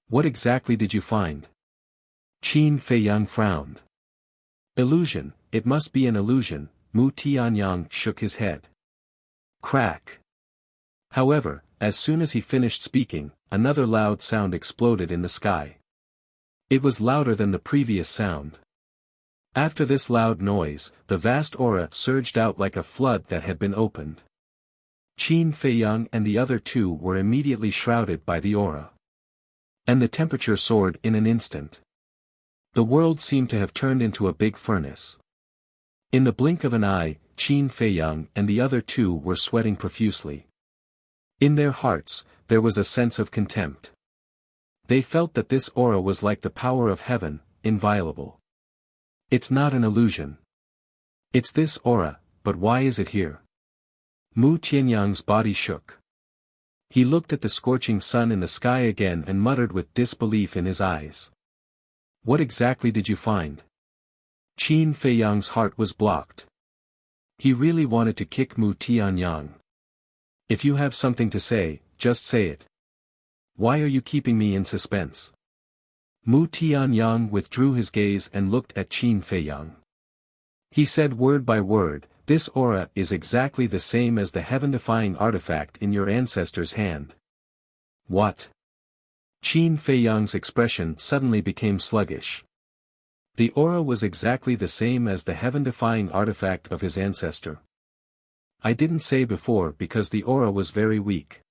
What exactly did you find? Qin Feiyang frowned. Illusion, it must be an illusion, Mu Tianyang shook his head. Crack. However, as soon as he finished speaking, another loud sound exploded in the sky. It was louder than the previous sound. After this loud noise, the vast aura surged out like a flood that had been opened. Qin Feiyang and the other two were immediately shrouded by the aura. And the temperature soared in an instant. The world seemed to have turned into a big furnace. In the blink of an eye, Qin Feiyang and the other two were sweating profusely. In their hearts, there was a sense of contempt. They felt that this aura was like the power of heaven, inviolable. It's not an illusion. It's this aura, but why is it here? Mu Tianyang's body shook. He looked at the scorching sun in the sky again and muttered with disbelief in his eyes. What exactly did you find? Qin Feiyang's heart was blocked. He really wanted to kick Mu Tianyang. If you have something to say, just say it. Why are you keeping me in suspense? Mu Tianyang withdrew his gaze and looked at Qin Feiyang. He said word by word, this aura is exactly the same as the heaven-defying artifact in your ancestor's hand. What? Qin Feiyang's expression suddenly became sluggish. The aura was exactly the same as the heaven-defying artifact of his ancestor. I didn't say before because the aura was very weak.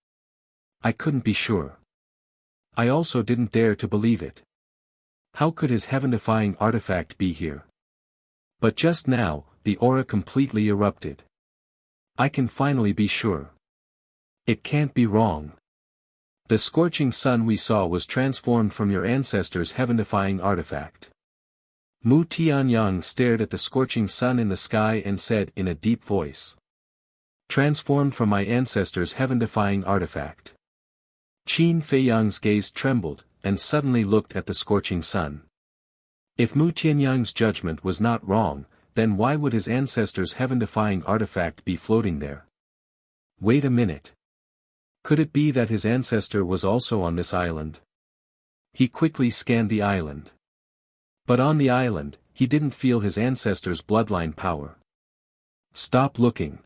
I couldn't be sure. I also didn't dare to believe it. How could his heaven-defying artifact be here? But just now, the aura completely erupted. I can finally be sure. It can't be wrong. The scorching sun we saw was transformed from your ancestor's heaven-defying artifact. Mu Tianyang stared at the scorching sun in the sky and said in a deep voice. Transformed from my ancestor's heaven-defying artifact. Qin Feiyang's gaze trembled, and suddenly looked at the scorching sun. If Mu Tianyang's judgment was not wrong, then why would his ancestor's heaven-defying artifact be floating there? Wait a minute. Could it be that his ancestor was also on this island? He quickly scanned the island. But on the island, he didn't feel his ancestor's bloodline power. Stop looking.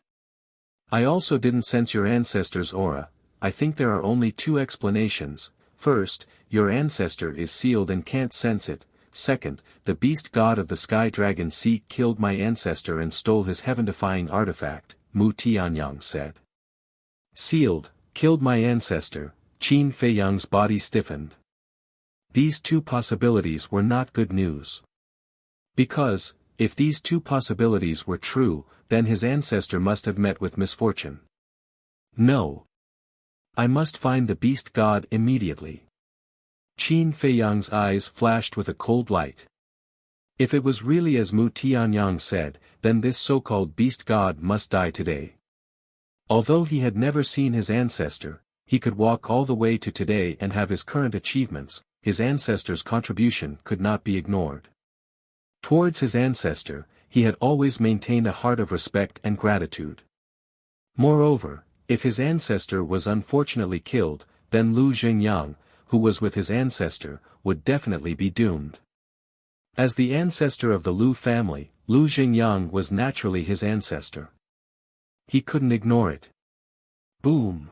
I also didn't sense your ancestor's aura. I think there are only two explanations. First, your ancestor is sealed and can't sense it. Second, the beast god of the sky dragon sea killed my ancestor and stole his heaven-defying artifact, Mu Tianyang said. Sealed, killed my ancestor, Qin Feiyang's body stiffened. These two possibilities were not good news. Because, if these two possibilities were true, then his ancestor must have met with misfortune. No. I must find the beast god immediately. Qin Feiyang's eyes flashed with a cold light. If it was really as Mu Tianyang said, then this so-called beast god must die today. Although he had never seen his ancestor, he could walk all the way to today and have his current achievements. His ancestor's contribution could not be ignored. Towards his ancestor, he had always maintained a heart of respect and gratitude. Moreover, if his ancestor was unfortunately killed, then Lu Xingyang, who was with his ancestor, would definitely be doomed. As the ancestor of the Lu family, Lu Xingyang was naturally his ancestor. He couldn't ignore it. Boom!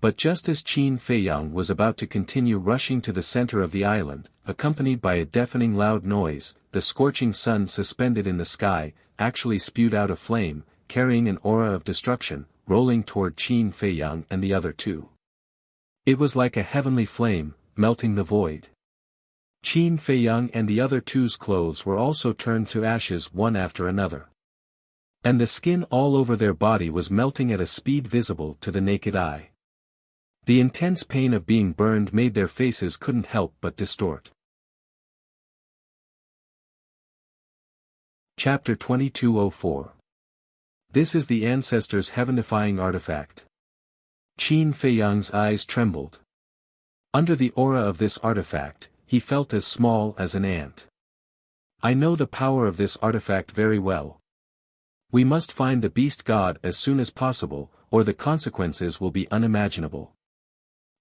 But just as Qin Feiyang was about to continue rushing to the center of the island, accompanied by a deafening loud noise, the scorching sun suspended in the sky, actually spewed out a flame, carrying an aura of destruction, rolling toward Qin Feiyang and the other two. It was like a heavenly flame, melting the void. Qin Feiyang and the other two's clothes were also turned to ashes one after another. And the skin all over their body was melting at a speed visible to the naked eye. The intense pain of being burned made their faces couldn't help but distort. Chapter 2204. This is the ancestor's heaven-defying artifact. Qin Feiyang's eyes trembled. Under the aura of this artifact, he felt as small as an ant. I know the power of this artifact very well. We must find the beast god as soon as possible, or the consequences will be unimaginable.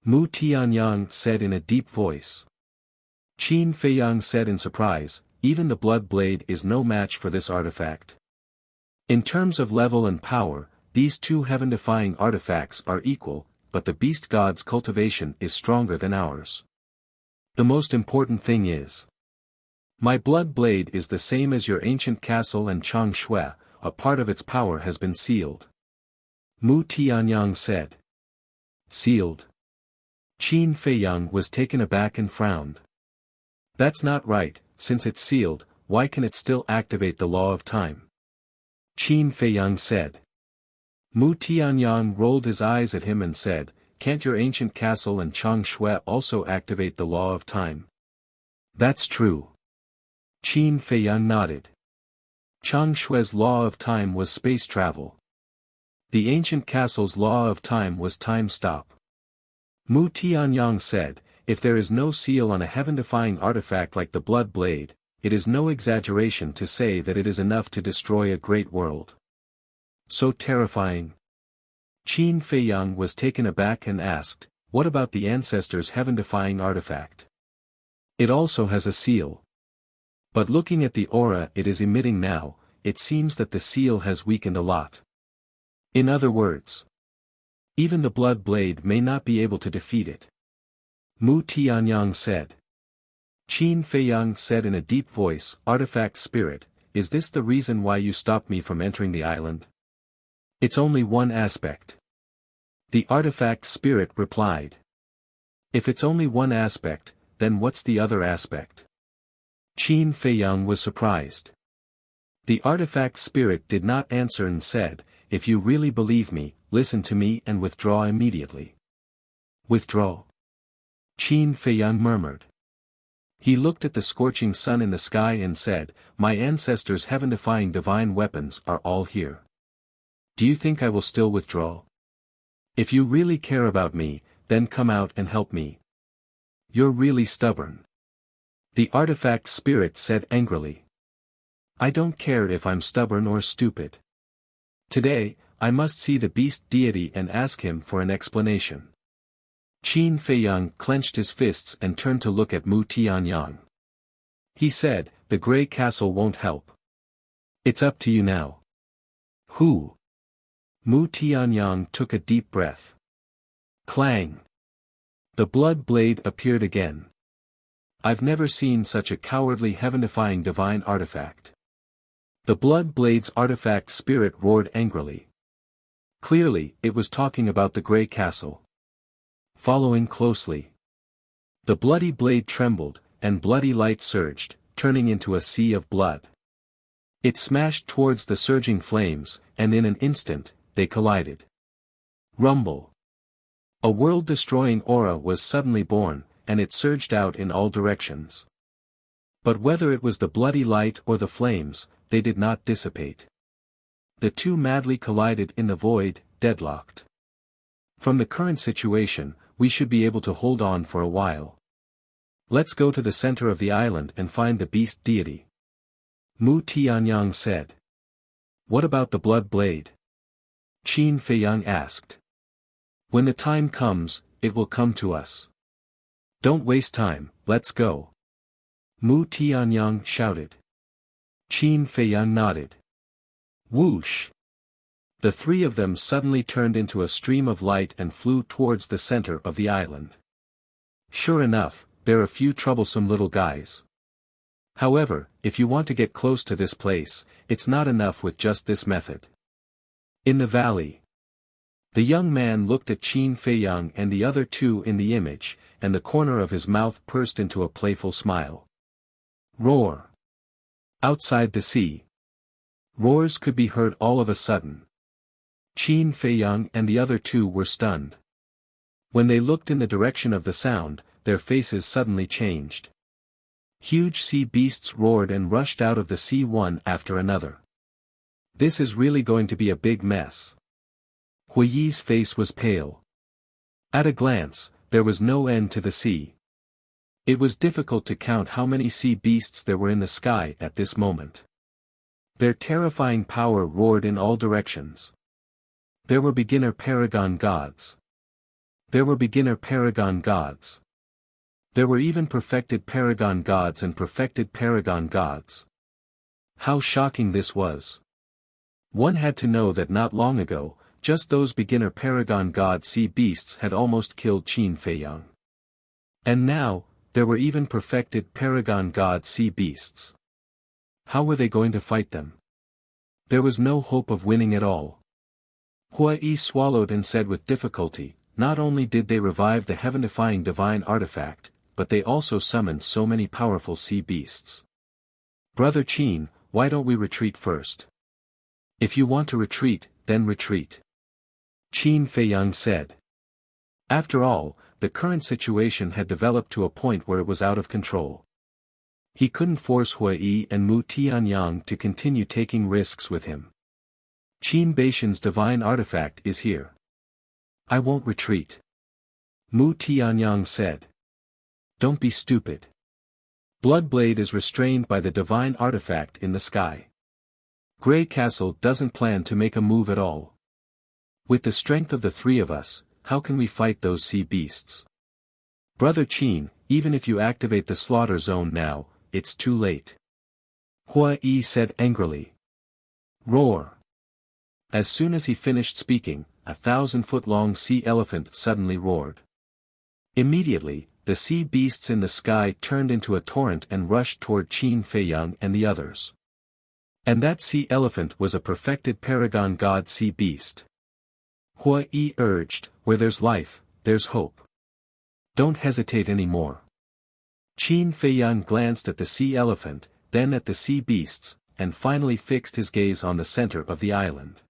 Mu Tianyang said in a deep voice. Qin Feiyang said in surprise, even the blood blade is no match for this artifact. In terms of level and power, these two heaven-defying artifacts are equal, but the beast god's cultivation is stronger than ours. The most important thing is, my blood blade is the same as your ancient castle and Chang Shui, a part of its power has been sealed. Mu Tianyang said. Sealed. Qin Feiyang was taken aback and frowned. That's not right, since it's sealed, why can it still activate the law of time? Qin Feiyang said. Mu Tianyang rolled his eyes at him and said, "Can't your ancient castle and Chang Shui also activate the law of time?" "That's true." Qin Feiyang nodded. Chang Shui's law of time was space travel. The ancient castle's law of time was time stop. Mu Tianyang said, "If there is no seal on a heaven-defying artifact like the Blood Blade, it is no exaggeration to say that it is enough to destroy a great world." "So terrifying." Qin Feiyang was taken aback and asked, "What about the ancestors' heaven-defying artifact?" "It also has a seal. But looking at the aura it is emitting now, it seems that the seal has weakened a lot. In other words, even the Blood Blade may not be able to defeat it." Mu Tianyang said. Qin Feiyang said in a deep voice, "Artifact spirit, is this the reason why you stopped me from entering the island?" "It's only one aspect." The artifact spirit replied. "If it's only one aspect, then what's the other aspect?" Qin Feiyang was surprised. The artifact spirit did not answer and said, "If you really believe me, listen to me and withdraw immediately." "Withdraw?" Qin Feiyang murmured. He looked at the scorching sun in the sky and said, "My ancestors' heaven-defying divine weapons are all here. Do you think I will still withdraw? If you really care about me, then come out and help me. You're really stubborn." The artifact spirit said angrily. "I don't care if I'm stubborn or stupid. Today, I must see the beast deity and ask him for an explanation." Qin Feiyang clenched his fists and turned to look at Mu Tianyang. He said, "The Grey Castle won't help. It's up to you now." "Who?" Mu Tianyang took a deep breath. Clang! The Blood Blade appeared again. "I've never seen such a cowardly heaven-defying divine artifact." The Blood Blade's artifact spirit roared angrily. Clearly, it was talking about the Grey Castle. Following closely. The bloody blade trembled, and bloody light surged, turning into a sea of blood. It smashed towards the surging flames, and in an instant, they collided. Rumble. A world-destroying aura was suddenly born, and it surged out in all directions. But whether it was the bloody light or the flames, they did not dissipate. The two madly collided in the void, deadlocked. From the current situation, we should be able to hold on for a while. Let's go to the center of the island and find the beast deity. Mu Tianyang said. What about the Blood Blade? Qin Feiyang asked. When the time comes, it will come to us. Don't waste time, let's go. Mu Tianyang shouted. Qin Feiyang nodded. Whoosh! The three of them suddenly turned into a stream of light and flew towards the center of the island. Sure enough, they're a few troublesome little guys. However, if you want to get close to this place, it's not enough with just this method. In the valley. The young man looked at Qin Feiyang and the other two in the image, and the corner of his mouth pursed into a playful smile. Roar! Outside the sea. Roars could be heard all of a sudden. Qin Feiyang and the other two were stunned. When they looked in the direction of the sound, their faces suddenly changed. Huge sea beasts roared and rushed out of the sea one after another. This is really going to be a big mess. Huiyi's face was pale. At a glance, there was no end to the sea. It was difficult to count how many sea beasts there were in the sky at this moment. Their terrifying power roared in all directions. There were beginner paragon gods. There were beginner paragon gods. There were even perfected paragon gods and perfected paragon gods. How shocking this was. One had to know that not long ago, just those beginner paragon god sea beasts had almost killed Qin Feiyang. And now, there were even perfected paragon god sea beasts. How were they going to fight them? There was no hope of winning at all. Huiyi swallowed and said with difficulty, not only did they revive the heaven-defying divine artifact, but they also summoned so many powerful sea beasts. Brother Qin, why don't we retreat first? If you want to retreat, then retreat. Qin Feiyang said. After all, the current situation had developed to a point where it was out of control. He couldn't force Hua Yi and Mu Tianyang to continue taking risks with him. Qin Baishan's divine artifact is here. I won't retreat. Mu Tianyang said. Don't be stupid. Bloodblade is restrained by the divine artifact in the sky. Grey Castle doesn't plan to make a move at all. With the strength of the three of us, how can we fight those sea beasts? Brother Qin, even if you activate the slaughter zone now, it's too late. Hua Yi said angrily. Roar. As soon as he finished speaking, a 1,000-foot-long sea elephant suddenly roared. Immediately, the sea beasts in the sky turned into a torrent and rushed toward Qin Feiyang and the others. And that sea elephant was a perfected paragon god sea beast. Hua Yi urged, where there's life, there's hope. Don't hesitate anymore. Qin Feiyang glanced at the sea elephant, then at the sea beasts, and finally fixed his gaze on the center of the island.